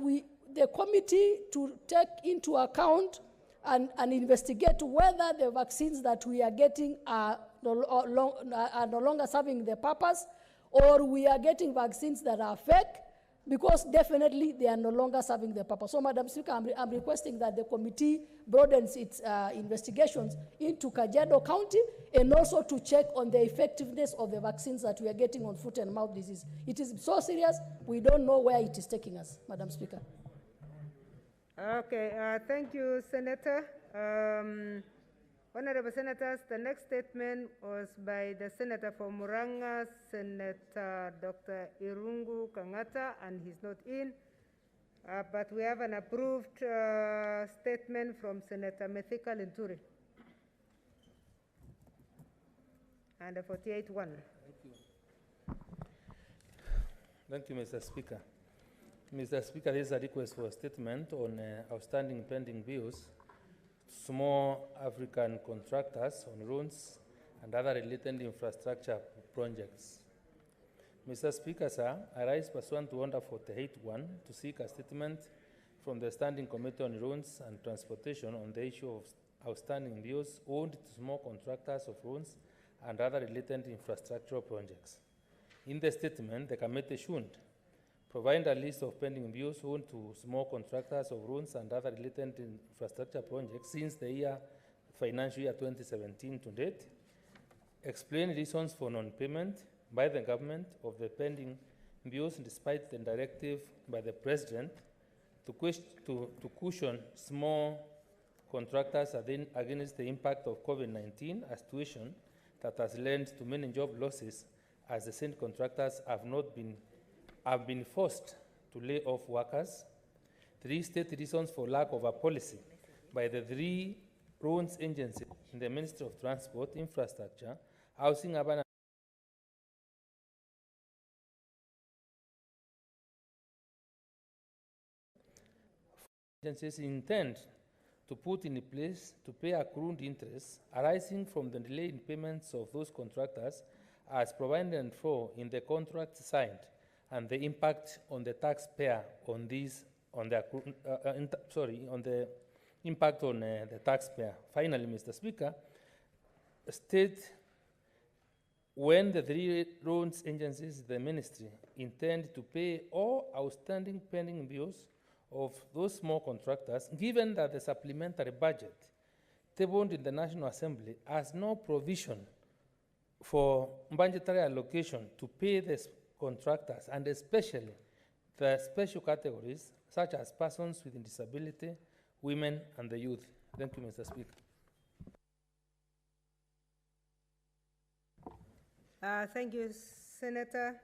E: the committee to take into account and investigate whether the vaccines that we are getting are no longer serving the purpose, or we are getting vaccines that are fake, because definitely they are no longer serving the purpose. So, Madam Speaker, I'm requesting that the committee broadens its investigations into Kajiado County, and also to check on the effectiveness of the vaccines that we are getting on foot and mouth disease. It is so serious, we don't know where it is taking us, Madam Speaker.
L: Okay, thank you, Senator. Honorable Senators, the next statement was by the Senator for Muranga, Senator Dr. Irungu Kangata, and he's not in. But we have an approved statement from Senator Methika Linturi. And the 48-1.
R: Thank you, Mr. Speaker. Mr. Speaker, there is a request for a statement on outstanding pending bills, small African contractors on roads and other related infrastructure projects. Mr. Speaker, sir, I rise pursuant to Order 48-1 to seek a statement from the Standing Committee on Roads and Transportation on the issue of outstanding bills owed to small contractors of roads and other related infrastructural projects. In the statement, the committee should provide a list of pending bills owed to small contractors of roads and other related infrastructure projects since the financial year 2017 to date, explain reasons for non-payment by the government of the pending bills despite the directive by the President to cushion small contractors against the impact of COVID-19, a situation that has led to many job losses as the same contractors have been forced to lay off workers. 3, state reasons for lack of a policy by the 3 roads agencies in the Ministry of Transport, Infrastructure, Housing, Urban agencies intend to put in place to pay accrued interest arising from the delay in payments of those contractors as provided for in the contract signed, and the impact on the taxpayer on these, on the impact on the taxpayer. Finally, Mr. Speaker, state when the 3 roads agencies, the ministry, intend to pay all outstanding pending bills of those small contractors, given that the supplementary budget tabled in the National Assembly has no provision for budgetary allocation to pay the contractors, and especially the special categories such as persons with disability, women, and the youth. Thank you, Mr. Speaker.
L: Thank you, Senator.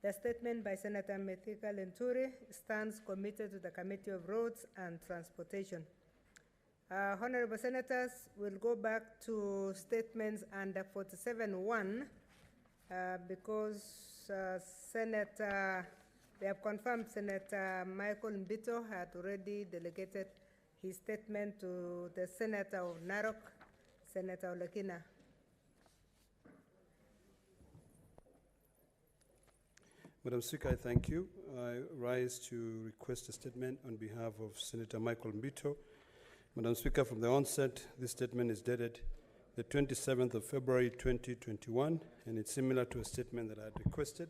L: The statement by Senator Methika Linturi stands committed to the Committee of Roads and Transportation. Honorable Senators, we'll go back to statements under 47-1 because they have confirmed Senator Michael Mbito had already delegated his statement to the Senator of Narok, Senator Olekina.
T: Madam Speaker, I thank you. I rise to request a statement on behalf of Senator Michael Mbito. Madam Speaker, from the onset, this statement is dated the 27th of February 2021, and it's similar to a statement that I had requested.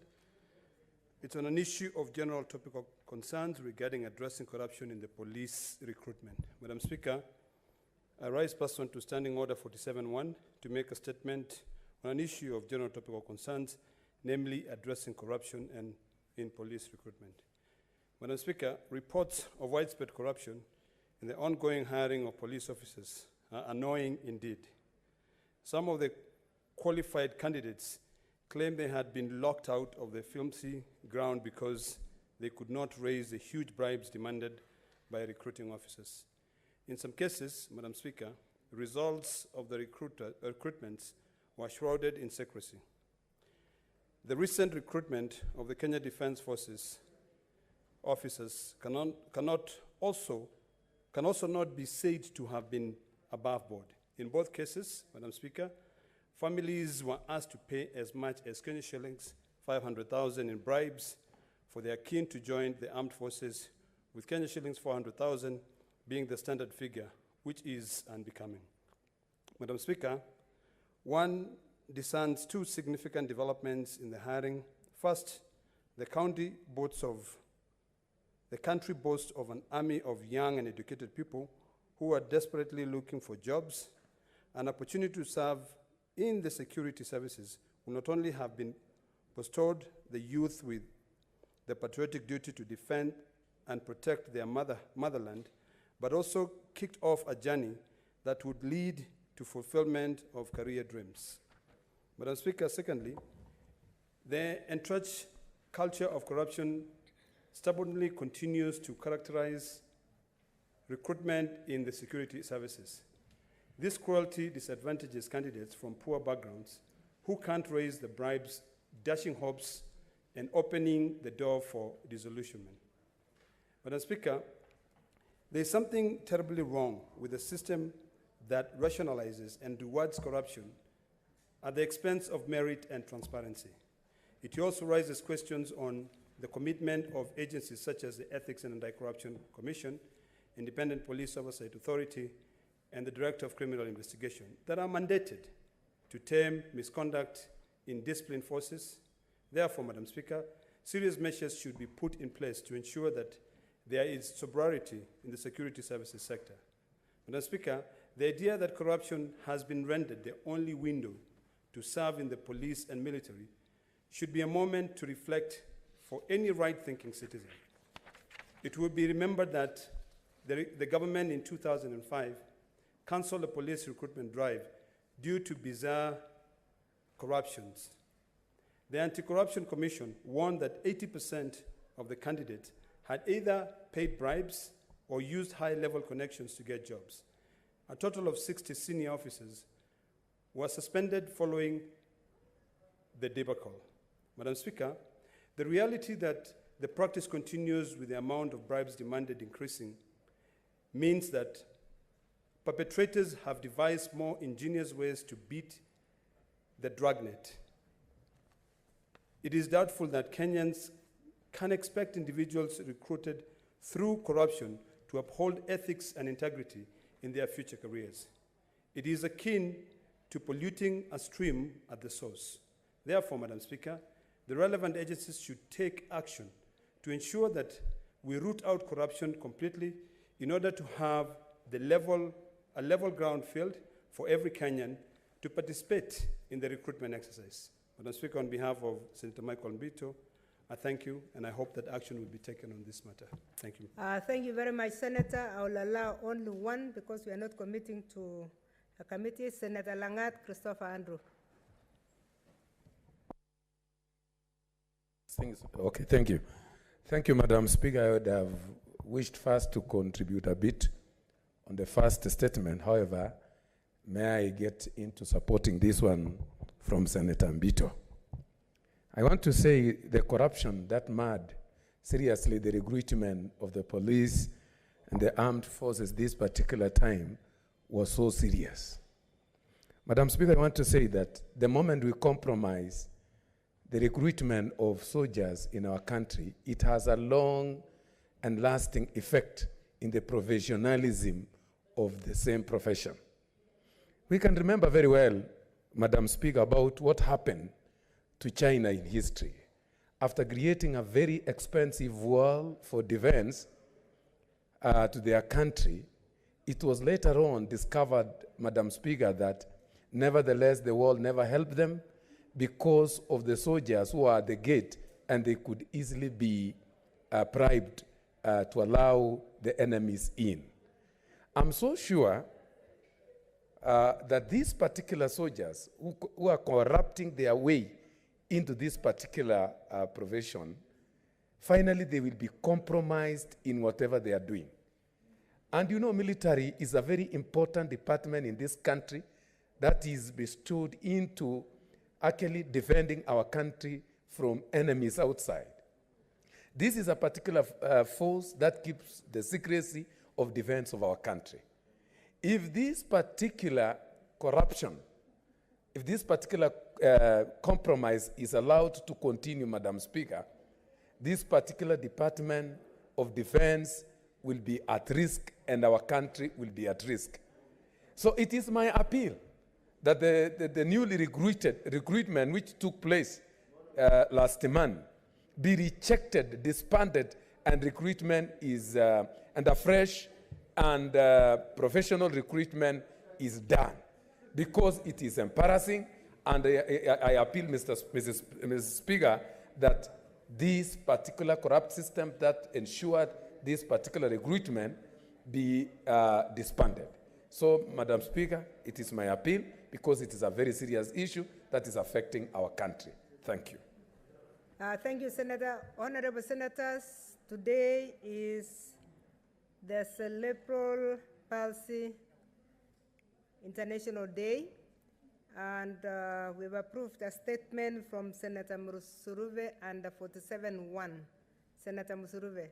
T: It's on an issue of general topical concerns regarding addressing corruption in the police recruitment. Madam Speaker, I rise pursuant to Standing Order 47.1 to make a statement on an issue of general topical concerns, namely addressing corruption in police recruitment. Madam Speaker, reports of widespread corruption in the ongoing hiring of police officers are annoying indeed. Some of the qualified candidates claim they had been locked out of the filthy ground because they could not raise the huge bribes demanded by recruiting officers. In some cases, Madam Speaker, the results of the recruitments were shrouded in secrecy. The recent recruitment of the Kenya Defence Forces officers can also not be said to have been above board. In both cases, Madam Speaker, families were asked to pay as much as Kenya shillings 500,000 in bribes for their kin to join the armed forces, with Kenya shillings 400,000 being the standard figure, which is unbecoming. Madam Speaker, one discerns two significant developments in the hiring. First, the country boasts of an army of young and educated people who are desperately looking for jobs. An opportunity to serve in the security services will not only have been bestowed the youth with the patriotic duty to defend and protect their motherland, but also kicked off a journey that would lead to fulfillment of career dreams. Madam Speaker, secondly, the entrenched culture of corruption stubbornly continues to characterize recruitment in the security services. This cruelty disadvantages candidates from poor backgrounds who can't raise the bribes, dashing hopes, and opening the door for disillusionment. Madam Speaker, there is something terribly wrong with a system that rationalizes and rewards corruption at the expense of merit and transparency. It also raises questions on the commitment of agencies such as the Ethics and Anti-Corruption Commission, Independent Police Oversight Authority, and the Director of Criminal Investigation that are mandated to tame misconduct in disciplined forces. Therefore, Madam Speaker, serious measures should be put in place to ensure that there is sobriety in the security services sector. Madam Speaker, the idea that corruption has been rendered the only window to serve in the police and military should be a moment to reflect for any right-thinking citizen. It will be remembered that the government in 2005 cancelled the police recruitment drive due to bizarre corruptions. The Anti-Corruption Commission warned that 80% of the candidates had either paid bribes or used high-level connections to get jobs. A total of 60 senior officers were suspended following the debacle. Madam Speaker, the reality that the practice continues with the amount of bribes demanded increasing means that perpetrators have devised more ingenious ways to beat the dragnet. It is doubtful that Kenyans can expect individuals recruited through corruption to uphold ethics and integrity in their future careers. It is akin to polluting a stream at the source. Therefore, Madam Speaker, the relevant agencies should take action to ensure that we root out corruption completely in order to have a level ground field for every Kenyan to participate in the recruitment exercise. Madam Speaker, on behalf of Senator Michael Mbito, I thank you, and I hope that action will be taken on this matter. Thank you.
L: Thank you very much, Senator. I will allow only one because we are not committing to a committee. Senator Langat, Christopher Andrew.
B: Okay, thank you. Thank you, Madam Speaker. I would have wished first to contribute a bit on the first statement. However, may I get into supporting this one from Senator Mbito? I want to say the corruption that marred seriously the recruitment of the police and the armed forces this particular time was so serious. Madam Speaker, I want to say that the moment we compromise the recruitment of soldiers in our country, it has a long and lasting effect in the professionalism of the same profession. We can remember very well, Madam Speaker, about what happened to China in history. after creating a very expensive wall for defense to their country, it was later on discovered, Madam Speaker, that nevertheless the wall never helped them because of the soldiers who are at the gate, and they could easily be bribed to allow the enemies in. I'm so sure that these particular soldiers who are corrupting their way into this particular profession, finally they will be compromised in whatever they are doing. And you know, military is a very important department in this country that is bestowed into actually defending our country from enemies outside. This is a particular force that keeps the secrecy of defense of our country. If this particular corruption, if this particular compromise is allowed to continue, Madam Speaker, this particular Department of Defense will be at risk and our country will be at risk. So it is my appeal that the newly recruitment which took place last month be rejected, disbanded, and recruitment is, and a fresh and professional recruitment is done, because it is embarrassing, and I appeal, Mrs. Speaker, that this particular corrupt system that ensured this particular recruitment be disbanded. So, Madam Speaker, it is my appeal, because it is a very serious issue that is affecting our country. Thank you.
L: Thank you, Senator. Honorable Senators, today is the Cerebral Palsy International Day, and we've approved a statement from Senator Musuruve under 47-1. Senator Musuruve.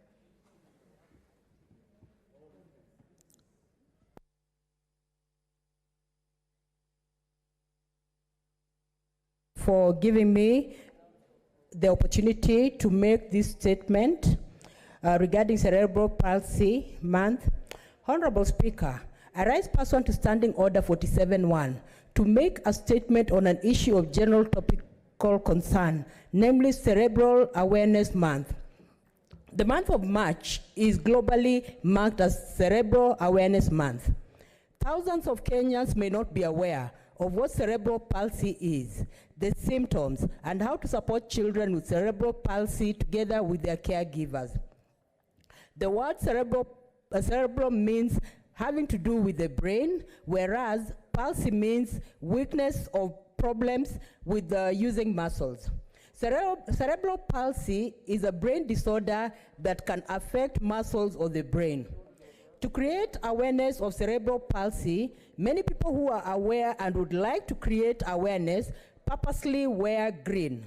F: For giving me the opportunity to make this statement regarding Cerebral Palsy Month. Honorable Speaker, I rise pursuant to Standing Order 47-1 to make a statement on an issue of general topical concern, namely Cerebral Awareness Month. The month of March is globally marked as Cerebral Awareness Month. Thousands of Kenyans may not be aware of what cerebral palsy is, the symptoms, and how to support children with cerebral palsy together with their caregivers. The word cerebral means having to do with the brain, whereas palsy means weakness or problems with using muscles. Cerebral palsy is a brain disorder that can affect muscles of the brain. To create awareness of cerebral palsy, many people who are aware and would like to create awareness purposely wear green.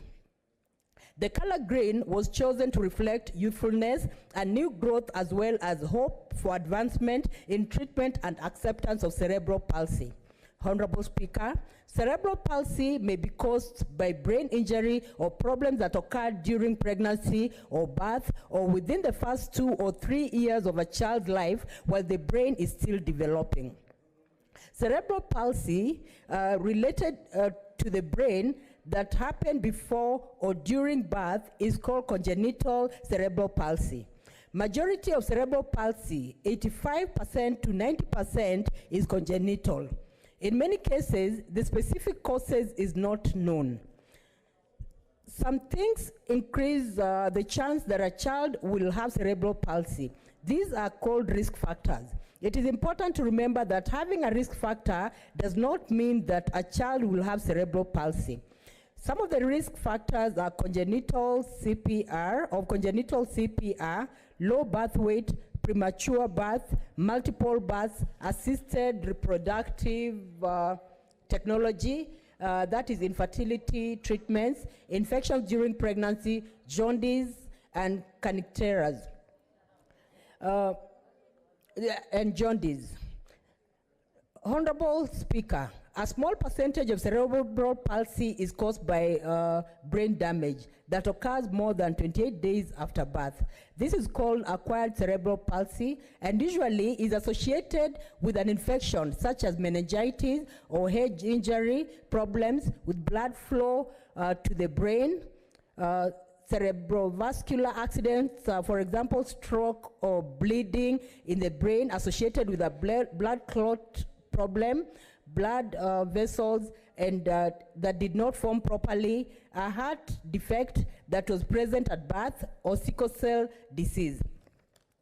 F: The color green was chosen to reflect youthfulness and new growth, as well as hope for advancement in treatment and acceptance of cerebral palsy. Honorable Speaker, cerebral palsy may be caused by brain injury or problems that occur during pregnancy or birth or within the first 2 or 3 years of a child's life while the brain is still developing. Cerebral palsy related to the brain that happened before or during birth is called congenital cerebral palsy. Majority of cerebral palsy, 85% to 90%, is congenital. In many cases, the specific causes is not known. Some things increase the chance that a child will have cerebral palsy. These are called risk factors. It is important to remember that having a risk factor does not mean that a child will have cerebral palsy. Some of the risk factors are congenital CPR, low birth weight, premature birth, multiple births, assisted reproductive technology, that is infertility treatments, infections during pregnancy, jaundice, and canicteras, and jaundice. Honorable Speaker, a small percentage of cerebral palsy is caused by brain damage that occurs more than 28 days after birth. This is called acquired cerebral palsy and usually is associated with an infection such as meningitis or head injury, problems with blood flow to the brain, cerebrovascular accidents, for example, stroke or bleeding in the brain associated with a blood clot problem, blood vessels and that did not form properly, a heart defect that was present at birth, or sickle cell disease.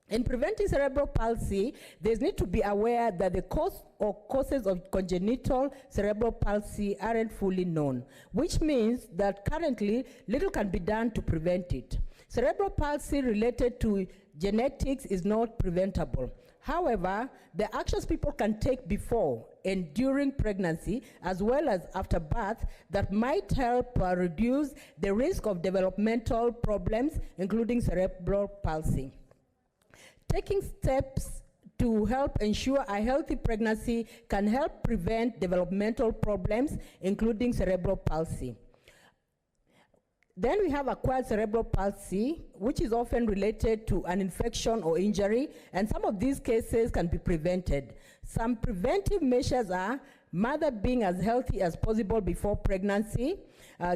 F: In preventing cerebral palsy, there's need to be aware that the cause or causes of congenital cerebral palsy aren't fully known, which means that currently little can be done to prevent it. Cerebral palsy related to genetics is not preventable. However, the actions people can take before and during pregnancy, as well as after birth, that might help reduce the risk of developmental problems, including cerebral palsy. Taking steps to help ensure a healthy pregnancy can help prevent developmental problems, including cerebral palsy. Then we have acquired cerebral palsy, which is often related to an infection or injury, and some of these cases can be prevented. Some preventive measures are mother being as healthy as possible before pregnancy,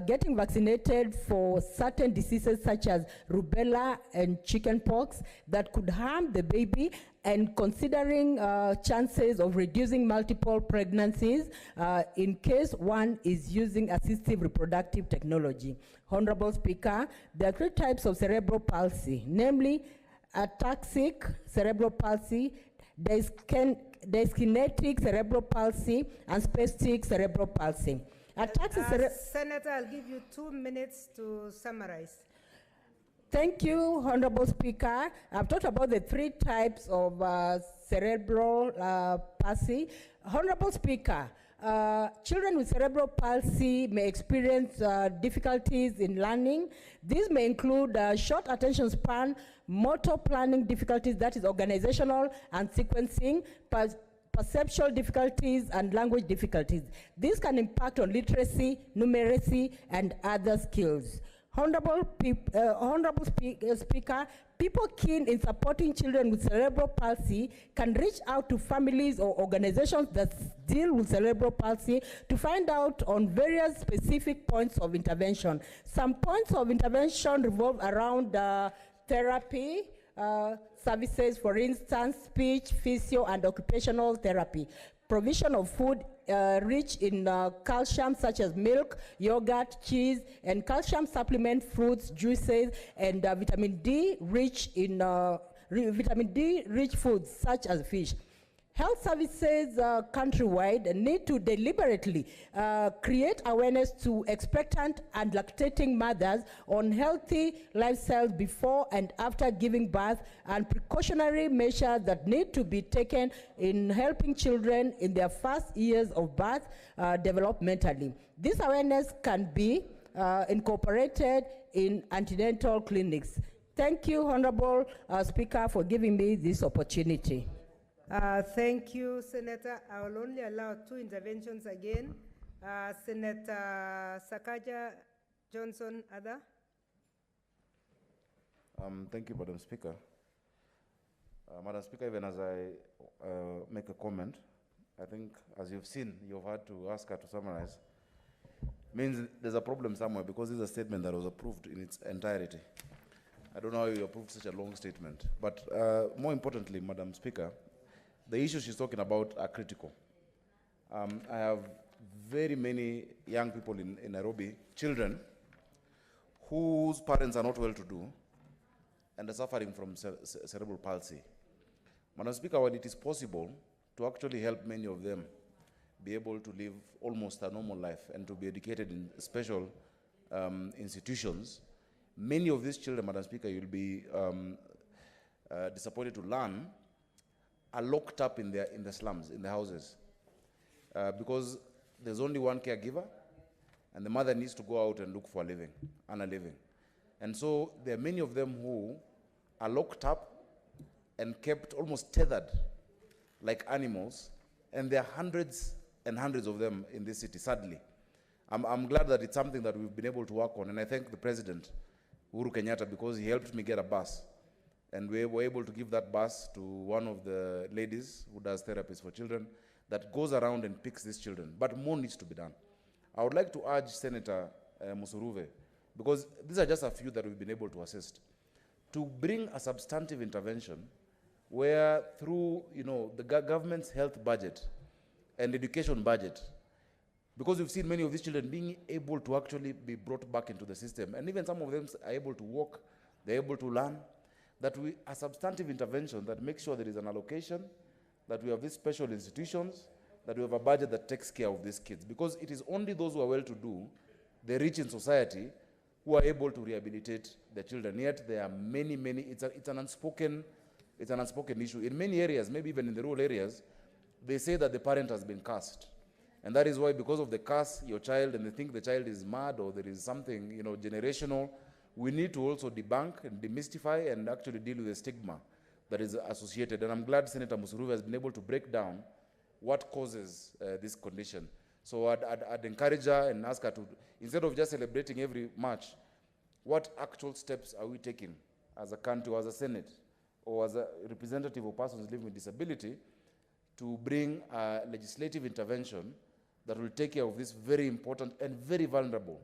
F: getting vaccinated for certain diseases such as rubella and chickenpox that could harm the baby, and considering chances of reducing multiple pregnancies in case one is using assistive reproductive technology. Honorable Speaker, there are 3 types of cerebral palsy, namely ataxic cerebral palsy, dyskinetic cerebral palsy, and spastic cerebral palsy.
L: Senator, I'll give you 2 minutes to summarize.
F: Thank you, Honorable Speaker. I've talked about the 3 types of cerebral palsy. Honorable Speaker, children with cerebral palsy may experience difficulties in learning. These may include short attention span, motor planning difficulties, that is organizational and sequencing, perceptual difficulties, and language difficulties. These can impact on literacy, numeracy, and other skills. Honorable Speaker, people keen in supporting children with cerebral palsy can reach out to families or organizations that deal with cerebral palsy to find out on various specific points of intervention. Some points of intervention revolve around therapy, services, for instance, speech, physio, and occupational therapy. Provision of food rich in calcium, such as milk, yogurt, cheese, and calcium supplement fruits, juices, and vitamin D rich foods, such as fish. Health services countrywide need to deliberately create awareness to expectant and lactating mothers on healthy lifestyles before and after giving birth, and precautionary measures that need to be taken in helping children in their first years of birth developmentally. This awareness can be incorporated in antenatal clinics. Thank you, Honorable Speaker, for giving me this opportunity.
L: Thank you, Senator. I will only allow 2 interventions again. Senator Sakaja Johnson, Ada.
C: Thank you, Madam Speaker. Madam Speaker, even as I make a comment, I think, as you've seen, you've had to ask her to summarize, means there's a problem somewhere, because this is a statement that was approved in its entirety. I don't know how you approved such a long statement. But more importantly, Madam Speaker, the issues she's talking about are critical. I have very many young people in Nairobi, children, whose parents are not well-to-do and are suffering from cerebral palsy. Madam Speaker, when it is possible to actually help many of them be able to live almost a normal life and to be educated in special institutions, many of these children, Madam Speaker, you'll be disappointed to learn, are locked up in the slums, in the houses, because there's only one caregiver, and the mother needs to go out and look for a living, and so there are many of them who are locked up and kept almost tethered like animals, and there are hundreds and hundreds of them in this city, sadly. I'm glad that it's something that we've been able to work on, and I thank the President, Uhuru Kenyatta, because he helped me get a bus. And we were able to give that bus to one of the ladies who does therapies for children that goes around and picks these children. But more needs to be done. I would like to urge Senator Musuruve, because these are just a few that we've been able to assist, to bring a substantive intervention where through, the government's health budget and education budget, because we've seen many of these children being able to actually be brought back into the system, and even some of them are able to walk, they're able to learn, that a substantive intervention that makes sure there is an allocation, that we have these special institutions, that we have a budget that takes care of these kids. Because it is only those who are well-to-do, the rich in society, who are able to rehabilitate their children. Yet there are many, it's an unspoken issue. In many areas, maybe even in the rural areas, they say that the parent has been cursed. And that is why, because of the curse, your child, and they think the child is mad or there is something, generational, we need to also debunk and demystify and actually deal with the stigma that is associated. And I'm glad Senator Musuruve has been able to break down what causes this condition. So I'd encourage her and ask her to, instead of just celebrating every March, what actual steps are we taking as a country, or as a Senate, or as a representative of persons living with disability, to bring a legislative intervention that will take care of this very important and very vulnerable,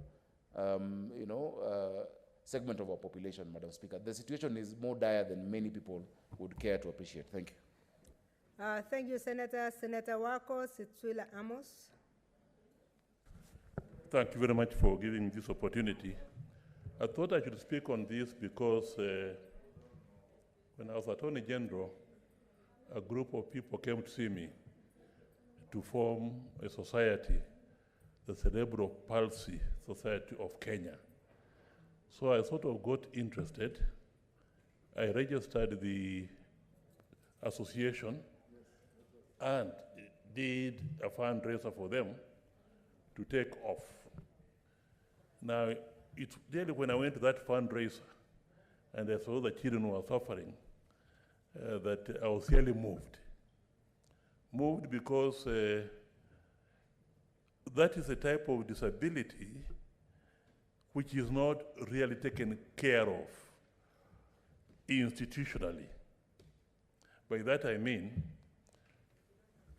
C: segment of our population, Madam Speaker. The situation is more dire than many people would care to appreciate. Thank you.
L: Thank you, Senator. Senator Wako Sitswila Amos.
M: Thank you very much for giving me this opportunity. I thought I should speak on this because when I was Attorney General, a group of people came to see me to form a society, the Cerebral Palsy Society of Kenya. So I sort of got interested. I registered the association and did a fundraiser for them to take off. Now, it's really when I went to that fundraiser and I saw the children who were suffering, that I was really moved. Moved because that is a type of disability which is not really taken care of institutionally. By that I mean,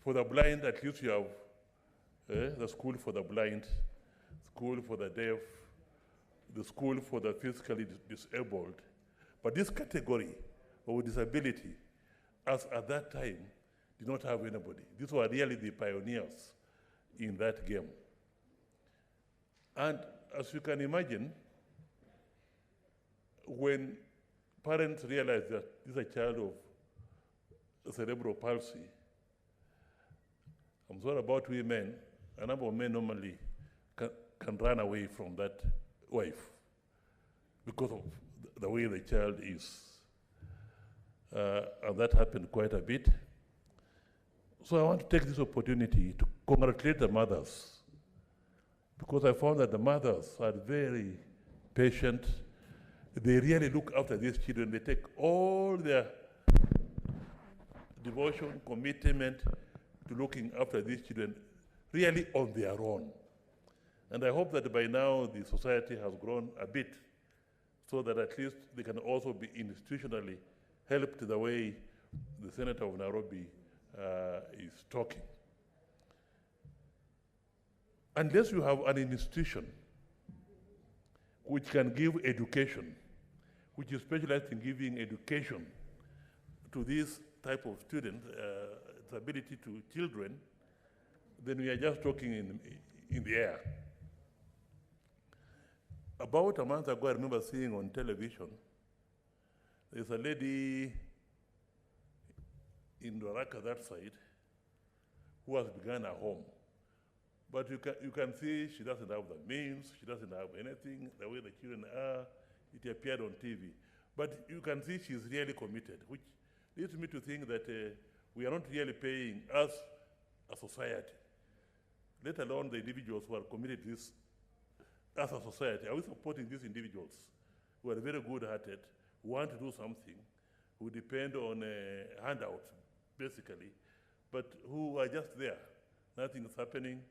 M: for the blind, at least you have the school for the blind, school for the deaf, the school for the physically disabled. But this category of disability, as at that time, did not have anybody. These were really the pioneers in that game. And as you can imagine, when parents realize that this is a child of cerebral palsy, I'm sorry about women, a number of men normally can run away from that wife because of the way the child is. And that happened quite a bit. So I want to take this opportunity to congratulate the mothers, because I found that the mothers are very patient. They really look after these children. They take all their devotion, commitment to looking after these children really on their own. And I hope that by now the society has grown a bit so that at least they can also be institutionally helped the way the Senator of Nairobi is talking. Unless you have an institution which can give education, which is specialized in giving education to this type of student, disability to children, then we are just talking in the air. About a month ago, I remember seeing on television, there's a lady in Dwaraka, that side, who has begun a home. But you can see she doesn't have the means, she doesn't have anything, the way the children are, it appeared on TV. But you can see she's really committed, which leads me to think that we are not really paying as a society, let alone the individuals who are committed to this as a society. Are we supporting these individuals who are very good-hearted, who want to do something, who depend on handouts, basically, but who are just there, nothing is happening,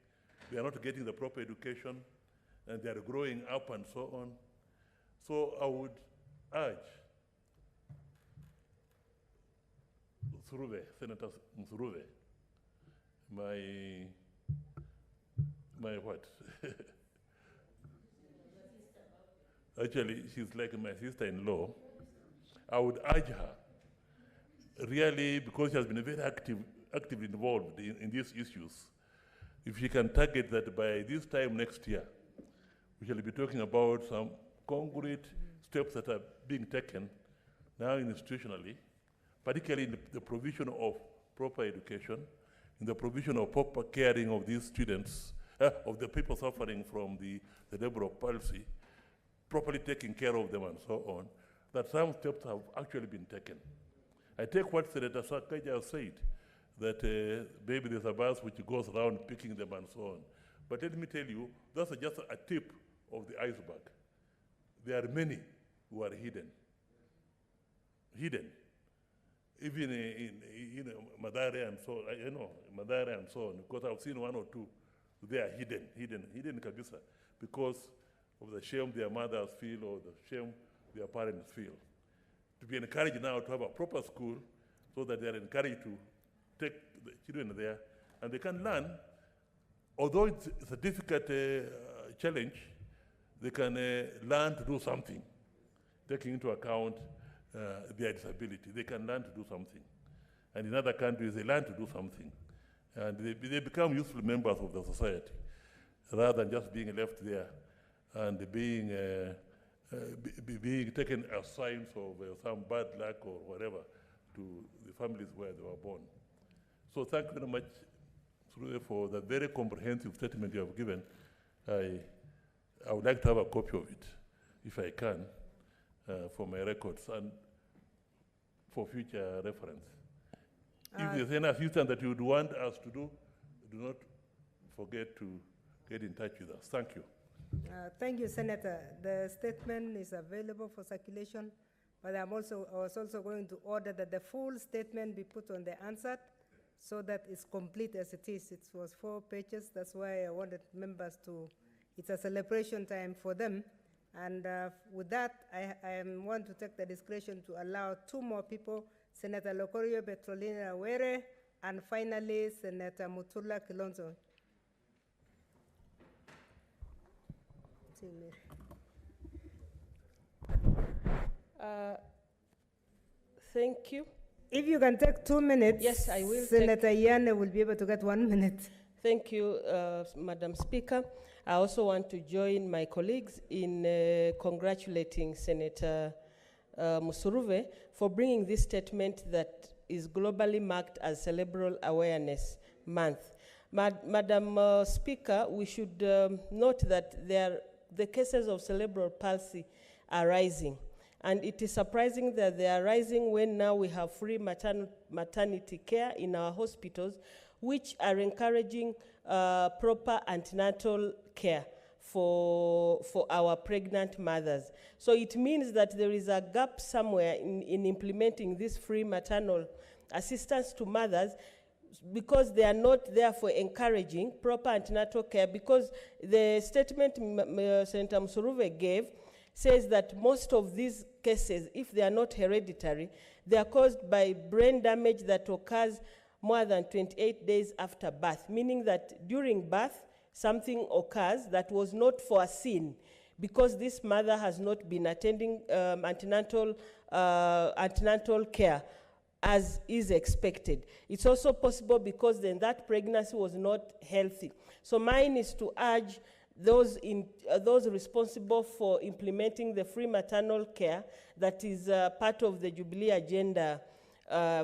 M: they are not getting the proper education, and they are growing up and so on. So I would urge Senator Musuruve, my what? Actually, she's like my sister-in-law. I would urge her, really, because she has been very actively involved in these issues, if she can target that by this time next year, we shall be talking about some concrete steps that are being taken now institutionally, particularly in the provision of proper education, in the provision of proper caring of these students, of the people suffering from the cerebral palsy, properly taking care of them and so on, that some steps have actually been taken. I take what Senator Sakaja said, that maybe there's a bus which goes around picking them and so on. But let me tell you, that's just a tip of the iceberg. There are many who are hidden. Even in Madare and so on, Madare and so on, because I've seen one or two, they are hidden kabisa, because of the shame their mothers feel or the shame their parents feel. To be encouraged now to have a proper school so that they are encouraged to take the children there and they can learn. Although it's a difficult challenge, they can learn to do something, taking into account their disability. They can learn to do something. And in other countries, they learn to do something. And they become useful members of the society, rather than just being left there and being taken as signs of some bad luck or whatever to the families where they were born. So thank you very much, Srude, for the very comprehensive statement you have given. I would like to have a copy of it, if I can, for my records and for future reference. If there's any assistance that you would want us to do not forget to get in touch with us. Thank you.
L: Thank you, Senator. The statement is available for circulation, but I was also going to order that the full statement be put on the answer so that it's complete as it is. It was 4 pages. That's why I wanted members to, it's a celebration time for them. And with that, I want to take the discretion to allow 2 more people, Senator Lokorio Petrolina Were, and finally, Senator Mutula Kalonzo.
G: Thank you.
L: If you can take 2 minutes,
G: yes, I will.
L: Senator Yane will be able to get 1 minute.
G: Thank you, Madam Speaker. I also want to join my colleagues in congratulating Senator Musuruve for bringing this statement that is globally marked as Cerebral Awareness Month. Madam Speaker, we should note that the cases of cerebral palsy are rising. And it is surprising that they are rising when now we have free maternity care in our hospitals, which are encouraging proper antenatal care for our pregnant mothers. So it means that there is a gap somewhere in implementing this free maternal assistance to mothers, because they are not therefore encouraging proper antenatal care, because the statement Senator Musuruve gave says that most of these cases, if they are not hereditary, they are caused by brain damage that occurs more than 28 days after birth, meaning that during birth, something occurs that was not foreseen because this mother has not been attending antenatal care as is expected. It's also possible because then that pregnancy was not healthy. So mine is to urge those responsible for implementing the free maternal care that is part of the Jubilee agenda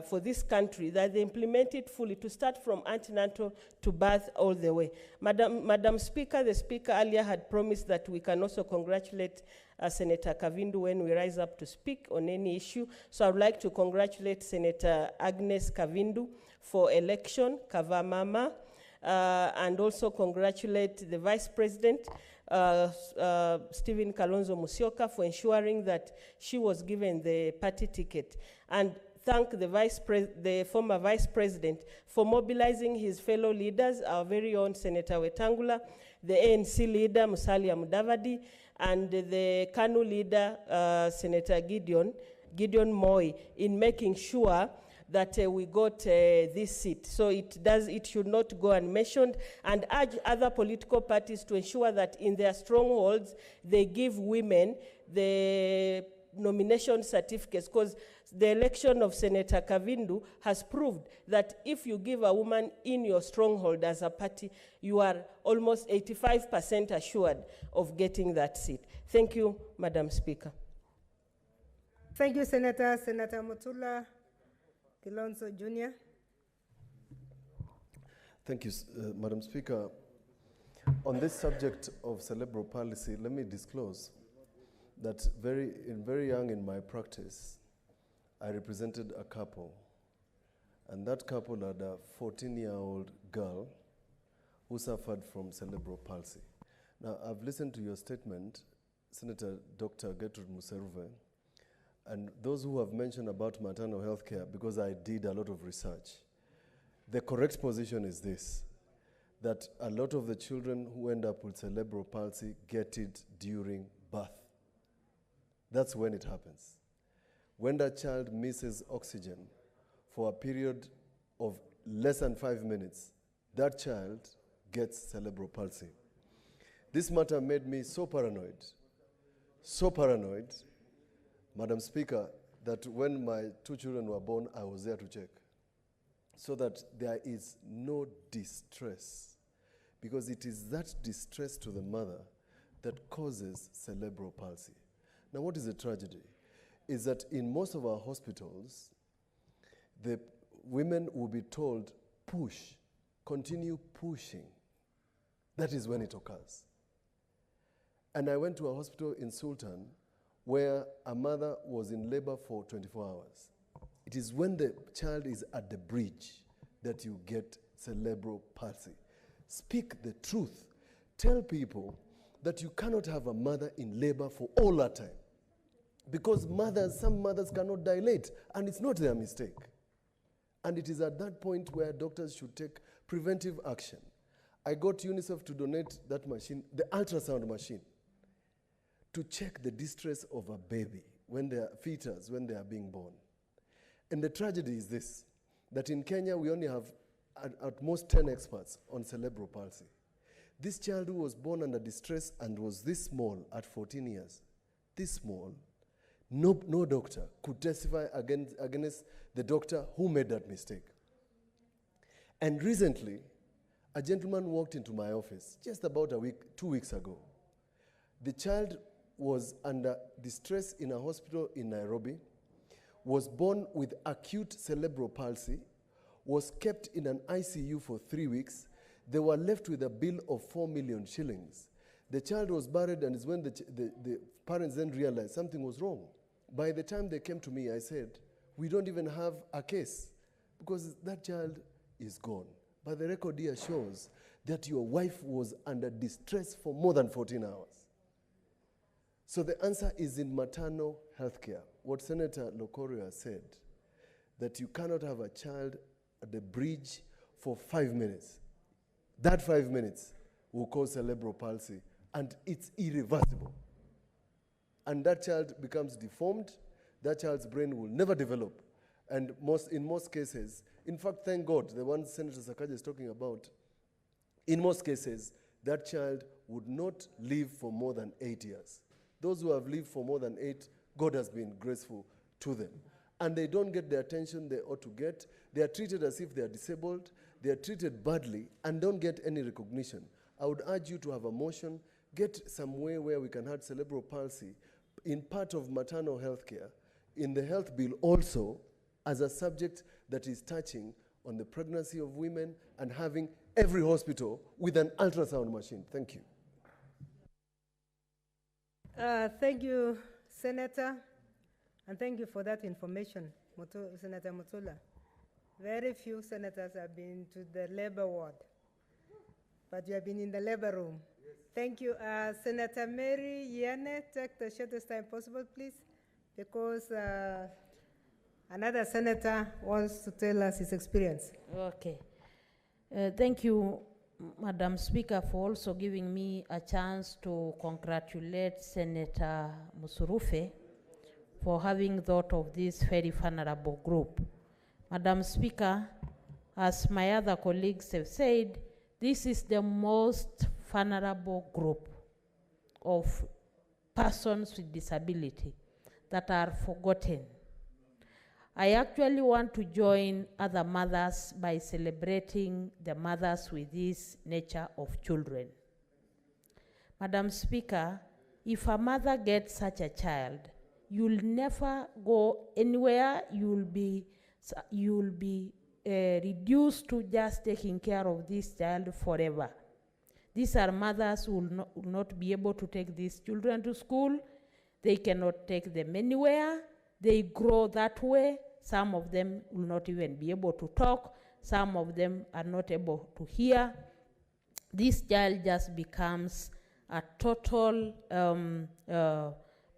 G: for this country, that they implement it fully, to start from antenatal to birth all the way. Madam Speaker, the Speaker earlier had promised that we can also congratulate Senator Kavindu when we rise up to speak on any issue. So I would like to congratulate Senator Agnes Kavindu for election, Kava Mama, and also congratulate the Vice President, Stephen Kalonzo Musyoka, for ensuring that she was given the party ticket. And thank the former Vice President for mobilizing his fellow leaders, our very own Senator Wetangula, the ANC leader, Musalia Mudavadi, and the KANU leader, Senator Gideon Moi, in making sure that we got this seat. So it should not go unmentioned, and urge other political parties to ensure that in their strongholds, they give women the nomination certificates, because the election of Senator Kavindu has proved that if you give a woman in your stronghold as a party, you are almost 85% assured of getting that seat. Thank you, Madam Speaker.
L: Thank you, Senator. Senator Mutula Kalonzo Jr.
N: Thank you, Madam Speaker. On this subject of cerebral palsy, let me disclose that very young in my practice, I represented a couple, and that couple had a 14-year-old girl who suffered from cerebral palsy. Now, I've listened to your statement, Senator Dr. Gertrude Museruve, and those who have mentioned about maternal health care, because I did a lot of research. The correct position is this, that a lot of the children who end up with cerebral palsy get it during birth. That's when it happens. When that child misses oxygen for a period of less than 5 minutes, that child gets cerebral palsy. This matter made me so paranoid, Madam Speaker, that when my 2 children were born, I was there to check, so that there is no distress, because it is that distress to the mother that causes cerebral palsy. Now, what is the tragedy? Is that in most of our hospitals, the women will be told, push, continue pushing. That is when it occurs. And I went to a hospital in Sultan where a mother was in labor for 24 hours. It is when the child is at the bridge that you get cerebral palsy. Speak the truth. Tell people that you cannot have a mother in labor for all that time. Because some mothers cannot dilate, and it's not their mistake. And it is at that point where doctors should take preventive action. I got UNICEF to donate that machine, the ultrasound machine, to check the distress of a baby, when they are fetus, when they are being born. And the tragedy is this, that in Kenya we only have at most 10 experts on cerebral palsy. This child who was born under distress and was this small at 14 years, this small, no doctor could testify against the doctor who made that mistake. And recently, a gentleman walked into my office just about 2 weeks ago. The child was under distress in a hospital in Nairobi, was born with acute cerebral palsy, was kept in an ICU for 3 weeks. They were left with a bill of 4 million shillings. The child was buried, and it's when the parents then realized something was wrong. By the time they came to me, I said, we don't even have a case because that child is gone. But the record here shows that your wife was under distress for more than 14 hours. So the answer is in maternal health care. What Senator Lokoria said, that you cannot have a child at the bridge for 5 minutes. That 5 minutes will cause cerebral palsy, and it's irreversible. And that child becomes deformed. That child's brain will never develop. And in most cases, in fact, thank God, the one Senator Sakaja is talking about, in most cases, that child would not live for more than 8 years. Those who have lived for more than 8, God has been graceful to them. And they don't get the attention they ought to get. They are treated as if they are disabled. They are treated badly and don't get any recognition. I would urge you to have a motion, get some way where we can have cerebral palsy in part of maternal health care, in the health bill also, as a subject that is touching on the pregnancy of women and having every hospital with an ultrasound machine. Thank you.
L: Thank you, Senator, and thank you for that information, Senator Mutula. Very few senators have been to the labor ward, but you have been in the labor room. Yes. Thank you. Senator Mary Yane, take the shortest time possible, please, because another senator wants to tell us his experience.
U: Okay. Thank you, Madam Speaker, for also giving me a chance to congratulate Senator Musurufe for having thought of this very vulnerable group. Madam Speaker, as my other colleagues have said, this is the most vulnerable group of persons with disability that are forgotten. I actually want to join other mothers by celebrating the mothers with this nature of children. Madam Speaker, if a mother gets such a child, you'll never go anywhere. You'll be reduced to just taking care of this child forever. These are mothers who will not be able to take these children to school. They cannot take them anywhere. They grow that way. Some of them will not even be able to talk. Some of them are not able to hear. This child just becomes a total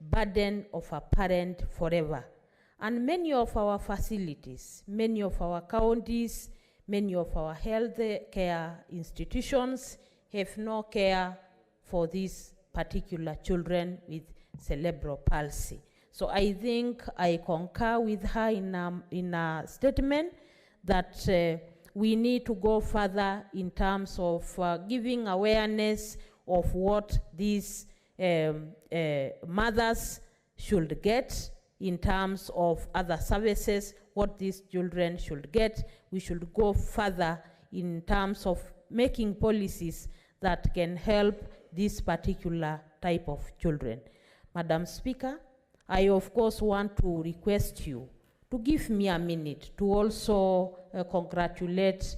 U: burden of a parent forever. And many of our facilities, many of our counties, many of our health care institutions have no care for these particular children with cerebral palsy. So I think I concur with her in a statement that we need to go further in terms of giving awareness of what these mothers should get in terms of other services, what these children should get. We should go further in terms of making policies that can help this particular type of children. Madam Speaker, I of course want to request you to give me a minute to also congratulate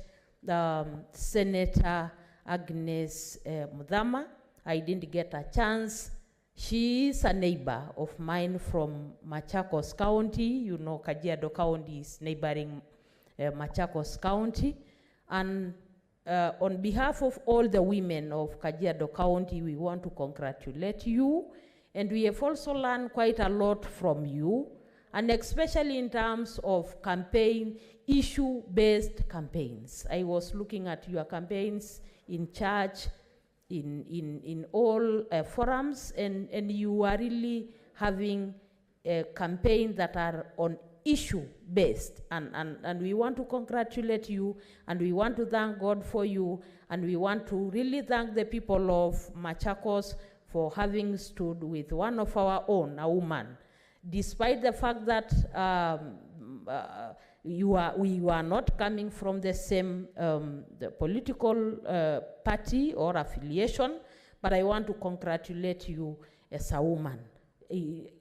U: Senator Agnes Mudama. I didn't get a chance. She is a neighbor of mine from Machakos County. You know, Kajiado County is neighboring Machakos County. And on behalf of all the women of Kajiado County, we want to congratulate you. And we have also learned quite a lot from you, and especially in terms of campaign, issue-based campaigns. I was looking at your campaigns in church, in all forums, and you are really having a campaign that are on issue-based. And we want to congratulate you, and we want to thank God for you, and we want to really thank the people of Machakos for having stood with one of our own, a woman, despite the fact that we were not coming from the same the political party or affiliation, but I want to congratulate you as a woman.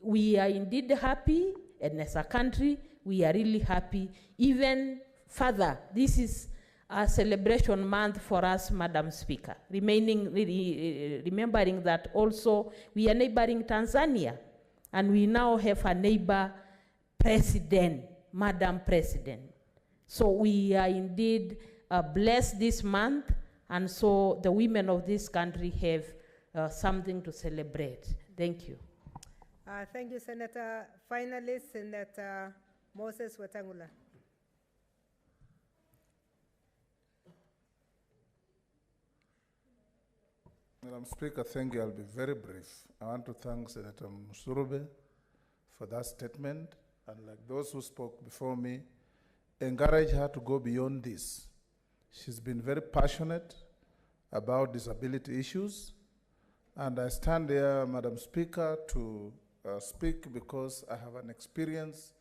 U: We are indeed happy, and as a country, we are really happy. Even further, this is a celebration month for us, Madam Speaker, remembering that also we are neighboring Tanzania, and we now have a neighbor president, Madam President. So we are indeed blessed this month, and so the women of this country have something to celebrate. Thank you.
L: Thank you, Senator. Finally, Senator Moses Wetangula.
H: Madam Speaker, thank you. I'll be very brief. I want to thank Senator Musurube for that statement, and like those who spoke before me, encourage her to go beyond this. She's been very passionate about disability issues, and I stand here, Madam Speaker, to speak because I have an experience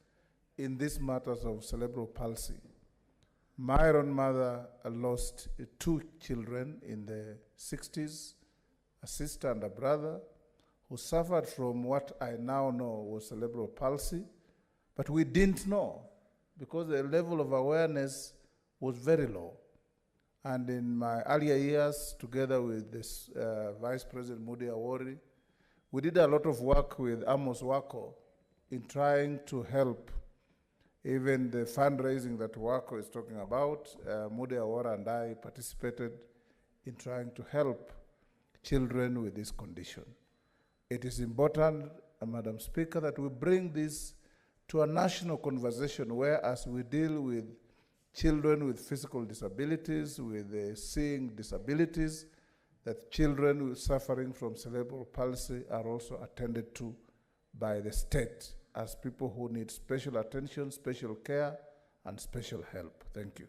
H: in these matters of cerebral palsy. My own mother lost 2 children in the 60s, a sister and a brother, who suffered from what I now know was cerebral palsy, but we didn't know because the level of awareness was very low. And in my earlier years, together with this Vice President Mudavadi, we did a lot of work with Amos Wako in trying to help. Even the fundraising that Wako is talking about, Mudavadi and I participated in trying to help children with this condition. It is important, Madam Speaker, that we bring this to a national conversation where, as we deal with children with physical disabilities, with seeing disabilities, that children suffering from cerebral palsy are also attended to by the state as people who need special attention, special care, and special help. Thank you.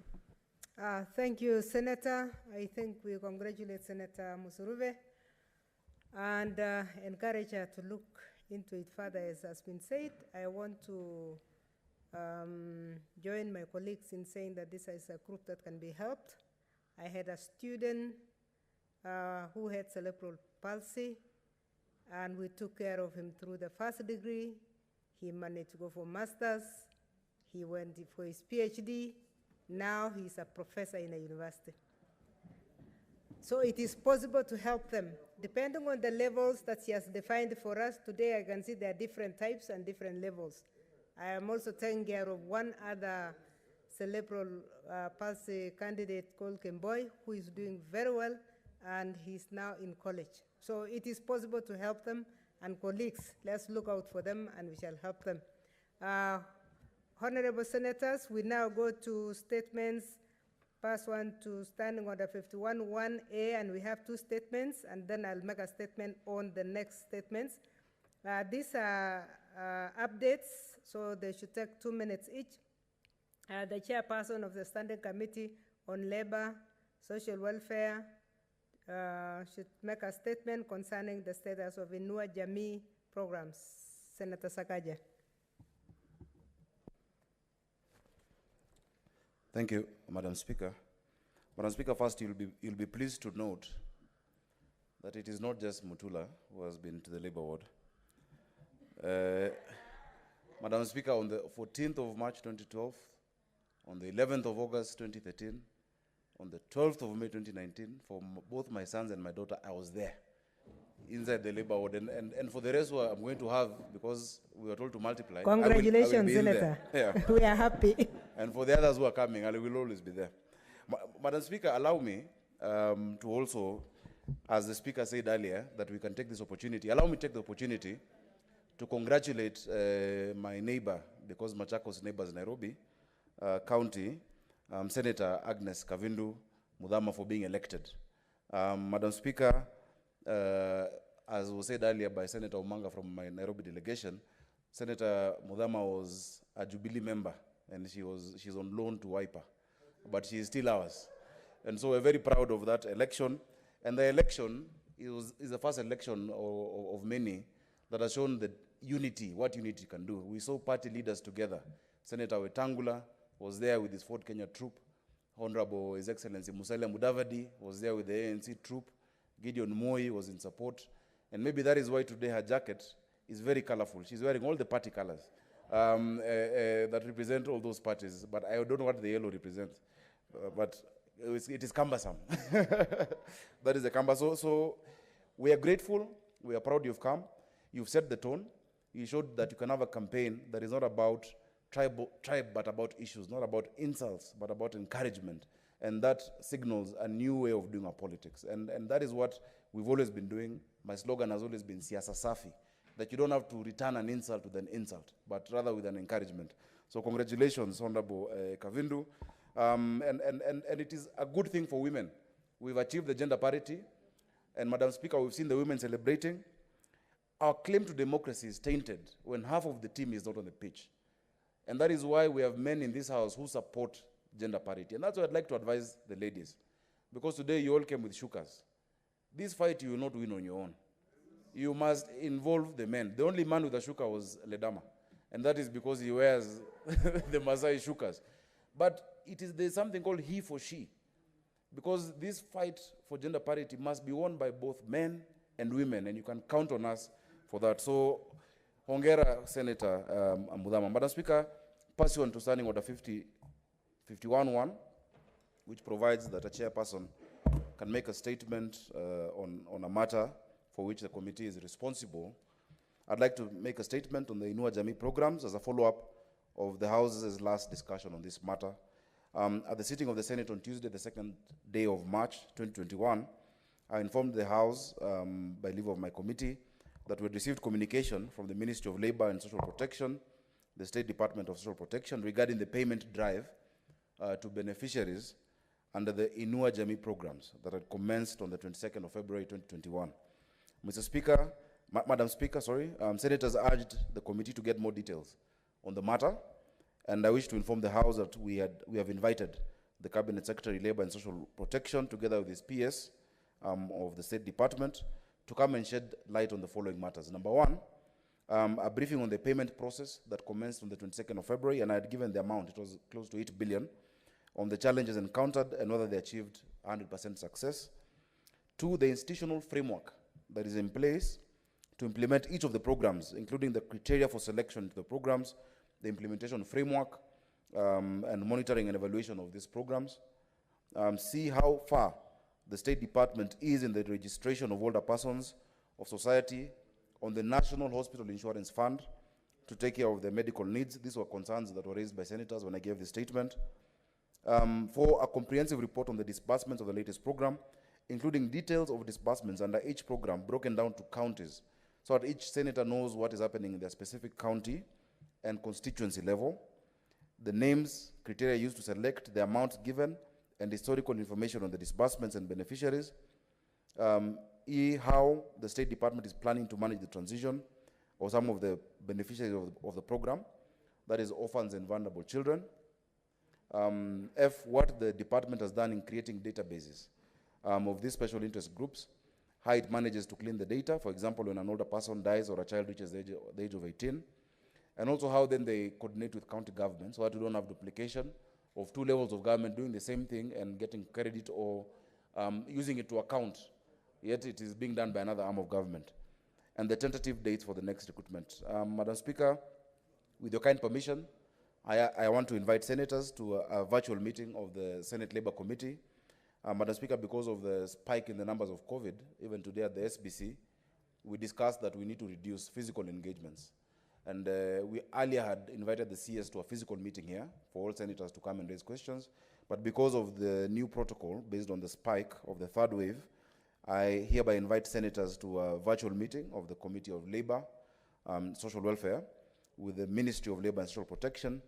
L: Thank you, Senator. I think we congratulate Senator Musuruve and encourage her to look into it further, as has been said. I want to join my colleagues in saying that this is a group that can be helped. I had a student who had cerebral palsy, and we took care of him through the first degree. He managed to go for master's. He went for his PhD. Now he's a professor in a university. So it is possible to help them. Depending on the levels that he has defined for us, today I can see there are different types and different levels. I am also taking care of one other cerebral palsy candidate called Kemboy, who is doing very well, and he's now in college. So it is possible to help them, and colleagues, let's look out for them and we shall help them. Honorable Senators, we now go to statements. Pass one to Standing Order 51-1A, and we have two statements, and then I'll make a statement on the next statements. These are updates, so they should take 2 minutes each. The chairperson of the Standing Committee on Labor, Social Welfare, should make a statement concerning the status of Inua Jamii programs. Senator Sakaja.
C: Thank you, Madam Speaker. Madam Speaker, first you'll be pleased to note that it is not just Mutula who has been to the Labour Ward. Madam Speaker, on the 14th of March 2012, on the 11th of August 2013, on the 12th of May 2019, for both my sons and my daughter, I was there inside the Labour Ward. And for the rest, who I'm going to have, because we were told to multiply.
L: Congratulations, Senator.
C: Yeah.
L: We are happy.
C: And for the others who are coming, I will always be there. Madam Speaker, allow me to also, as the Speaker said earlier, that we can take this opportunity. Allow me to take the opportunity to congratulate my neighbor, because Machakos neighbors Nairobi County, Senator Agnes Kavindu Mudama, for being elected. Madam Speaker, as was said earlier by Senator Umanga from my Nairobi delegation, Senator Mudama was a Jubilee member, and she's on loan to Wiper, but she is still ours. And so we're very proud of that election. And the election is the first election of many that has shown the unity, what unity can do. We saw party leaders together. Senator Wetangula was there with his Fort Kenya troop. Honorable His Excellency Musalia Mudavadi was there with the ANC troop. Gideon Moi was in support. And maybe that is why today her jacket is very colorful. She's wearing all the party colors that represent all those parties. But I don't know what the yellow represents. But it is cumbersome. That is the cumbersome. So we are grateful. We are proud you've come. You've set the tone. You showed that you can have a campaign that is not about tribe, but about issues, not about insults, but about encouragement. And that signals a new way of doing our politics. And that is what we've always been doing. My slogan has always been Siasa Safi, that you don't have to return an insult with an insult, but rather with an encouragement. So congratulations, Honorable Kavindu. And it is a good thing for women. We've achieved the gender parity. And Madam Speaker, we've seen the women celebrating. Our claim to democracy is tainted when half of the team is not on the pitch. And that is why we have men in this house who support gender parity. And that's what I'd like to advise the ladies. Because today you all came with shukas. This fight you will not win on your own. You must involve the men. The only man with a shuka was Ledama. And that is because he wears the Masai shukas. But there's something called he for she. Because this fight for gender parity must be won by both men and women. And you can count on us for that. So, Hongera, Senator Mudama. Madam Speaker, pass you on to Standing Order 51-1, which provides that a chairperson can make a statement on a matter for which the committee is responsible. I'd like to make a statement on the Inua Jamii programs as a follow-up of the House's last discussion on this matter. At the sitting of the Senate on Tuesday, the 2nd day of March 2021, I informed the House, by leave of my committee, that we had received communication from the Ministry of Labor and Social Protection, the State Department of Social Protection, regarding the payment drive to beneficiaries under the Inua Jamii programs that had commenced on the 22nd of February 2021. Mr. Speaker, Madam Speaker, senators urged the committee to get more details on the matter And I wish to inform the House that we have invited the Cabinet Secretary, Labour and Social Protection, together with his PS of the State Department, to come and shed light on the following matters. Number one, a briefing on the payment process that commenced on the 22nd of February, and I had given the amount, it was close to 8 billion, on the challenges encountered and whether they achieved 100% success. Two, the institutional framework that is in place to implement each of the programs, including the criteria for selection to the programs, the implementation framework, and monitoring and evaluation of these programs. See how far the State Department is in the registration of older persons of society on the National Hospital Insurance Fund to take care of their medical needs. These were concerns that were raised by senators when I gave the statement. For a comprehensive report on the disbursements of the latest program, including details of disbursements under each program broken down to counties, so that each senator knows what is happening in their specific county and constituency level, the names, criteria used to select, the amounts given, and historical information on the disbursements and beneficiaries. How the State Department is planning to manage the transition of some of the beneficiaries of the program, that is orphans and vulnerable children. F, what the department has done in creating databases of these special interest groups, how it manages to clean the data, for example, when an older person dies or a child reaches the age of 18, and also how then they coordinate with county government so that we don't have duplication of two levels of government doing the same thing and getting credit or using it to account, yet it is being done by another arm of government. And the tentative dates for the next recruitment. Madam Speaker, with your kind permission, I want to invite senators to a virtual meeting of the Senate Labour Committee. Madam Speaker, because of the spike in the numbers of COVID, even today at the SBC, we discussed that we need to reduce physical engagements. And we earlier had invited the CS to a physical meeting here for all senators to come and raise questions. But because of the new protocol based on the spike of the third wave, I hereby invite senators to a virtual meeting of the Committee of Labour, Social Welfare, with the Ministry of Labour and Social Protection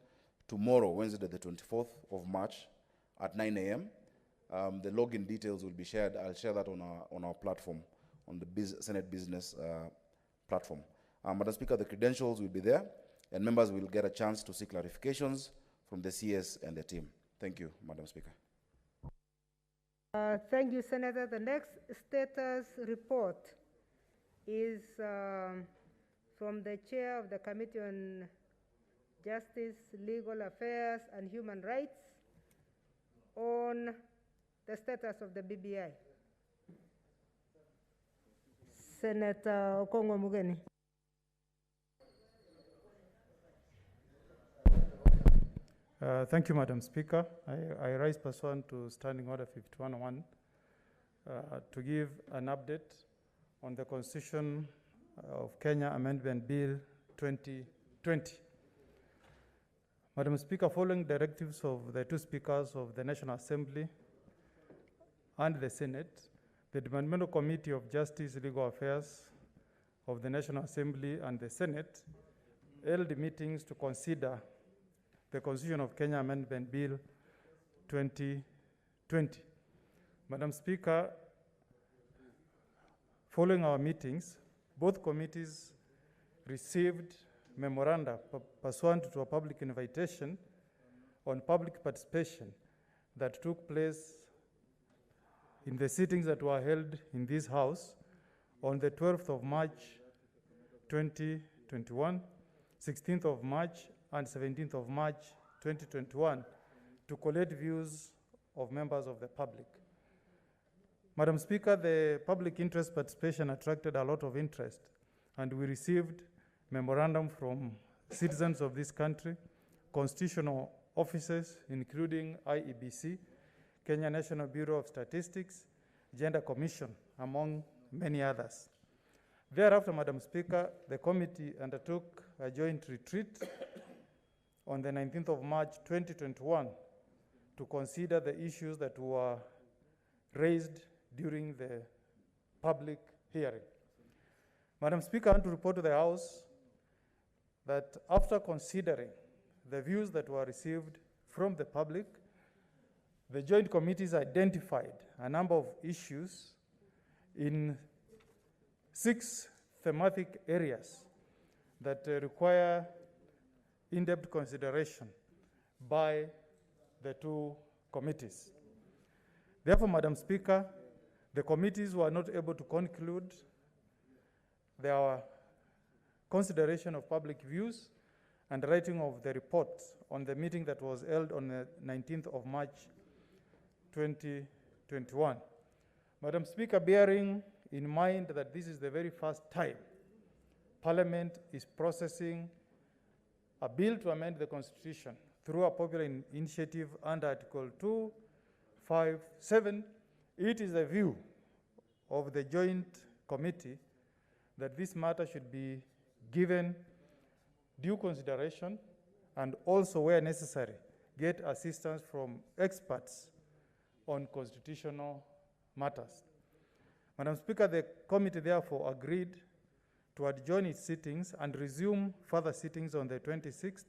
C: tomorrow, Wednesday, the 24th of March at 9 a.m. The login details will be shared. I'll share that on our platform, on the Senate Business platform. Madam Speaker, the credentials will be there, and members will get a chance to seek clarifications from the CS and the team. Thank you, Madam Speaker.
L: Thank you, Senator. The next status report is from the Chair of the Committee on Justice, Legal Affairs, and Human Rights on the status of the BBI. Senator Okongo Mugeni.
J: Thank you, Madam Speaker. I rise pursuant to Standing Order 51-1 to give an update on the Constitution of Kenya Amendment Bill 2020. Madam Speaker, following directives of the two speakers of the National Assembly and the Senate, the Departmental Committee of Justice, Legal Affairs of the National Assembly and the Senate held meetings to consider the Constitution of Kenya Amendment Bill 2020. Madam Speaker, following our meetings, both committees received memoranda pursuant to a public invitation on public participation that took place in the sittings that were held in this House on the 12th of March 2021, 16th of March, and 17th of March 2021 to collect views of members of the public. Madam Speaker, the public interest participation attracted a lot of interest, and we received memorandum from citizens of this country, constitutional officers, including IEBC, Kenya National Bureau of Statistics, Gender Commission, among many others. Thereafter, Madam Speaker, the committee undertook a joint retreat on the 19th of March 2021 to consider the issues that were raised during the public hearing. Madam Speaker, I want to report to the House that after considering the views that were received from the public, the joint committees identified a number of issues in 6 thematic areas that require in-depth consideration by the two committees. Therefore, Madam Speaker, the committees were not able to conclude their consideration of public views and writing of the report on the meeting that was held on the 19th of March 2021. Madam Speaker, bearing in mind that this is the very first time Parliament is processing a bill to amend the Constitution through a popular initiative under Article 257, it is the view of the Joint Committee that this matter should be given due consideration and also, where necessary, get assistance from experts on constitutional matters. Madam Speaker, the committee therefore agreed to adjourn its sittings and resume further sittings on the 26th,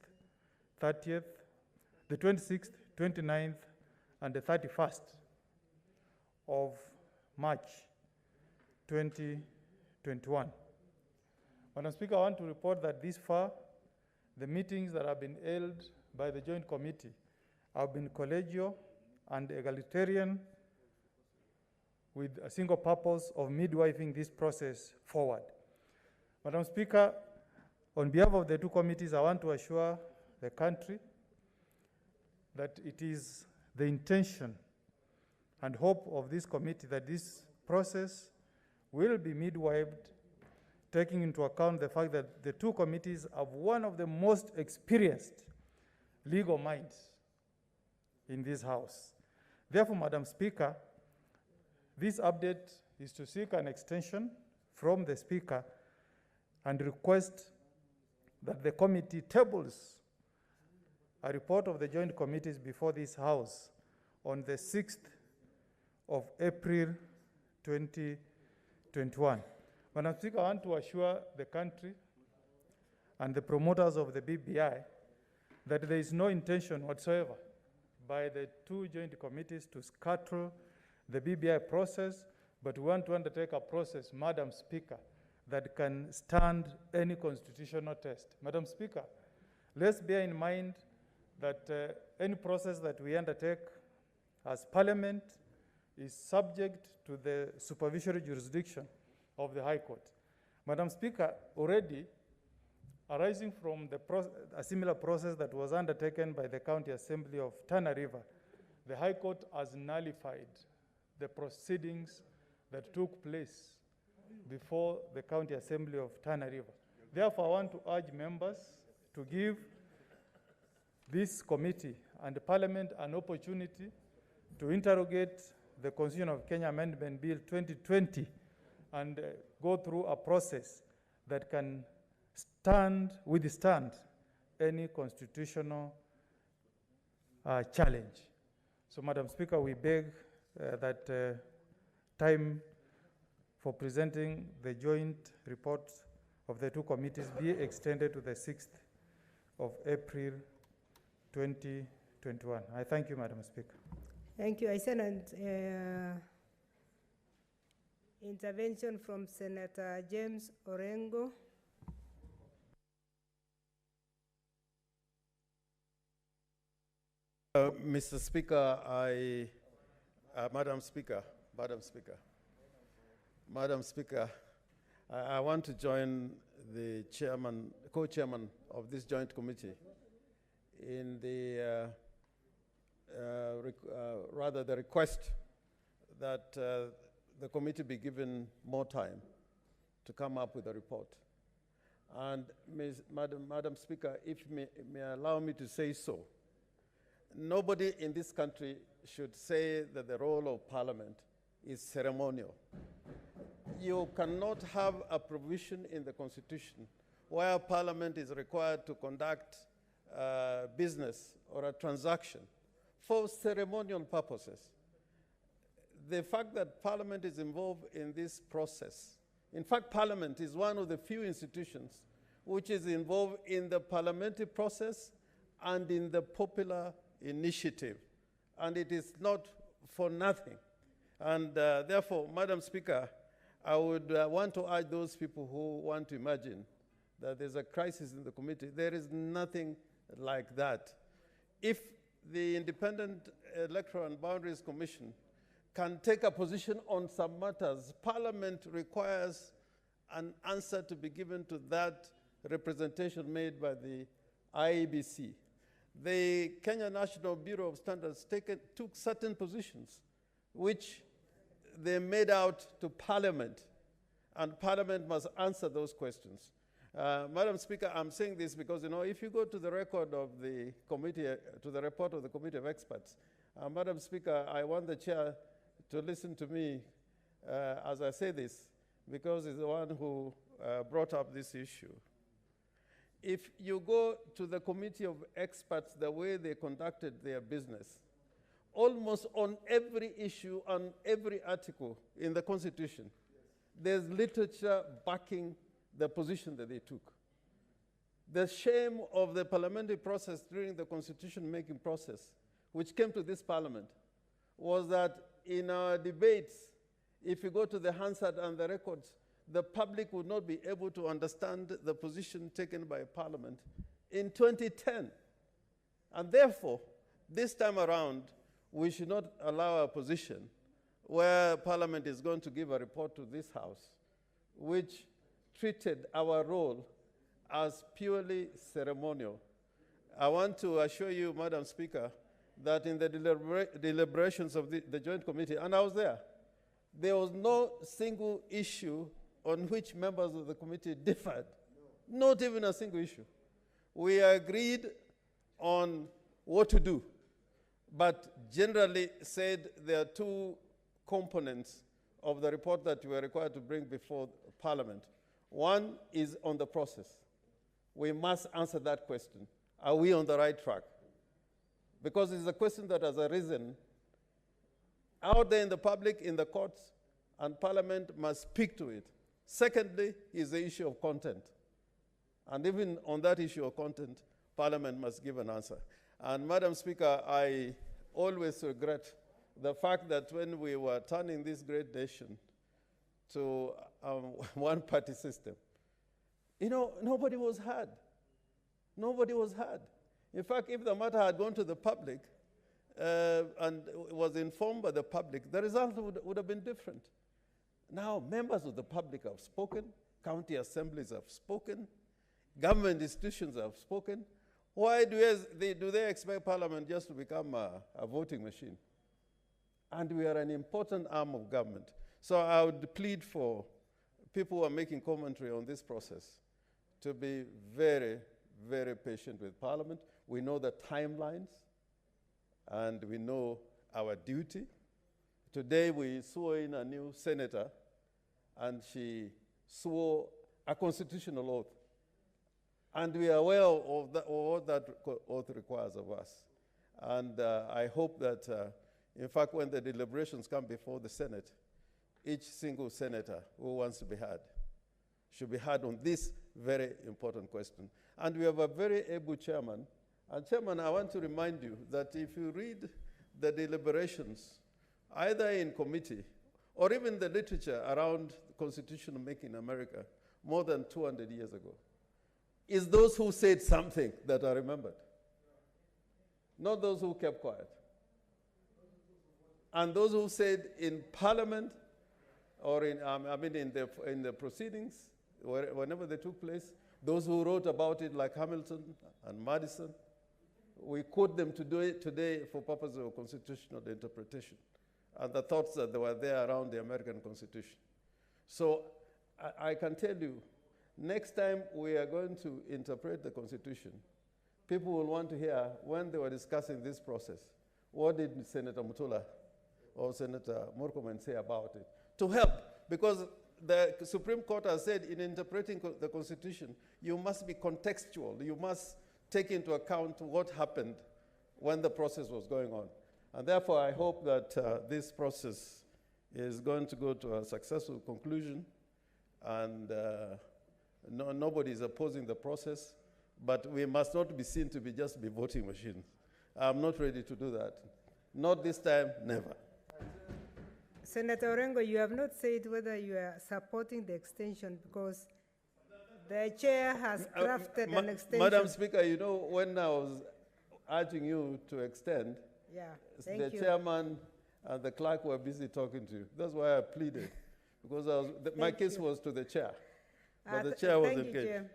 J: 30th, the 26th, 29th, and the 31st of March 2021. Madam Speaker, I want to report that this far, the meetings that have been held by the Joint Committee have been collegial and egalitarian, with a single purpose of midwifing this process forward. Madam Speaker, on behalf of the two committees, I want to assure the country that it is the intention and hope of this committee that this process will be midwifed, taking into account the fact that the two committees have one of the most experienced legal minds in this House. Therefore, Madam Speaker, this update is to seek an extension from the Speaker and request that the committee tables a report of the joint committees before this House on the 6th of April 2021. Madam Speaker, I want to assure the country and the promoters of the BBI that there is no intention whatsoever by the two joint committees to scuttle the BBI process, but we want to undertake a process, Madam Speaker, that can stand any constitutional test. Madam Speaker, let's bear in mind that any process that we undertake as Parliament is subject to the supervisory jurisdiction of the High Court. Madam Speaker, already arising from a similar process that was undertaken by the County Assembly of Tana River, the High Court has nullified the proceedings that took place before the County Assembly of Tana River. Therefore, I want to urge members to give this committee and the Parliament an opportunity to interrogate the Constitution of Kenya Amendment Bill 2020 and go through a process that can withstand any constitutional challenge. So, Madam Speaker, we beg that time for presenting the joint report of the two committees be extended to the 6th of April 2021. I thank you, Madam Speaker.
L: Thank you. I send an intervention from Senator James Orengo.
I: Mr. Speaker, Madam Speaker, I want to join the co-chairman of this joint committee in the the request that the committee be given more time to come up with a report. And Madam Speaker, if you may allow me to say so, nobody in this country should say that the role of Parliament is ceremonial. You cannot have a provision in the Constitution where Parliament is required to conduct business or a transaction for ceremonial purposes. The fact that Parliament is involved in this process, in fact, Parliament is one of the few institutions which is involved in the parliamentary process and in the popular initiative, and it is not for nothing. And therefore, Madam Speaker, I would want to urge those people who want to imagine that there's a crisis in the committee. There is nothing like that. if the Independent Electoral and Boundaries Commission can take a position on some matters, Parliament requires an answer to be given to that representation made by the IEBC. The Kenya National Bureau of Standards took certain positions which they made out to Parliament, and Parliament must answer those questions. Madam Speaker, I'm saying this because, you know, if you go to the record of the committee, to the report of the Committee of Experts, Madam Speaker, I want the chair to listen to me as I say this, because he's the one who brought up this issue. If you go to the Committee of Experts, the way they conducted their business, almost on every issue, on every article in the Constitution, there's literature backing the position that they took. The shame of the parliamentary process during the constitution-making process, which came to this parliament, was that in our debates, if you go to the Hansard and the records, the public would not be able to understand the position taken by Parliament in 2010. And therefore, this time around, we should not allow a position where Parliament is going to give a report to this House, which treated our role as purely ceremonial. I want to assure you, Madam Speaker, that in the deliberations of the Joint Committee, and I was there was no single issue on which members of the committee differed, not even a single issue. We agreed on what to do, but generally said there are two components of the report that we are required to bring before Parliament. One is on the process. We must answer that question. Are we on the right track? Because it's a question that has arisen out there in the public, in the courts, and Parliament must speak to it. Secondly, is the issue of content. And even on that issue of content, Parliament must give an answer. And Madam Speaker, I always regret the fact that when we were turning this great nation to one-party system, you know, nobody was heard. Nobody was heard. In fact, if the matter had gone to the public and was informed by the public, the result would have been different. Now, members of the public have spoken, county assemblies have spoken, government institutions have spoken. Why do they expect Parliament just to become a voting machine? And we are an important arm of government. So I would plead for people who are making commentary on this process to be very, very patient with Parliament. We know the timelines, and we know our duty. Today we swore in a new senator, and she swore a constitutional oath. And we are aware of what that oath requires of us. And I hope that, in fact, when the deliberations come before the Senate, each single senator who wants to be heard should be heard on this very important question. And we have a very able chairman. And Chairman, I want to remind you that if you read the deliberations, either in committee or even the literature around constitution making in America more than 200 years ago, is those who said something that are remembered, not those who kept quiet. And those who said in Parliament or in the proceedings, whenever they took place, those who wrote about it like Hamilton and Madison, we quote them today for purposes of constitutional interpretation and the thoughts that were there around the American Constitution. So I can tell you, next time we are going to interpret the Constitution, people will want to hear, when they were discussing this process, what did Senator Mutula or Senator Murkomen say about it? To help, because the Supreme Court has said in interpreting the Constitution, you must be contextual. You must take into account what happened when the process was going on. And therefore, I hope that this process is going to go to a successful conclusion, and nobody is opposing the process, but we must not be seen to be just be voting machines. I'm not ready to do that. Not this time, never.
L: Senator Orengo, you have not said whether you are supporting the extension, because the chair has crafted an extension.
I: Madam Speaker, you know, when urging you to extend.
L: Yeah,
I: The
L: thank you.
I: chairman and the clerk were busy talking to you. That's why I pleaded, because my case was to the chair, but the chair was engaged.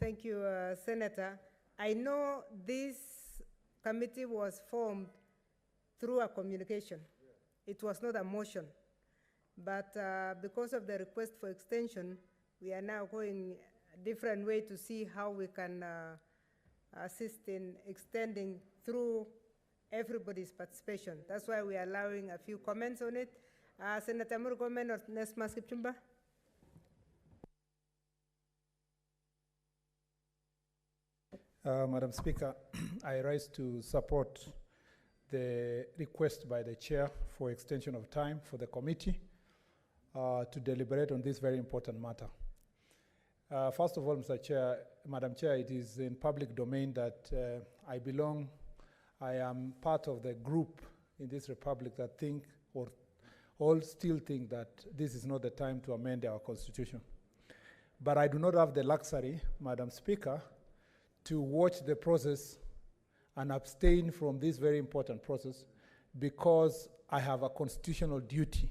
L: Thank you, Senator. I know this committee was formed through a communication. It was not a motion. But because of the request for extension, we are now going a different way to see how we can assist in extending through everybody's participation. That's why we are allowing a few comments on it. Senator Murgomen or Nesma Skipchumba?
A: Madam Speaker, I rise to support the request by the chair for extension of time for the committee to deliberate on this very important matter. First of all, Madam Chair, it is in public domain that I am part of the group in this republic that think, or all still think, that this is not the time to amend our constitution. But I do not have the luxury, Madam Speaker, to watch the process and abstain from this very important process, because I have a constitutional duty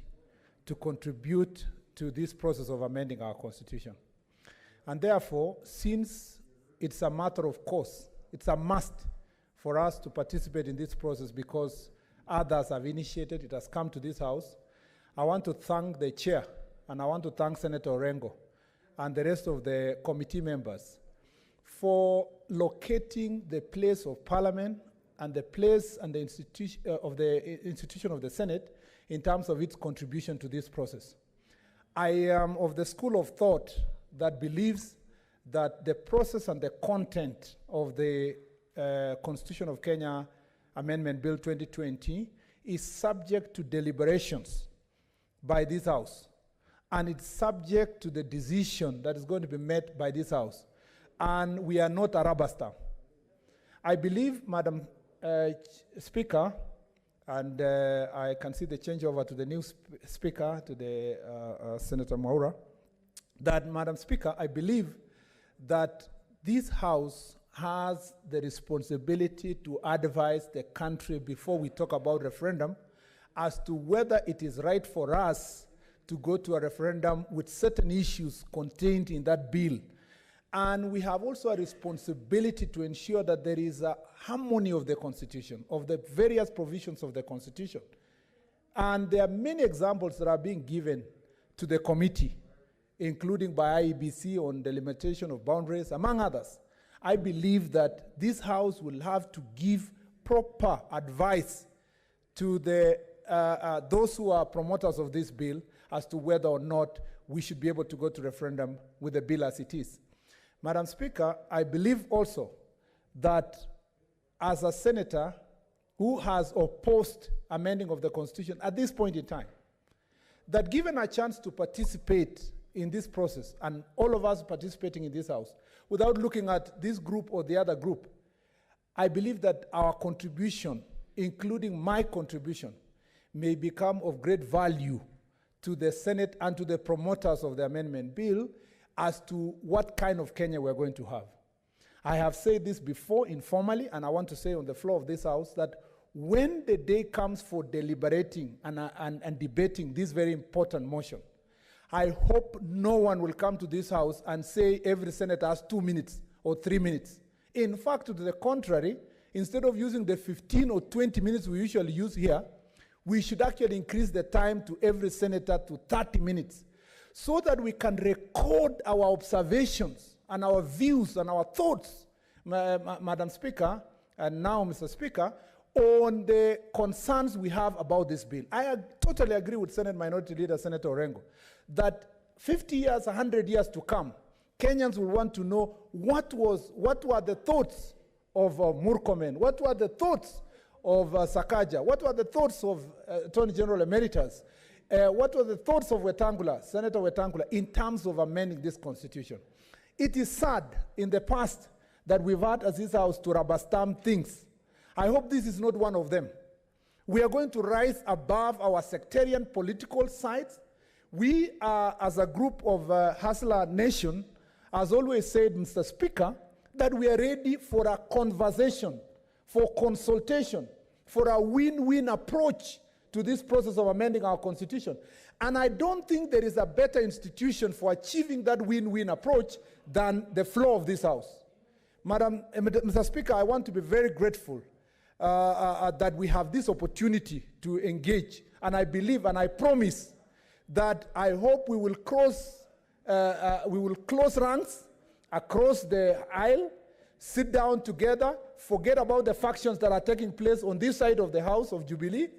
A: to contribute to this process of amending our constitution. And therefore, since it's a matter of course, it's a must for us to participate in this process because others have initiated, it has come to this House, I want to thank the chair, and I want to thank Senator Orengo and the rest of the committee members for locating the place of Parliament and the place and the institution of the Senate in terms of its contribution to this process. I am of the school of thought that believes that the process and the content of the Constitution of Kenya Amendment Bill 2020 is subject to deliberations by this House, and it's subject to the decision that is going to be made by this House. And we are not a rubber stamp. I believe, Madam Speaker, and I can see the changeover to the new speaker, to the Senator Maura, that, Madam Speaker, I believe that this House has the responsibility to advise the country before we talk about referendum as to whether it is right for us to go to a referendum with certain issues contained in that bill. And we have also a responsibility to ensure that there is a harmony of the Constitution, of the various provisions of the Constitution. And there are many examples that are being given to the committee, including by IEBC on the limitation of boundaries, among others. I believe that this House will have to give proper advice to the, those who are promoters of this bill as to whether or not we should be able to go to referendum with the bill as it is. Madam Speaker, I believe also that as a senator who has opposed amending of the Constitution at this point in time, that given a chance to participate in this process, and all of us participating in this House, without looking at this group or the other group, I believe that our contribution, including my contribution, may become of great value to the Senate and to the promoters of the amendment bill as to what kind of Kenya we're going to have. I have said this before informally, and I want to say on the floor of this House that when the day comes for deliberating and debating this very important motion, I hope no one will come to this House and say every senator has 2 minutes or 3 minutes. In fact, to the contrary, instead of using the 15 or 20 minutes we usually use here, we should actually increase the time to every senator to 30 minutes so that we can record our observations and our views and our thoughts, Madam Speaker, and now Mr. Speaker, on the concerns we have about this bill. I totally agree with Senate Minority Leader Senator Orengo that 50 years, 100 years to come, Kenyans will want to know what were the thoughts of Murkomen, what were the thoughts of Sakaja, what were the thoughts of Attorney General Emeritus, what were the thoughts of Wetangula, Senator Wetangula, in terms of amending this constitution. It is sad in the past that we've had as this House to rubber stamp things. I hope this is not one of them. We are going to rise above our sectarian political sides. We are, as a group of Hustler Nation, as always said, Mr. Speaker, that we are ready for a conversation for consultation, for a win-win approach to this process of amending our constitution. And I don't think there is a better institution for achieving that win-win approach than the floor of this House. Mr. Speaker, I want to be very grateful that we have this opportunity to engage. And I believe and I promise that I hope we will close ranks across the aisle, sit down together, forget about the factions that are taking place on this side of the House of Jubilee,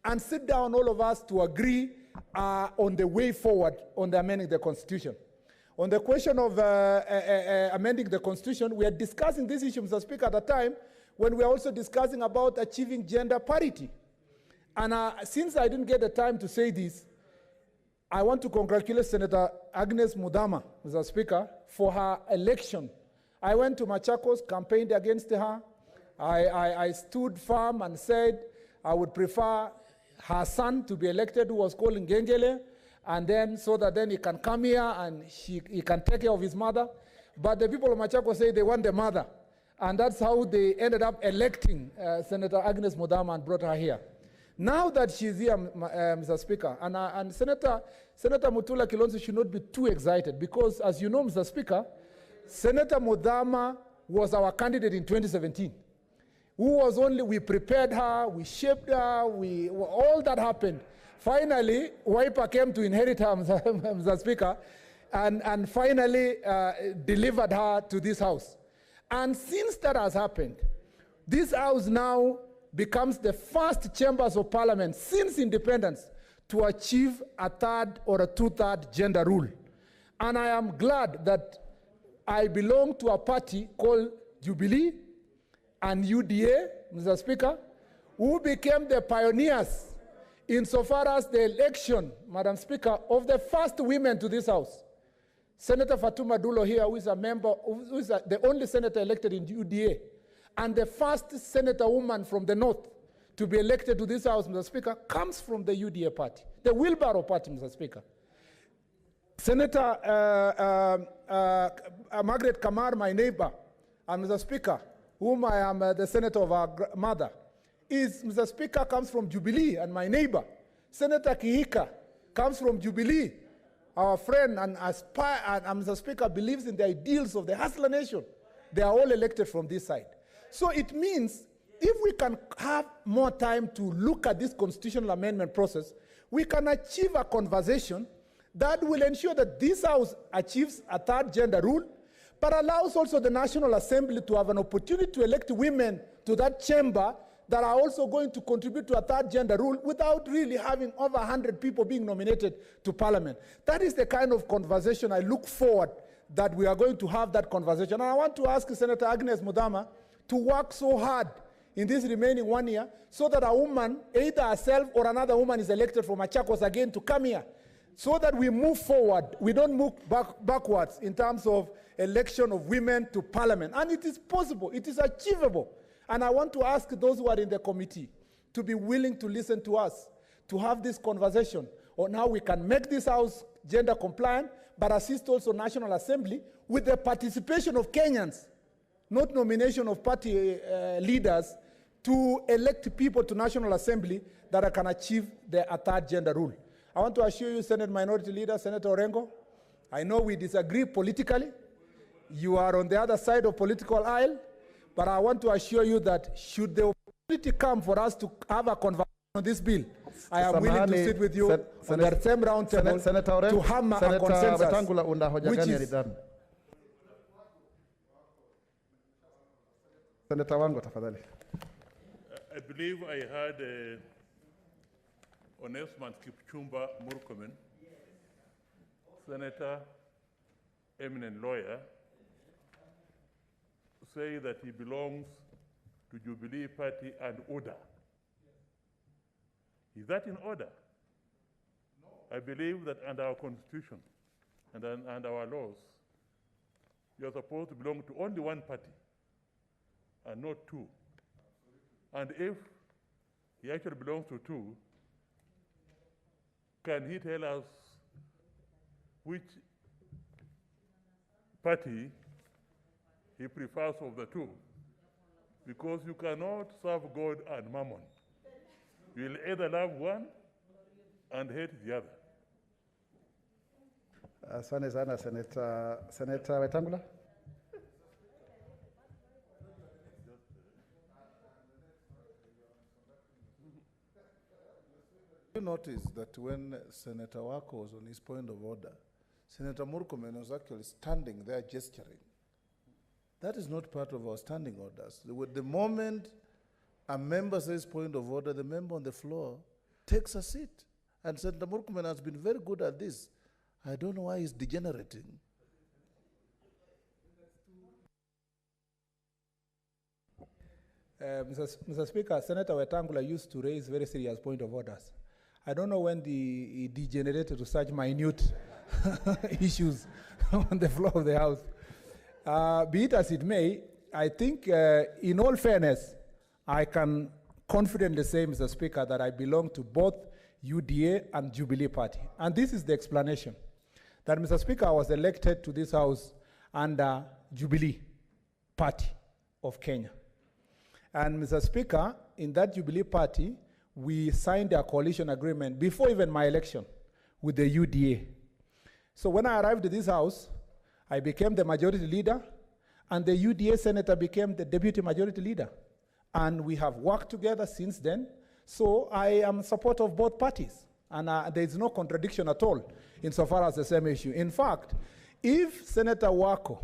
A: and sit down all of us to agree on the way forward on the amending the Constitution. On the question of amending the Constitution, we are discussing this issue, Mr. Speaker, at a time when we are also discussing about achieving gender parity. And since I didn't get the time to say this, I want to congratulate Senator Agnes Mudama, Mr. Speaker, for her election. I went to Machakos, campaigned against her. I stood firm and said I would prefer her son to be elected, who was called Ngengele, and then so that then he can come here and he can take care of his mother. But the people of Machakos say they want the mother. And that's how they ended up electing Senator Agnes Mudama and brought her here. Now that she's here, Mr. Speaker, and Senator Mutula Kilonzo should not be too excited because, as you know, Mr. Speaker, Senator Mudama was our candidate in 2017. We prepared her, we shaped her, all that happened. Finally, Wiper came to inherit her, Mr. Speaker, and finally delivered her to this House. And since that has happened, this House now becomes the first chambers of parliament since independence to achieve a third or a two-third gender rule. And I am glad that I belong to a party called Jubilee and UDA, Mr. Speaker, who became the pioneers insofar as the election, Madam Speaker, of the first women to this House. Senator Fatuma Dulo here, who is a member, who is the only senator elected in UDA, and the first senator woman from the north to be elected to this House, Mr. Speaker, comes from the UDA party, the Wheelbarrow party, Mr. Speaker. Senator Margaret Kamar, my neighbor, and Mr. Speaker, whom I am the senator of our mother, Mr. Speaker, comes from Jubilee and my neighbor. Senator Kihika comes from Jubilee, our friend, and Mr. Speaker, believes in the ideals of the Hustler Nation. They are all elected from this side. So it means if we can have more time to look at this constitutional amendment process, we can achieve a conversation that will ensure that this House achieves a third gender rule, but allows also the National Assembly to have an opportunity to elect women to that chamber that are also going to contribute to a third gender rule without really having over 100 people being nominated to Parliament. That is the kind of conversation I look forward that we are going to have that conversation. And I want to ask Senator Agnes Mudama to work so hard in this remaining 1 year so that a woman, either herself or another woman, is elected from Machakos again to come here, so that we move forward. We don't move backwards in terms of election of women to Parliament. And it is possible, it is achievable. And I want to ask those who are in the committee to be willing to listen to us, to have this conversation on how we can make this House gender compliant, but assist also National Assembly with the participation of Kenyans, not nomination of party leaders, to elect people to National Assembly that can achieve a third gender rule. I want to assure you, Senate Minority Leader, Senator Orengo, I know we disagree politically. You are on the other side of political aisle, but I want to assure you that should the opportunity come for us to have a conversation on this bill, I am willing to sit with you on the same round table to hammer a consensus, which is...
D: Senator Wango, tafadhali.
M: I believe I heard Onesmus Kipchumba Murkomen, Senator, eminent lawyer, say that he belongs to Jubilee Party and order. Is that in order? No. I believe that under our constitution and under our laws, you are supposed to belong to only one party and not two. And if he actually belongs to two, can he tell us which party he prefers of the two? Because you cannot serve God and mammon. You will either love one and hate the other.
A: Asante sana Senator Wetangula.
H: You notice that when Senator Wako was on his point of order, Senator Murkomen was actually standing there gesturing. That is not part of our standing orders. The moment a member says point of order, the member on the floor takes a seat. And Senator Murkomen has been very good at this. I don't know why he's degenerating.
A: Mr. Speaker, Senator Wetangula used to raise very serious point of orders. I don't know when he degenerated to such minute issues on the floor of the House. Be it as it may, I think in all fairness, I can confidently say, Mr. Speaker, that I belong to both UDA and Jubilee Party. And this is the explanation. That, Mr. Speaker, I was elected to this House under Jubilee Party of Kenya. And Mr. Speaker, in that Jubilee Party, we signed a coalition agreement before even my election with the UDA. So when I arrived at this House, I became the majority leader, and the UDA senator became the deputy majority leader. And we have worked together since then. So I am in support of both parties. And there is no contradiction at all insofar as the same issue. In fact, if Senator Wako,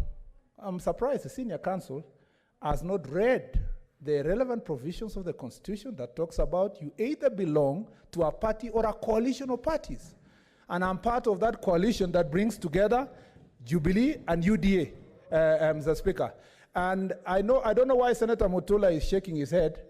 A: I'm surprised the senior counsel has not read the relevant provisions of the Constitution that talks about you either belong to a party or a coalition of parties. And I'm part of that coalition that brings together Jubilee and UDA, Mr. Speaker. And I don't know why Senator Mutula is shaking his head,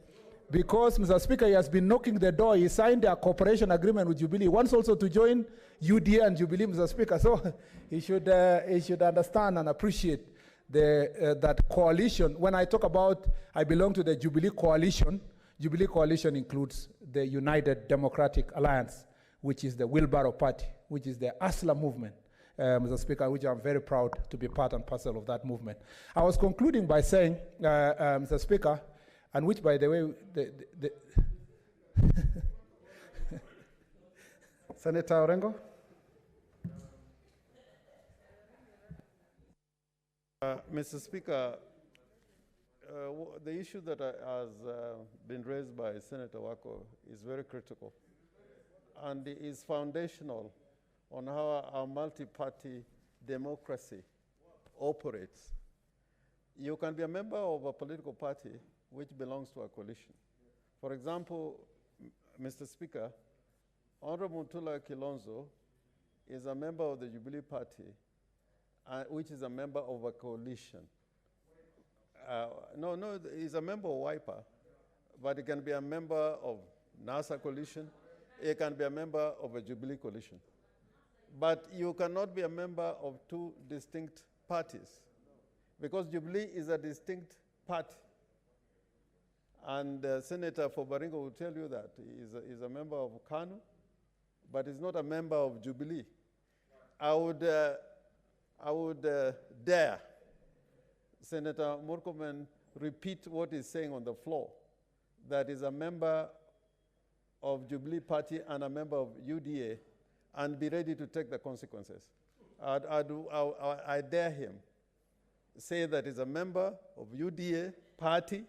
A: because, Mr. Speaker, he has been knocking the door. He signed a cooperation agreement with Jubilee. He wants also to join UDA and Jubilee, Mr. Speaker. So he should understand and appreciate that coalition. When I talk about I belong to the Jubilee coalition includes the United Democratic Alliance, which is the Wheelbarrow Party, which is the ASLA movement, Mr. Speaker, which I'm very proud to be part and parcel of that movement. I was concluding by saying, Mr. Speaker, and which, by the way, Senator Orengo.
I: Mr. Speaker, the issue that has been raised by Senator Wako is very critical and is foundational on how our multi-party democracy operates. You can be a member of a political party which belongs to a coalition. For example, Mr. Speaker, Honorable Mutula Kalonzo is a member of the Jubilee Party, which is a member of a coalition. No, he's a member of WIPA, but he can be a member of NASA coalition. He can be a member of a Jubilee coalition. But you cannot be a member of two distinct parties, because Jubilee is a distinct party. And Senator Fobaringo will tell you that he's a member of KANU, but he's not a member of Jubilee. I would dare Senator Murkomen repeat what he's saying on the floor, that is a member of Jubilee Party and a member of UDA, and be ready to take the consequences. I dare him say that he's a member of UDA Party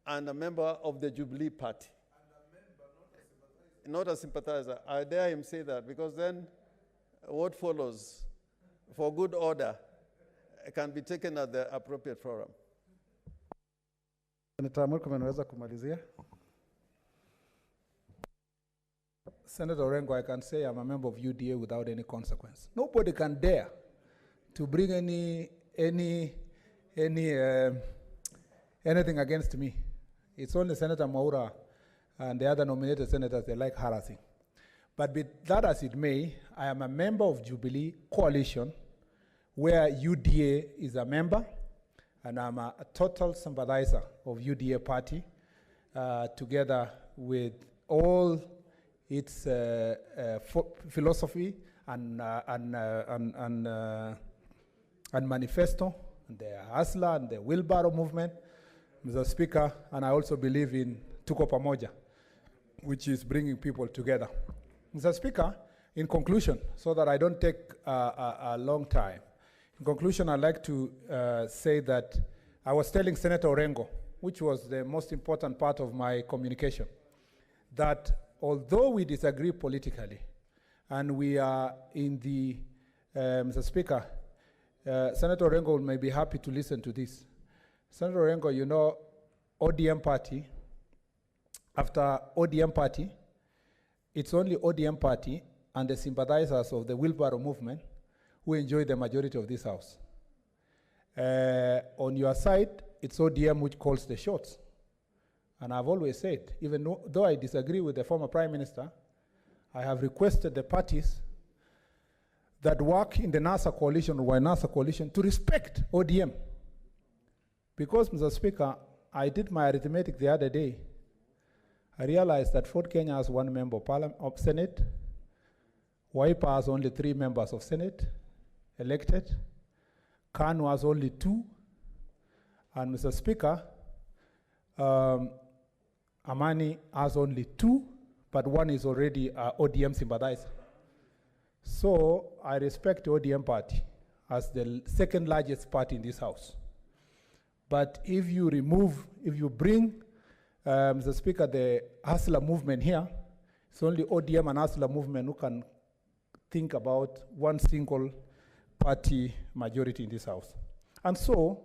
I: and a member of the Jubilee Party. Not a sympathizer. I dare him say that, because then what follows, for good order, can be taken at the appropriate forum.
A: Senator Murkomen, unaweza kumalizia? Senator Orengo, I can say I'm a member of UDA without any consequence. Nobody can dare to bring anything against me. It's only Senator Mwaura and the other nominated senators they like harassing. But be that as it may, I am a member of Jubilee coalition, where UDA is a member, and I'm a total sympathizer of UDA party, together with all its philosophy and manifesto, and the ASLA and the Wheelbarrow movement. Mr. Speaker, and I also believe in Tuko Pamoja, which is bringing people together. Mr. Speaker, in conclusion, so that I don't take a long time, in conclusion, I'd like to say that I was telling Senator Orengo, which was the most important part of my communication, that although we disagree politically, and we are in the, Mr. Speaker, Senator Orengo may be happy to listen to this. Senator Orengo, you know, ODM party, after ODM party, it's only ODM party and the sympathizers of the wheelbarrow movement who enjoy the majority of this house. On your side, it's ODM which calls the shots. And I've always said, even though I disagree with the former Prime Minister, I have requested the parties that work in the NASA coalition or NASA coalition to respect ODM. Because, Mr. Speaker, I did my arithmetic the other day. I realized that Fort Kenya has 1 member of Senate. Wiper has only 3 members of Senate elected. Kanu has only 2. And Mr. Speaker, Amani has only 2, but 1 is already ODM sympathizer. So I respect the ODM party as the second largest party in this house. But if you bring, Mr. Speaker, the Hustler movement here, it's only ODM and Hustler movement who can think about one single party majority in this house. And so,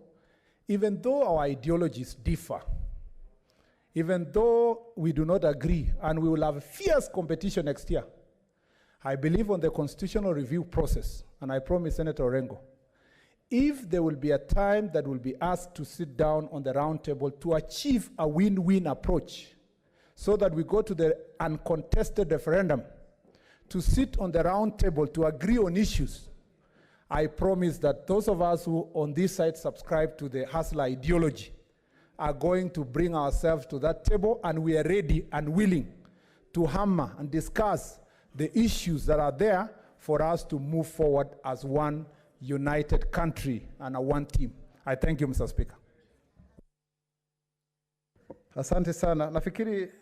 A: even though our ideologies differ, even though we do not agree, and we will have a fierce competition next year, I believe on the constitutional review process, and I promise Senator Orengo, if there will be a time that will be asked to sit down on the round table to achieve a win-win approach, so that we go to the uncontested referendum, to sit on the round table to agree on issues, I promise that those of us who on this side subscribe to the hustler ideology are going to bring ourselves to that table, and we are ready and willing to hammer and discuss the issues that are there for us to move forward as one united country and a one team. I thank you, Mr. Speaker.
D: Asante sana. Nafikiri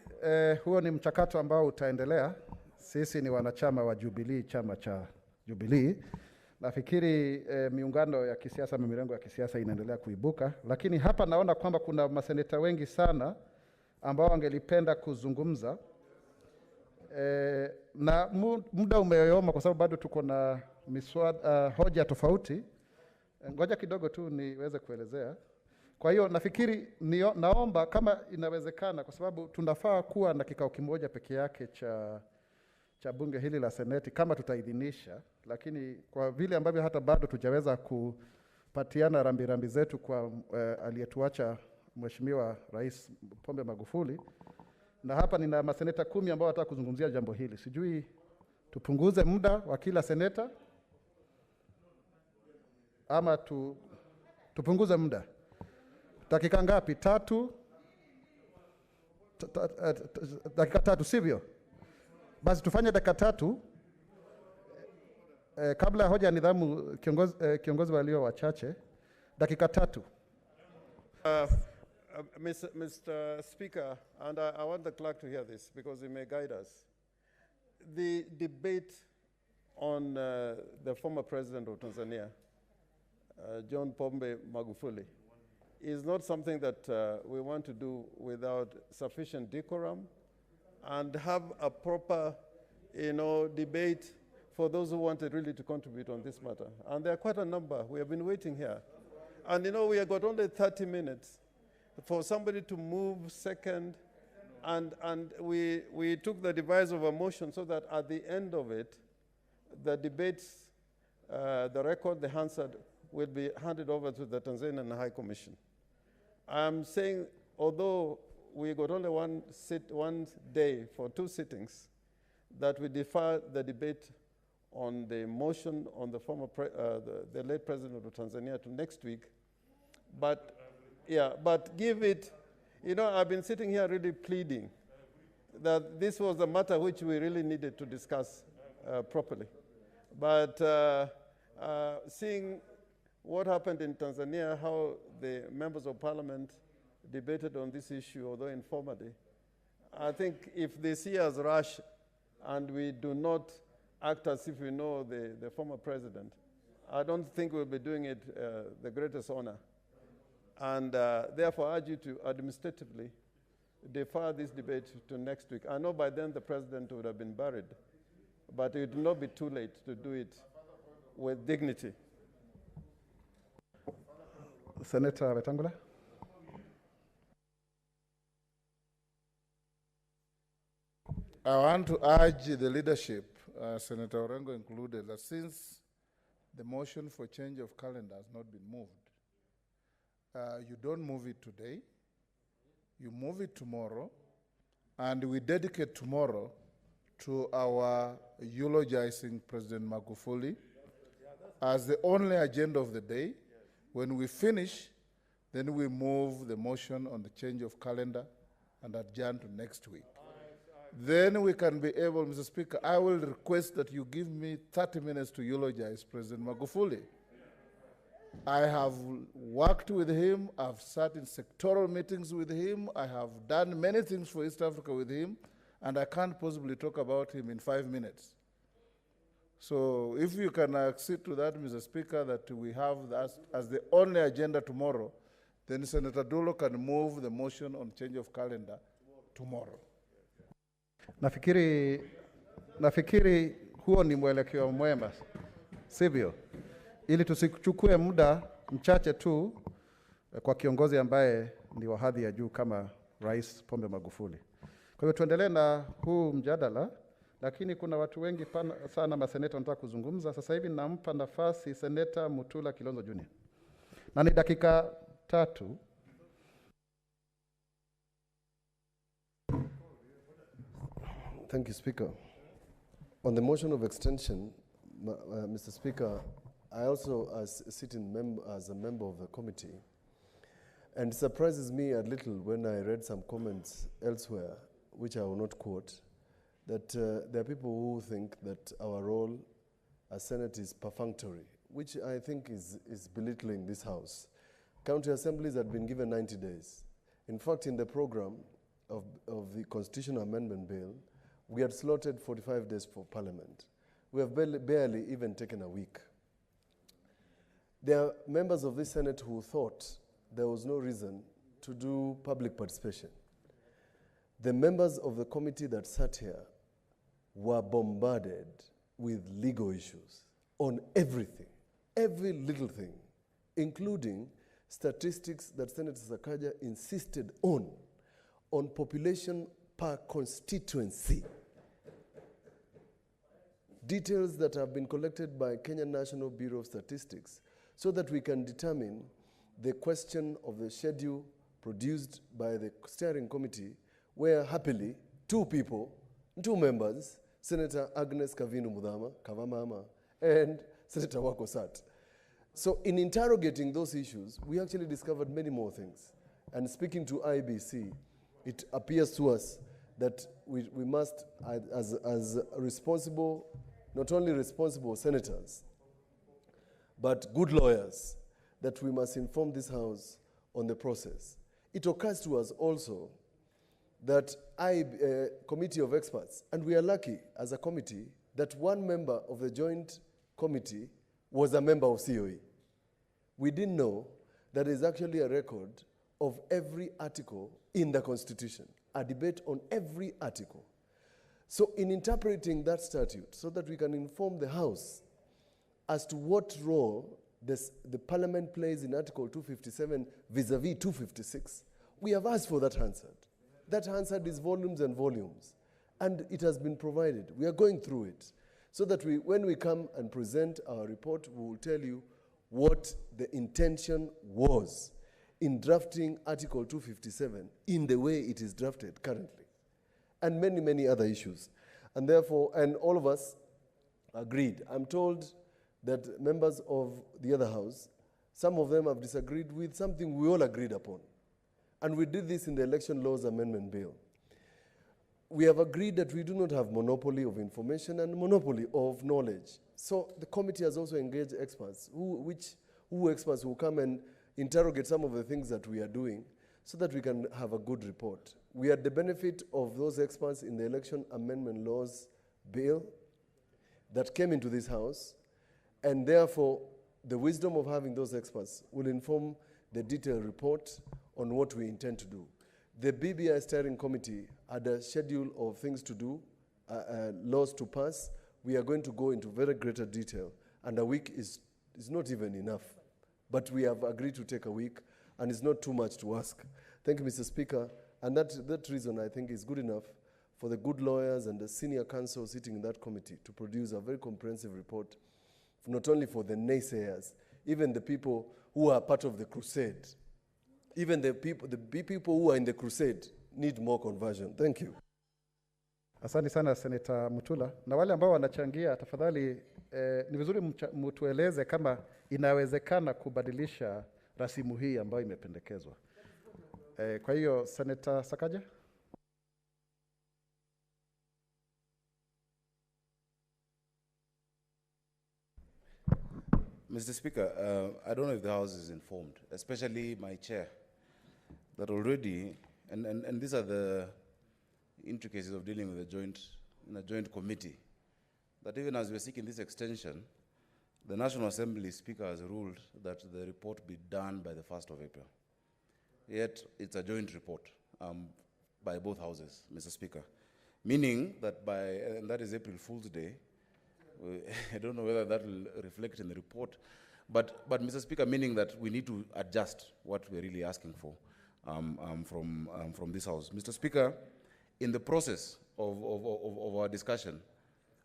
D: huo ni mchakato ambao utaendelea. Sisi ni wanachama wa Jubilee, chama cha Jubilee. Nafikiri miungano ya kisiasa, mirengo ya kisiasa inaendelea kuibuka, lakini hapa naona kwamba kuna maseneta wengi sana ambao wangelipenda kuzungumza. Na muda umeyoyoma kwa sababu bado tuko na hoja tofauti. Ngoja kidogo tu niweze kuelezea. Kwa hiyo nafikiri naomba kama inawezekana, kwa sababu tunafaa kuwa na kikao kimoja peke yake cha bunge hili la Seneti kama tutaidhinisha, lakini kwa vile ambavyo hata bado tujaweza kupatiana rambirambi zetu kwa aliyetuacha Mheshimiwa Rais Pombe Magufuli, na hapa nina maseneta 10 ambao wataka kuzungumzia jambo hili. Sijui tupunguze muda wa kila seneta ama tupunguze muda. Dakika ngapi? 3? Dakika 3, sivyo? Basi tufanye dakika 3 kabla hoja ya nidhamu kiongozi walio wachache. Dakika 3.
I: Mr. Speaker, and I want the clerk to hear this because it may guide us. The debate on the former president of Tanzania, John Pombe Magufuli, is not something that we want to do without sufficient decorum and have a proper, debate for those who wanted really to contribute on this matter. And there are quite a number. We have been waiting here. And we have got only 30 minutes for somebody to move second, and we took the device of a motion so that at the end of it, the debates, the record, the Hansard, will be handed over to the Tanzanian High Commission. I'm saying, although we got only one day for 2 sittings, that we defer the debate on the motion on the former the late president of Tanzania to next week. But give it, I've been sitting here really pleading that this was a matter which we really needed to discuss properly. But seeing what happened in Tanzania, how the members of parliament debated on this issue, although informally. I think if they see us rush and we do not act as if we know the former president, I don't think we'll be doing it the greatest honor. And therefore, I urge you to administratively defer this debate to next week. I know by then the president would have been buried, but it will not be too late to do it with dignity.
D: Senator Wetangula.
H: I want to urge the leadership, Senator Orengo included, that since the motion for change of calendar has not been moved, you don't move it today, you move it tomorrow, and we dedicate tomorrow to our eulogizing President Magufuli as the only agenda of the day. When we finish, then we move the motion on the change of calendar and adjourn to next week. Then we can be able, Mr. Speaker, I will request that you give me 30 minutes to eulogize President Magufuli. I have worked with him, I've sat in sectoral meetings with him, I have done many things for East Africa with him, and I can't possibly talk about him in 5 minutes. So if you can accede to that, Mr. Speaker, that we have that as the only agenda tomorrow, then Senator Dulo can move the motion on change of calendar tomorrow.
D: Nafikiri huo ni mwelekeo mwema, sivyo? Ili tusichukue muda mchache tu kwa kiongozi ambaye ni wa hadhi ya juu kama Rais Pombe Magufuli. Kwa hiyo tuendelee na huu mjadala, lakini kuna watu wengi sana maseneta wanataka kuzungumza. Sasa hivi nampa nafasi Seneta Mutula Kilonzo Jr. Na ni dakika 3.
N: Thank you, Speaker. On the motion of extension, Mr. Speaker, I also sit as a member of the committee, and it surprises me a little when I read some comments elsewhere, which I will not quote, that there are people who think that our role as Senate is perfunctory, which I think is belittling this House. County assemblies had been given 90 days. In fact, in the program of the Constitutional Amendment Bill, we had slotted 45 days for Parliament. We have barely even taken a week. There are members of this Senate who thought there was no reason to do public participation. The members of the committee that sat here were bombarded with legal issues on everything, every little thing, including statistics that Senator Sakaja insisted on population per constituency. Details that have been collected by Kenya National Bureau of Statistics so that we can determine the question of the schedule produced by the steering committee, where happily 2 people, 2 members, Senator Agnes Kavindu Mudama, Kavamama, and Senator Wakosat. So in interrogating those issues, we actually discovered many more things. And speaking to IBC, it appears to us that we must, as responsible, not only responsible senators, but good lawyers, that we must inform this House on the process. It occurs to us also that committee of experts, and we are lucky as a committee that 1 member of the joint committee was a member of COE. We didn't know that there is actually a record of every article in the Constitution, a debate on every article. So in interpreting that statute, so that we can inform the House as to what role the Parliament plays in Article 257 vis-a-vis 256, we have asked for that Hansard. That Hansard is volumes and volumes, and it has been provided. We are going through it, so that when we come and present our report, we will tell you what the intention was in drafting Article 257 in the way it is drafted currently, and many, many other issues. And therefore, and all of us agreed. I'm told that members of the other House, some of them have disagreed with something we all agreed upon. And we did this in the Election Laws Amendment Bill. We have agreed that we do not have monopoly of information and monopoly of knowledge. So the committee has also engaged experts, who experts will come and interrogate some of the things that we are doing, so that we can have a good report. We had the benefit of those experts in the Election Amendment Laws bill that came into this House, and therefore the wisdom of having those experts will inform the detailed report on what we intend to do. The BBI Steering Committee had a schedule of things to do, laws to pass. We are going to go into very greater detail, and a week is not even enough. But we have agreed to take a week, and it's not too much to ask. Thank you, Mr. Speaker. And that reason, I think, is good enough for the good lawyers and the senior counsel sitting in that committee to produce a very comprehensive report, not only for the naysayers, even the people who are part of the crusade. Even the people who are in the crusade need more conversion. Thank you.
D: Asante sana Senator Mutula. Na wale ambao wanachangia, tafadhali ni vizuri mtueleze kama inawezekana kubadilisha rasimu hii ambayo imependekezwa. Kwa hiyo Senator Sakaja.
C: Mr. Speaker, I don't know if the House is informed, especially my chair, that already, and these are the intricacies of dealing with a joint committee, that even as we're seeking this extension, the National Assembly Speaker has ruled that the report be done by the 1st of April. Yet it's a joint report by both houses, Mr. Speaker, meaning that and that is April Fool's Day. I don't know whether that will reflect in the report, but Mr. Speaker, meaning that we need to adjust what we're really asking for from this House. Mr. Speaker, in the process of our discussion,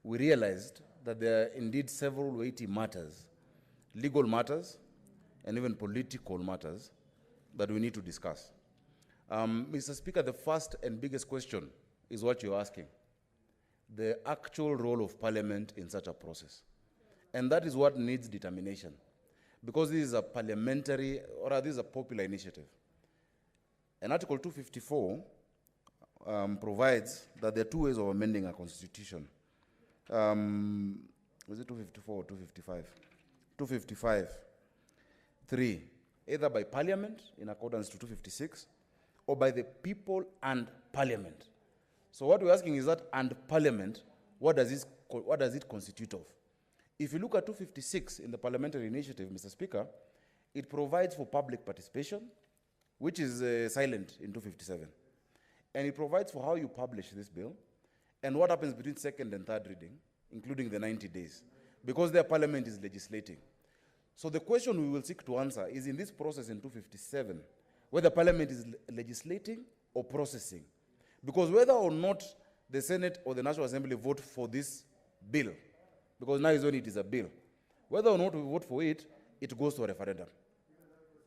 C: we realized that there are indeed several weighty matters, legal matters, and even political matters that we need to discuss. Mr. Speaker, the first and biggest question is what you're asking: the actual role of Parliament in such a process. And that is what needs determination, because this is a parliamentary, or this is a popular initiative. And Article 254 provides that there are two ways of amending a constitution. Was it 254 or 255? 255. 3, either by Parliament in accordance to 256, or by the people and Parliament. So what we're asking is that, and Parliament, what does it constitute of? If you look at 256 in the Parliamentary Initiative, Mr. Speaker, it provides for public participation, which is silent in 257. And it provides for how you publish this bill and what happens between second and third reading, including the 90 days, because their Parliament is legislating. So the question we will seek to answer is, in this process in 257, whether Parliament is legislating or processing. Because whether or not the Senate or the National Assembly vote for this bill, because now is when it is a bill, whether or not we vote for it, it goes to a referendum.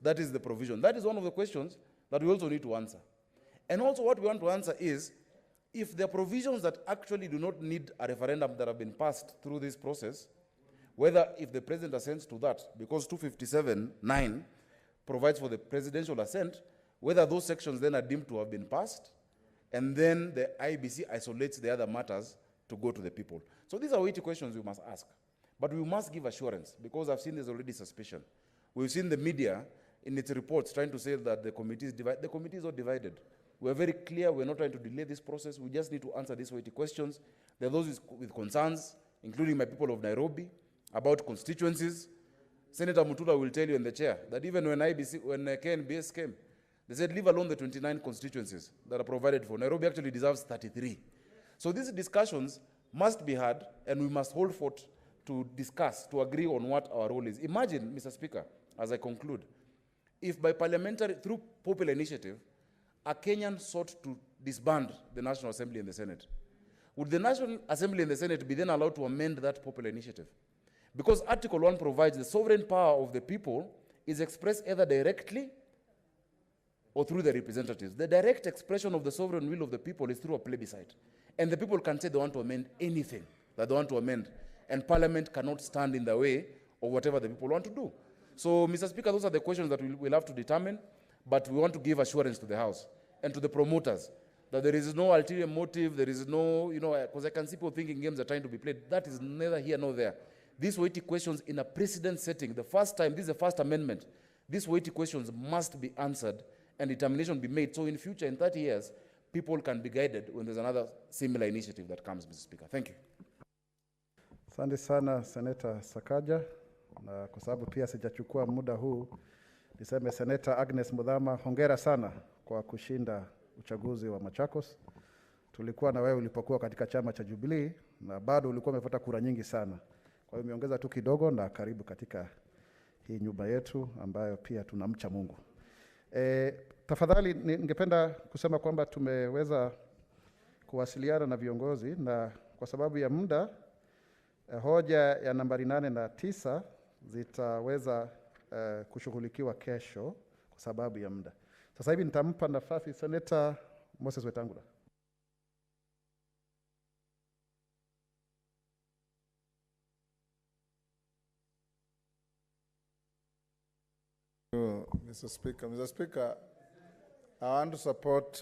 C: That is the provision. That is one of the questions that we also need to answer. And also what we want to answer is, if there are provisions that actually do not need a referendum that have been passed through this process, whether if the president assents to that, because 257(9) provides for the presidential assent, whether those sections then are deemed to have been passed, and then the IBC isolates the other matters to go to the people. So these are weighty questions we must ask. But we must give assurance, because I've seen there's already suspicion. We've seen the media in its reports trying to say that the committee is divided. The committee is not divided. We're very clear, we're not trying to delay this process. We just need to answer these weighty questions. There are those with concerns, including my people of Nairobi, about constituencies. Senator Mutula will tell you in the chair that even when KNBS came, they said, leave alone the 29 constituencies that are provided for. Nairobi actually deserves 33. So these discussions must be had, and we must hold forth to discuss, to agree on what our role is. Imagine, Mr. Speaker, as I conclude, if by parliamentary, through popular initiative, a Kenyan sought to disband the National Assembly and the Senate, would the National Assembly and the Senate be then allowed to amend that popular initiative? Because Article 1 provides the sovereign power of the people is expressed either directly or through the representatives. The direct expression of the sovereign will of the people is through a plebiscite. And the people can say they want to amend anything that they want to amend. And Parliament cannot stand in the way of whatever the people want to do. So, Mr. Speaker, those are the questions that we'll have to determine, but we want to give assurance to the House and to the promoters that there is no ulterior motive, there is no, because I can see people thinking games are trying to be played. That is neither here nor there. These weighty questions in a precedent setting, the first time, this is the first amendment, these weighty questions must be answered and determination be made. So in future, in 30 years, people can be guided when there's another similar initiative that comes, Mr. Speaker. Thank you.
D: Asante sana Senator Sakaja, na kwa sababu pia sijachukua muda huu, niseme Senator Agnes Mudhama, hongera sana kwa kushinda uchaguzi wa Machakos. Tulikuwa na wewe ulipokuwa katika chama cha Jubilee na bado ulikuwa umepata kura nyingi sana. Kwa hiyo umeongeza tu kidogo, na karibu katika hii nyumba yetu ambayo pia tunamcha Mungu. Tafadhali ningependa kusema kwamba tumeweza kuwasiliana na viongozi, na kwa sababu ya muda hoja ya nambari 8 na 9 zitaweza kushughulikiwa kesho kwa sababu ya muda. Sasa hivi nitampa nafasi Senator Moses Wetangula.
H: Mr. Speaker, I want to support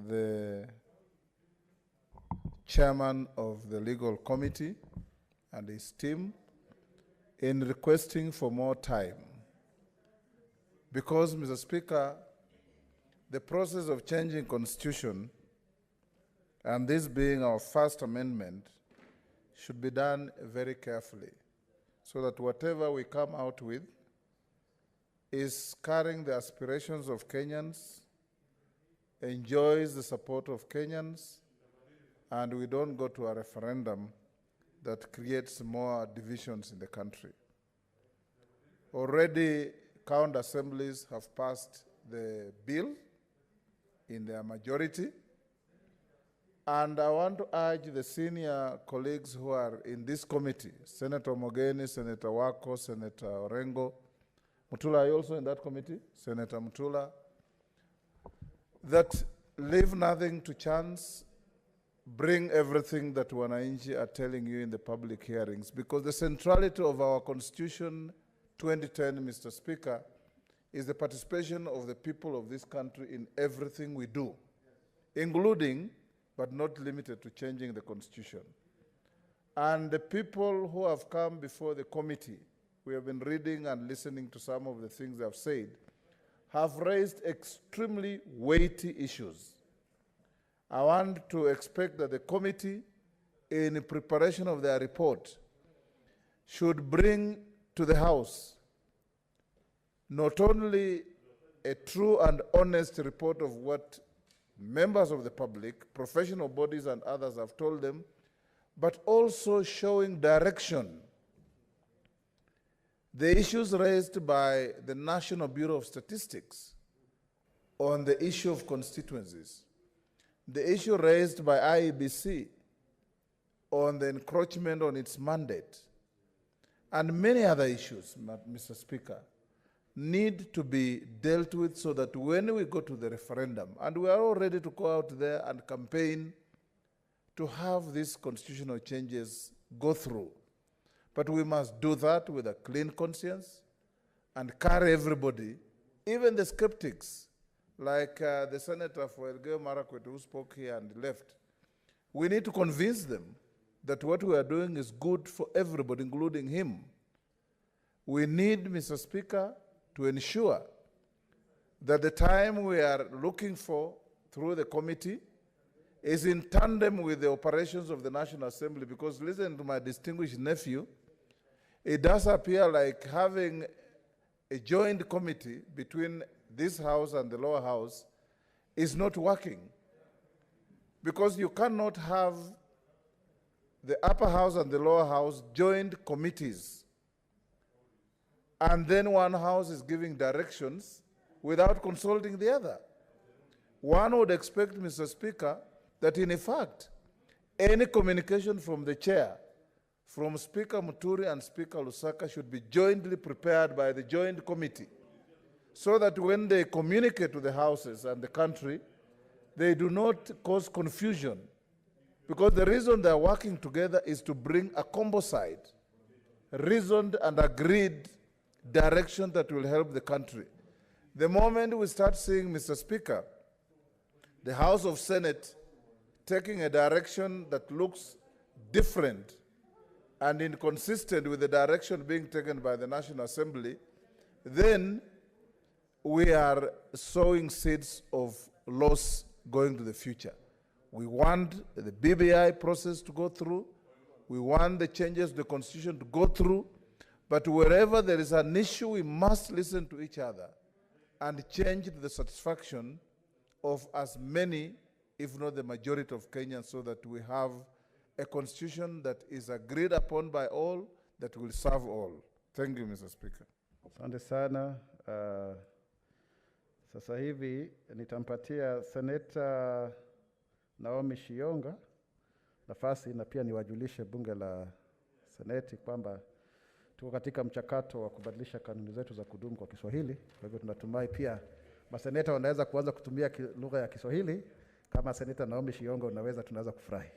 H: the chairman of the legal committee and his team in requesting for more time. Because, Mr. Speaker, the process of changing constitution, and this being our first amendment, should be done very carefully, so that whatever we come out with is carrying the aspirations of Kenyans, enjoys the support of Kenyans, and we don't go to a referendum that creates more divisions in the country. Already, county assemblies have passed the bill in their majority, and I want to urge the senior colleagues who are in this committee, Senator Mogeni, Senator Wako, Senator Orengo, Mutula, are you also in that committee? Senator Mutula, that leave nothing to chance, bring everything that Wananchi are telling you in the public hearings, because the centrality of our Constitution 2010, Mr. Speaker, is the participation of the people of this country in everything we do, including, but not limited to, changing the Constitution. And the people who have come before the committee, we have been reading and listening to some of the things they have said, have raised extremely weighty issues. I want to expect that the committee, in preparation of their report, should bring to the House not only a true and honest report of what members of the public, professional bodies and others have told them, but also showing direction. The issues raised by the National Bureau of Statistics on the issue of constituencies, the issue raised by IEBC on the encroachment on its mandate, and many other issues, Mr. Speaker, need to be dealt with so that when we go to the referendum, and we are all ready to go out there and campaign to have these constitutional changes go through, but we must do that with a clean conscience and carry everybody, even the skeptics, like the senator for Elgeyo Marakwet who spoke here and left. We need to convince them that what we are doing is good for everybody, including him. We need, Mr. Speaker, to ensure that the time we are looking for through the committee is in tandem with the operations of the National Assembly, because listen to my distinguished nephew, it does appear like having a joint committee between this house and the lower house is not working, because you cannot have the upper house and the lower house joined committees, and then one house is giving directions without consulting the other. One would expect, Mr. Speaker, that in effect, any communication from the chair, from Speaker Muturi and Speaker Lusaka, should be jointly prepared by the joint committee, so that when they communicate to the houses and the country, they do not cause confusion. Because the reason they're working together is to bring a composite, reasoned and agreed direction that will help the country. The moment we start seeing, Mr. Speaker, the House of Senate taking a direction that looks different and inconsistent with the direction being taken by the National Assembly, then we are sowing seeds of loss going to the future. We want the BBI process to go through. We want the changes to the constitution to go through. But wherever there is an issue, we must listen to each other and change to the satisfaction of as many, if not the majority of Kenyans, so that we have a constitution that is agreed upon by all, that will serve all. Thank you, Mr. Speaker.
D: Asante sana. Sasa hivi nitampatia Seneta Naomi Shionga nafasi na pia niwajulishe bunge la Seneti kwamba tuko katika mchakato wa kubadilisha kanuni zetu za kudumu kwa Kiswahili. Kwa hivyo tunatumai pia maseneta wanaweza kuanza kutumia lugha ya Kiswahili. Kama Seneta Naomi Shionga tunaweza kufurahi.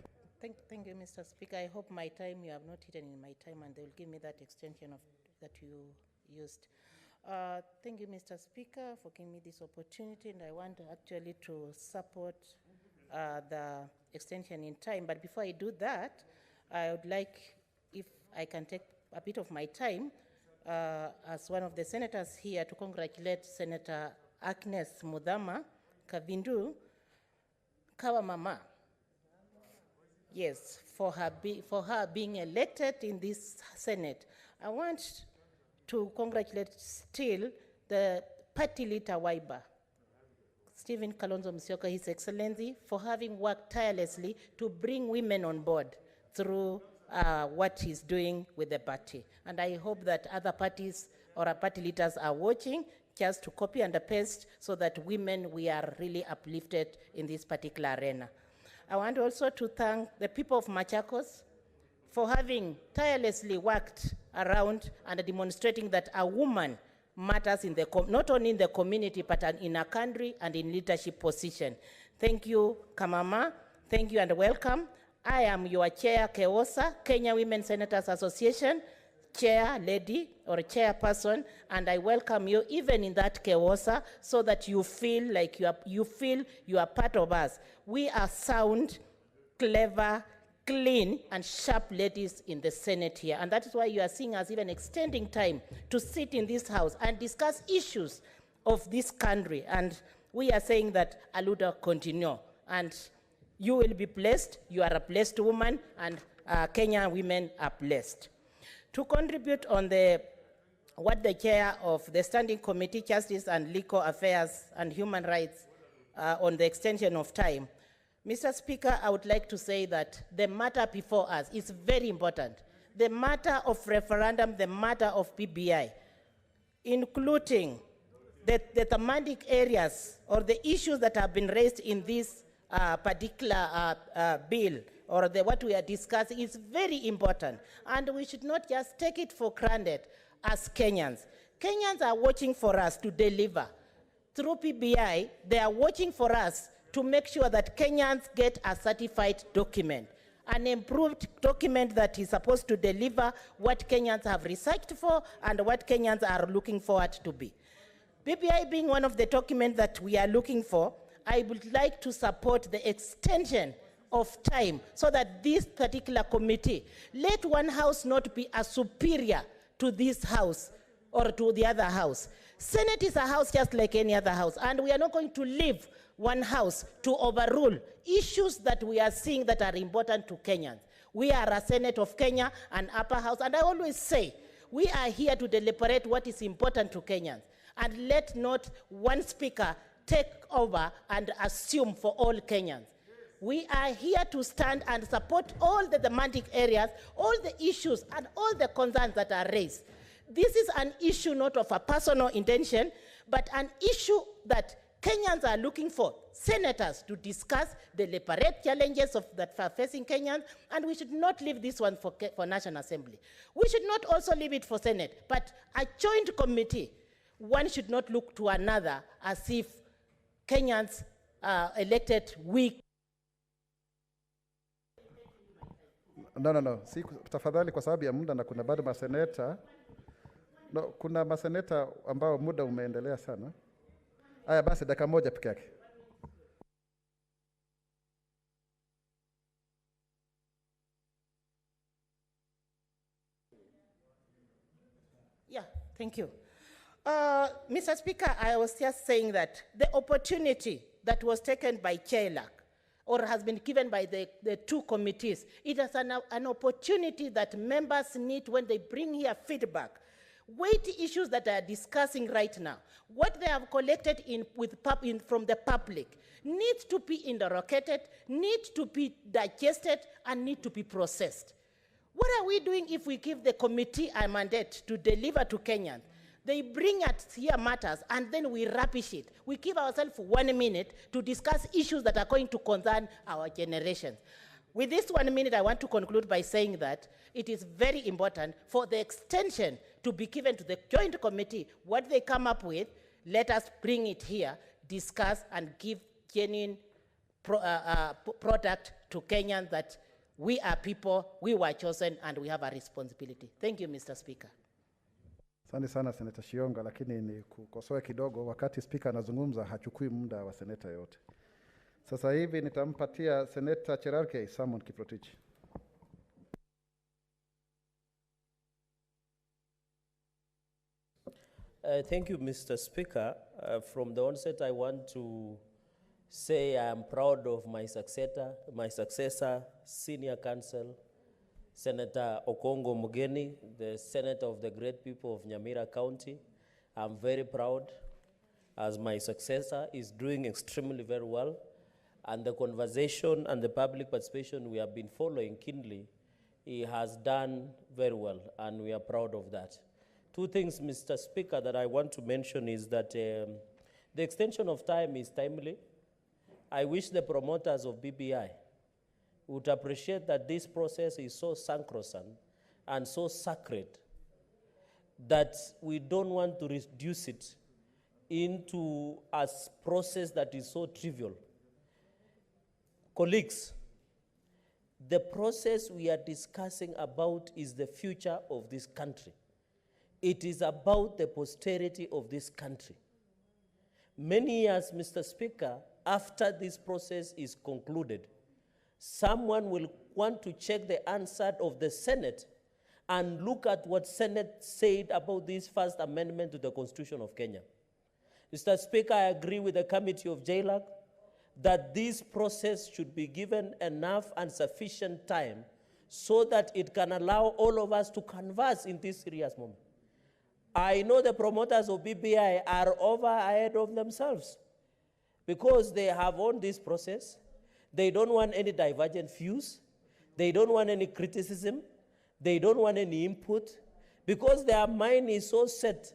P: Thank you, Mr. Speaker. I hope my time, you have not eaten in my time, and they will give me that extension of that you used. Thank you, Mr. Speaker, for giving me this opportunity, and I want actually to support the extension in time. But before I do that, I would like, if I can take a bit of my time, as one of the senators here, to congratulate Senator Agnes Mudama Kavindu Kawa Mama. Yes, for her being elected in this Senate. I want to congratulate still the party leader Waiba, Stephen Kalonzo Musyoka, His Excellency, for having worked tirelessly to bring women on board through what he's doing with the party. And I hope that other parties or party leaders are watching just to copy and paste so that women, we are really uplifted in this particular arena. I want also to thank the people of Machakos for having tirelessly worked around and demonstrating that a woman matters in the not only in the community but in a country and in leadership position. Thank you, Kamama. Thank you and welcome. I am your chair, Keosa, Kenya Women Senators Association, chair lady or chairperson, and I welcome you even in that Keosa so that you feel like you are part of us. We are sound, clever, clean, and sharp ladies in the Senate here, and that is why you are seeing us even extending time to sit in this house and discuss issues of this country, and we are saying that Aluda continue, and you will be blessed. You are a blessed woman, and Kenyan women are blessed. To contribute on what the chair of the Standing Committee, Justice and Legal Affairs and Human Rights on the extension of time, Mr. Speaker, I would like to say that the matter before us is very important. The matter of referendum, the matter of PBI, including the thematic areas or the issues that have been raised in this particular bill or what we are discussing is very important. And we should not just take it for granted as Kenyans. Kenyans are watching for us to deliver. Through PBI, they are watching for us to make sure that Kenyans get a certified document, an improved document that is supposed to deliver what Kenyans have researched for and what Kenyans are looking forward to be. PBI being one of the documents that we are looking for, I would like to support the extension of time so that this particular committee, let one house not be a superior to this house or to the other house. Senate is a house just like any other house, and we are not going to leave one house to overrule issues that we are seeing that are important to Kenyans. We are a Senate of Kenya, an upper house, and I always say, we are here to deliberate what is important to Kenyans, and let not one speaker take over and assume for all Kenyans. We are here to stand and support all the thematic areas, all the issues, and all the concerns that are raised. This is an issue not of a personal intention, but an issue that Kenyans are looking for senators to discuss, deliberate challenges that are facing Kenyans, and we should not leave this one for National Assembly. We should not also leave it for Senate, but a joint committee. One should not look to another as if Kenyans elected weak.
D: No. Tafadhali kwa sababu ya muda na kuna bado maseneta. No, kuna maseneta ambao muda umeendelea sana. Aya basi dakika moja peke yake.
P: Yeah, thank you. Mr. Speaker, I was just saying that the opportunity that was taken by CHELAC or has been given by the two committees, it is an opportunity that members need when they bring here feedback. Weighty issues that they are discussing right now, what they have collected from the public, needs to be interrogated, need to be digested, and need to be processed. What are we doing if we give the committee a mandate to deliver to Kenyans? They bring us here matters, and then we rubbish it. We give ourselves 1 minute to discuss issues that are going to concern our generations. With this 1 minute, I want to conclude by saying that it is very important for the extension to be given to the joint committee. What they come up with, let us bring it here, discuss, and give genuine product to Kenyans that we are people, we were chosen, and we have a responsibility. Thank you, Mr. Speaker.
D: Asante sana Seneta Shionga, lakini ni kukosoa kidogo, wakati Speaker anazungumza hachukui muda wa seneta yote. Sasa hivi nitampatia Seneta Cherargei Simon Kiprotich.
V: Thank you, Mr. Speaker. From the onset, I want to say I am proud of my successor, Senior Counsel, Senator Okongo Mugeni, the Senator of the great people of Nyamira County. I'm very proud as my successor is doing extremely very well. And the conversation and the public participation we have been following keenly, he has done very well, and we are proud of that. Two things, Mr. Speaker, that I want to mention is that the extension of time is timely. I wish the promoters of BBI would appreciate that this process is so sacrosanct and so sacred that we don't want to reduce it into a process that is so trivial. Colleagues, the process we are discussing about is the future of this country. It is about the posterity of this country. Many years, Mr. Speaker, after this process is concluded, someone will want to check the answer of the Senate and look at what Senate said about this first amendment to the Constitution of Kenya. Mr. Speaker, I agree with the Committee of JLAC that this process should be given enough and sufficient time so that it can allow all of us to converse in this serious moment. I know the promoters of BBI are over ahead of themselves because they have won this process. They don't want any divergent views. They don't want any criticism. They don't want any input because their mind is so set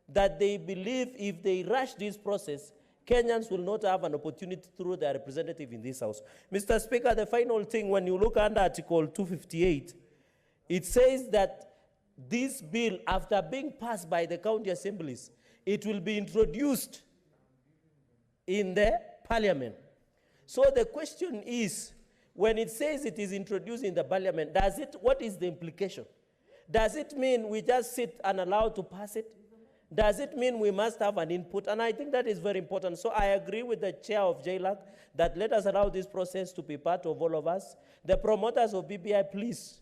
V: that they believe if they rush this process, Kenyans will not have an opportunity through their representative in this House. Mr. Speaker, the final thing, when you look under Article 258, it says that this bill, after being passed by the county assemblies, it will be introduced in the Parliament. So the question is, when it says it is introduced in the Parliament, what is the implication? Does it mean we just sit and allow to pass it? Does it mean we must have an input? And I think that is very important. So I agree with the chair of JLAC that let us allow this process to be part of all of us. The promoters of BBI, please,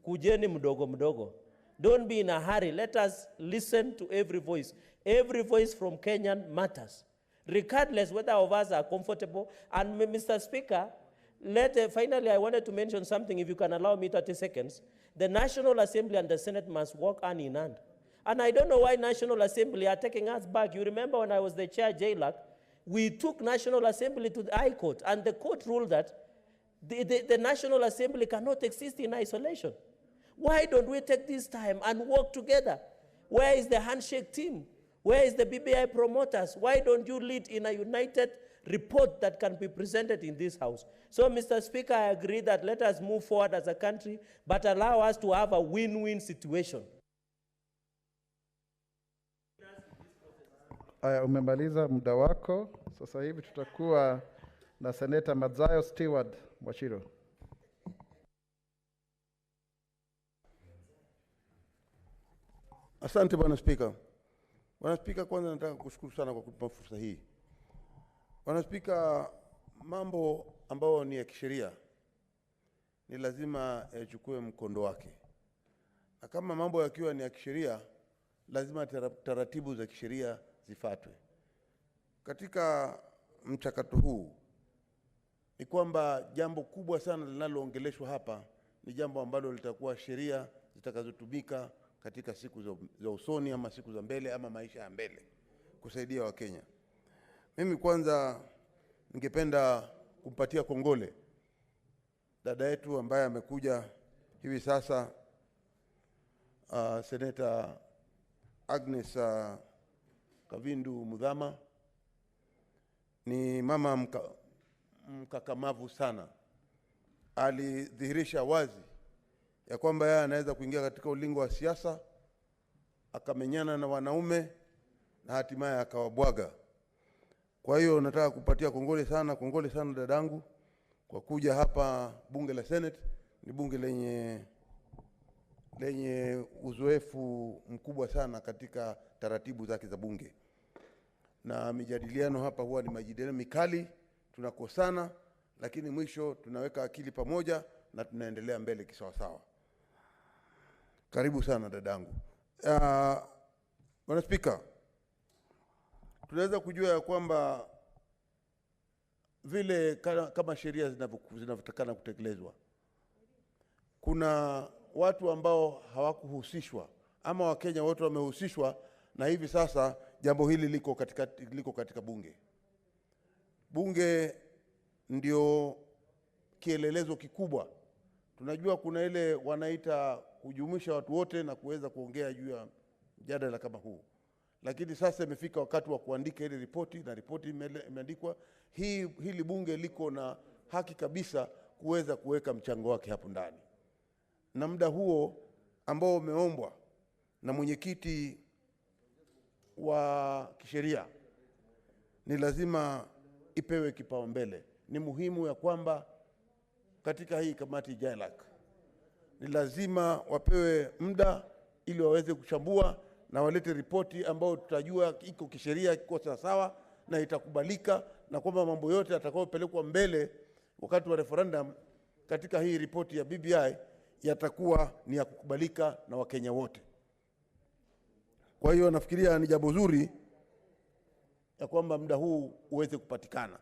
V: kujeni mdogo mdogo. Don't be in a hurry. Let us listen to every voice. Every voice from Kenyan matters, regardless whether of us are comfortable. And Mr. Speaker, finally, I wanted to mention something, if you can allow me 30 seconds. The National Assembly and the Senate must work hand in hand. And I don't know why National Assembly are taking us back. You remember when I was the chair, JLAC, we took National Assembly to the High Court, and the court ruled that the National Assembly cannot exist in isolation. Why don't we take this time and work together? Where is the handshake team? Where is the BBI promoters? Why don't you lead in a united report that can be presented in this House? So, Mr. Speaker, I agree that let us move forward as a country, but allow us to have a win-win situation.
D: Umemaliza muda wako. Sasa hivi tutakuwa na Seneta Madzayo Stewart Mwachiro.
Q: Asante Bwana Spika. Bwana Spika, kwanza nataka kushukuru sana kwa kutupa fursa hii. Bwana Spika, mambo ambayo ni ya kisheria ni lazima yachukue mkondo wake. Na kama mambo yakiwa ni ya kisheria, lazima taratibu za kisheria zifuatwe. Katika mchakato huu ni kwamba jambo kubwa sana linaloongeleshwa hapa ni jambo ambalo litakuwa sheria zitakazotumika katika siku za usoni ama siku za mbele ama maisha ya mbele kusaidia Wakenya. Mimi kwanza ningependa kumpatia kongole dada yetu ambaye amekuja hivi sasa, Senator Agnes Kavindu Mudhama. Ni mama mkakamavu sana. Alidhihirisha wazi ya kwamba yeye anaweza kuingia katika ulingo wa siasa, akamenyana na wanaume na hatimaye akawabwaga. Kwa hiyo nataka kupatia kongole sana dadangu kwa kuja hapa bunge la Senate. Ni bunge lenye uzoefu mkubwa sana katika taratibu zake za bunge. Na mijadiliano hapa huwa ni majadiliano mikali, tunakosana, lakini mwisho tunaweka akili pamoja na tunaendelea mbele kisawasawa. Karibu sana dadangu. Bwana Speaker, tunaweza kujua ya kwamba vile kama sheria zinavyotakana kutekelezwa, kuna watu ambao hawakuhusishwa ama Wakenya wote wamehusishwa, na hivi sasa jambo hili liko katika bunge. Bunge ndio kielelezo kikubwa. Tunajua kuna ile wanaita kujumuisha watu wote na kuweza kuongea juu ya mjadala kama huu. Lakini sasa imefika wakati wa kuandika ile ripoti, na ripoti imeandikwa. Hili bunge liko na haki kabisa kuweza kuweka mchango wake hapo ndani. Na muda huo ambao umeombwa na mwenyekiti wa kisheria ni lazima ipewe kipaumbele. Ni muhimu ya kwamba katika hii kamati JLAC ni lazima wapewe muda ili waweze kuchambua na walete ripoti ambayo tutajua iko kisheria, iko sawa na itakubalika, na kwamba mambo yote yatakayopelekwa mbele wakati wa referendum katika hii ripoti ya BBI yatakuwa ni ya kukubalika na Wakenya wote. Kwa hiyo nafikiria ni jambo zuri ya kwamba muda huu uweze kupatikana.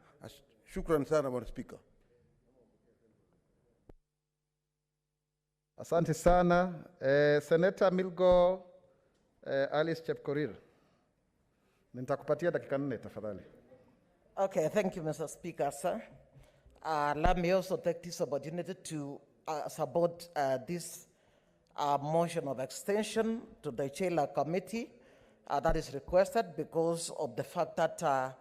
Q: Shukrani sana Bwana Speaker.
D: Asante sana. Senator Milgo Alice Chepkorir. Nitakupatia dakika 4 tafadhali.
K: Okay, thank you, Mr. Speaker, sir. Let me also take this opportunity to support this motion of extension to the Chela Committee that is requested because of the fact that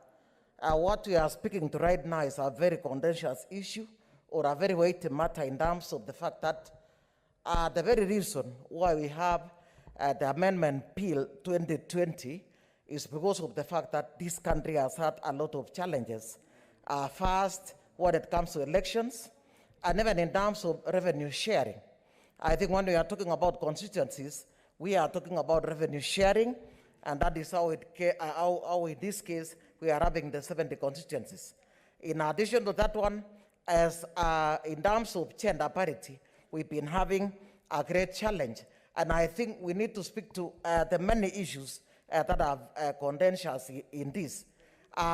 K: what we are speaking to right now is a very contentious issue or a very weighty matter in terms of the fact that the very reason why we have the Amendment Bill 2020 is because of the fact that this country has had a lot of challenges. First, when it comes to elections, and even in terms of revenue sharing. I think when we are talking about constituencies, we are talking about revenue sharing, and that is how in this case, we are having the 70 constituencies. In addition to that one, as in terms of gender parity, we've been having a great challenge. And I think we need to speak to the many issues that are contentious in this.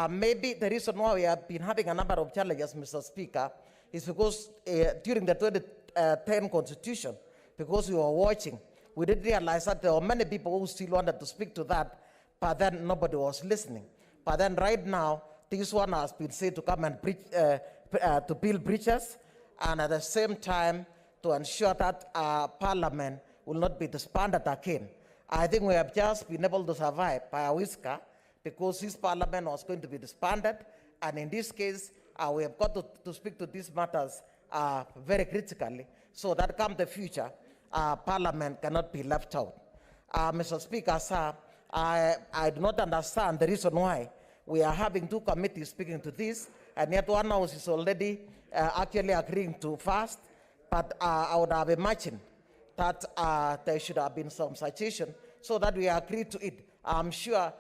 K: Maybe the reason why we have been having a number of challenges, Mr. Speaker, is because during the 2010 Constitution, because we were watching, we did realize that there were many people who still wanted to speak to that, but then nobody was listening. But then right now, this one has been said to come and to build bridges, and at the same time, to ensure that Parliament will not be disbanded again. I think we have just been able to survive by a whisker because this Parliament was going to be disbanded, and in this case, we have got to speak to these matters very critically so that come the future, Parliament cannot be left out. Mr. Speaker, sir, I do not understand the reason why we are having two committees speaking to this, and yet one house is already actually agreeing to fast, but I would have imagined that there should have been some citation so that we agreed to it. I'm sure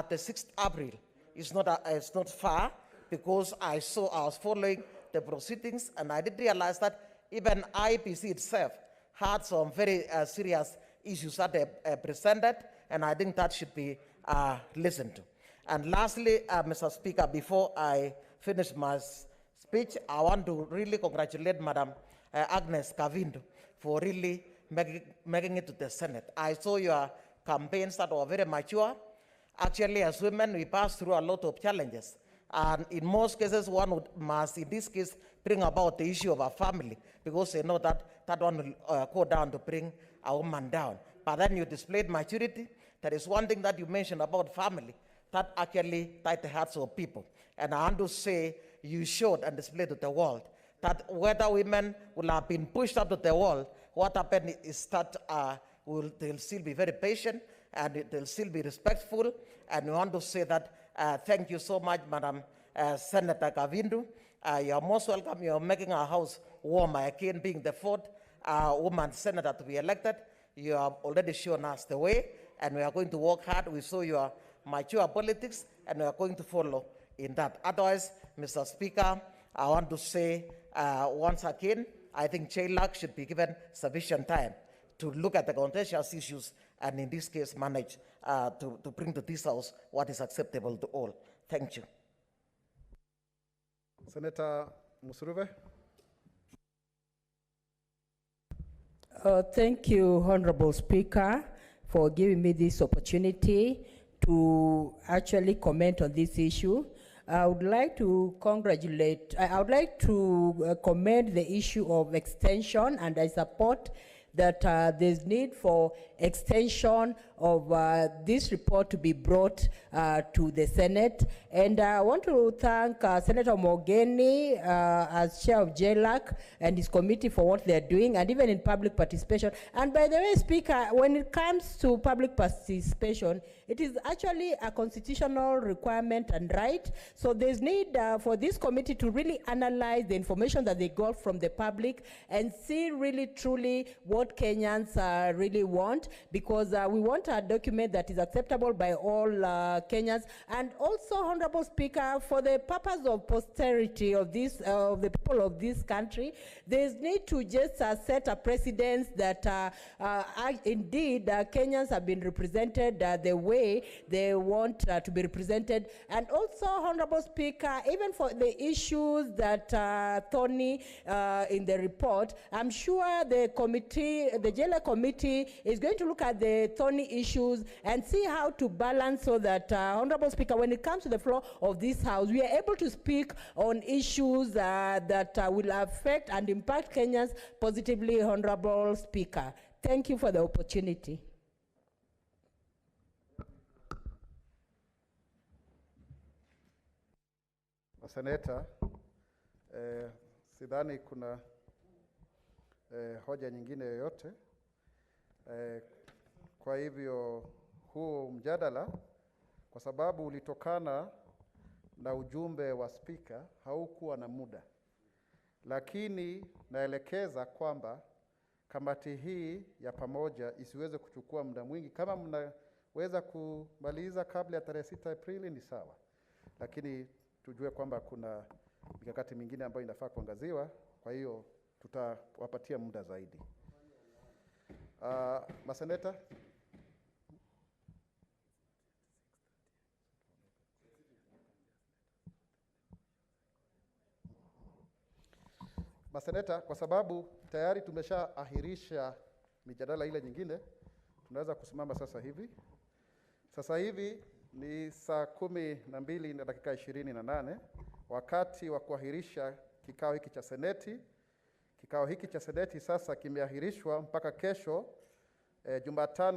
K: the 6th April is not far, because I was following the proceedings, and I did realize that even IPC itself had some very serious issues that are presented, and I think that should be listened to. And lastly, Mr. Speaker, before I finish my speech, I want to really congratulate Madam Agnes Kavindu for really making it to the Senate. I saw your campaigns that were very mature. Actually, as women, we pass through a lot of challenges. And in most cases, one must, in this case, bring about the issue of a family, because they know that that one will go down to bring a woman down. But then you displayed maturity. There is one thing that you mentioned about family that actually touched the hearts of people. And I want to say, you showed and displayed to the world that whether women will have been pushed up to the wall, what happened is that they'll still be very patient and they'll still be respectful. And we want to say that thank you so much, Madam Senator Kavindu. You're most welcome. You're making our house warmer again, being the fourth woman senator to be elected. You have already shown us the way, and we are going to work hard. We saw your mature politics, and we are going to follow in that. Otherwise, Mr. Speaker, I want to say once again, I think JLAC should be given sufficient time to look at the contentious issues and in this case manage to bring to this House what is acceptable to all. Thank you.
D: Senator Musuruve.
F: Thank you, Honorable Speaker, for giving me this opportunity to actually comment on this issue. I would like to commend the issue of extension, and I support that there's need for extension of this report to be brought to the Senate. And I want to thank Senator Mogeni as chair of JLAC and his committee for what they're doing, and even in public participation. And by the way, Speaker, when it comes to public participation, it is actually a constitutional requirement and right. So there's need for this committee to really analyze the information that they got from the public and see really truly what Kenyans really want, because we want a document that is acceptable by all Kenyans. And also, Honorable Speaker, for the purpose of posterity of this, of the people of this country, there's need to just set a precedence that indeed Kenyans have been represented the way they want to be represented. And also, Honorable Speaker, even for the issues that Tony in the report, I'm sure the committee, the JLA committee, is going to look at the Tony issues and see how to balance so that, Honorable Speaker, when it comes to the floor of this House, we are able to speak on issues that will affect and impact Kenyans positively, Honorable Speaker. Thank you for the opportunity.
D: Senator, sidhani kuna hoja nyingine yoyote. Kwa hivyo huu mjadala, kwa sababu ulitokana na ujumbe wa speaker, haukuwa na muda. Lakini naelekeza kwamba kamati hii ya pamoja isiweze kuchukua muda mwingi. Kama mnaweza kumaliza kabla ya tarehe 6 Aprili ni sawa. Lakini tujue kwamba kuna mikakati mingine ambayo inafaa kuangaziwa, kwa hiyo tutawapatia muda zaidi. Maseneta? Maseneta, kwa sababu tayari tumeshaahirisha mijadala ile nyingine, tunaweza kusimama sasa hivi. Sasa hivi ni saa 12:28, wakati wa kuahirisha kikao hiki cha Seneti. Kikao hiki cha Seneti sasa kimeahirishwa mpaka kesho Jumatano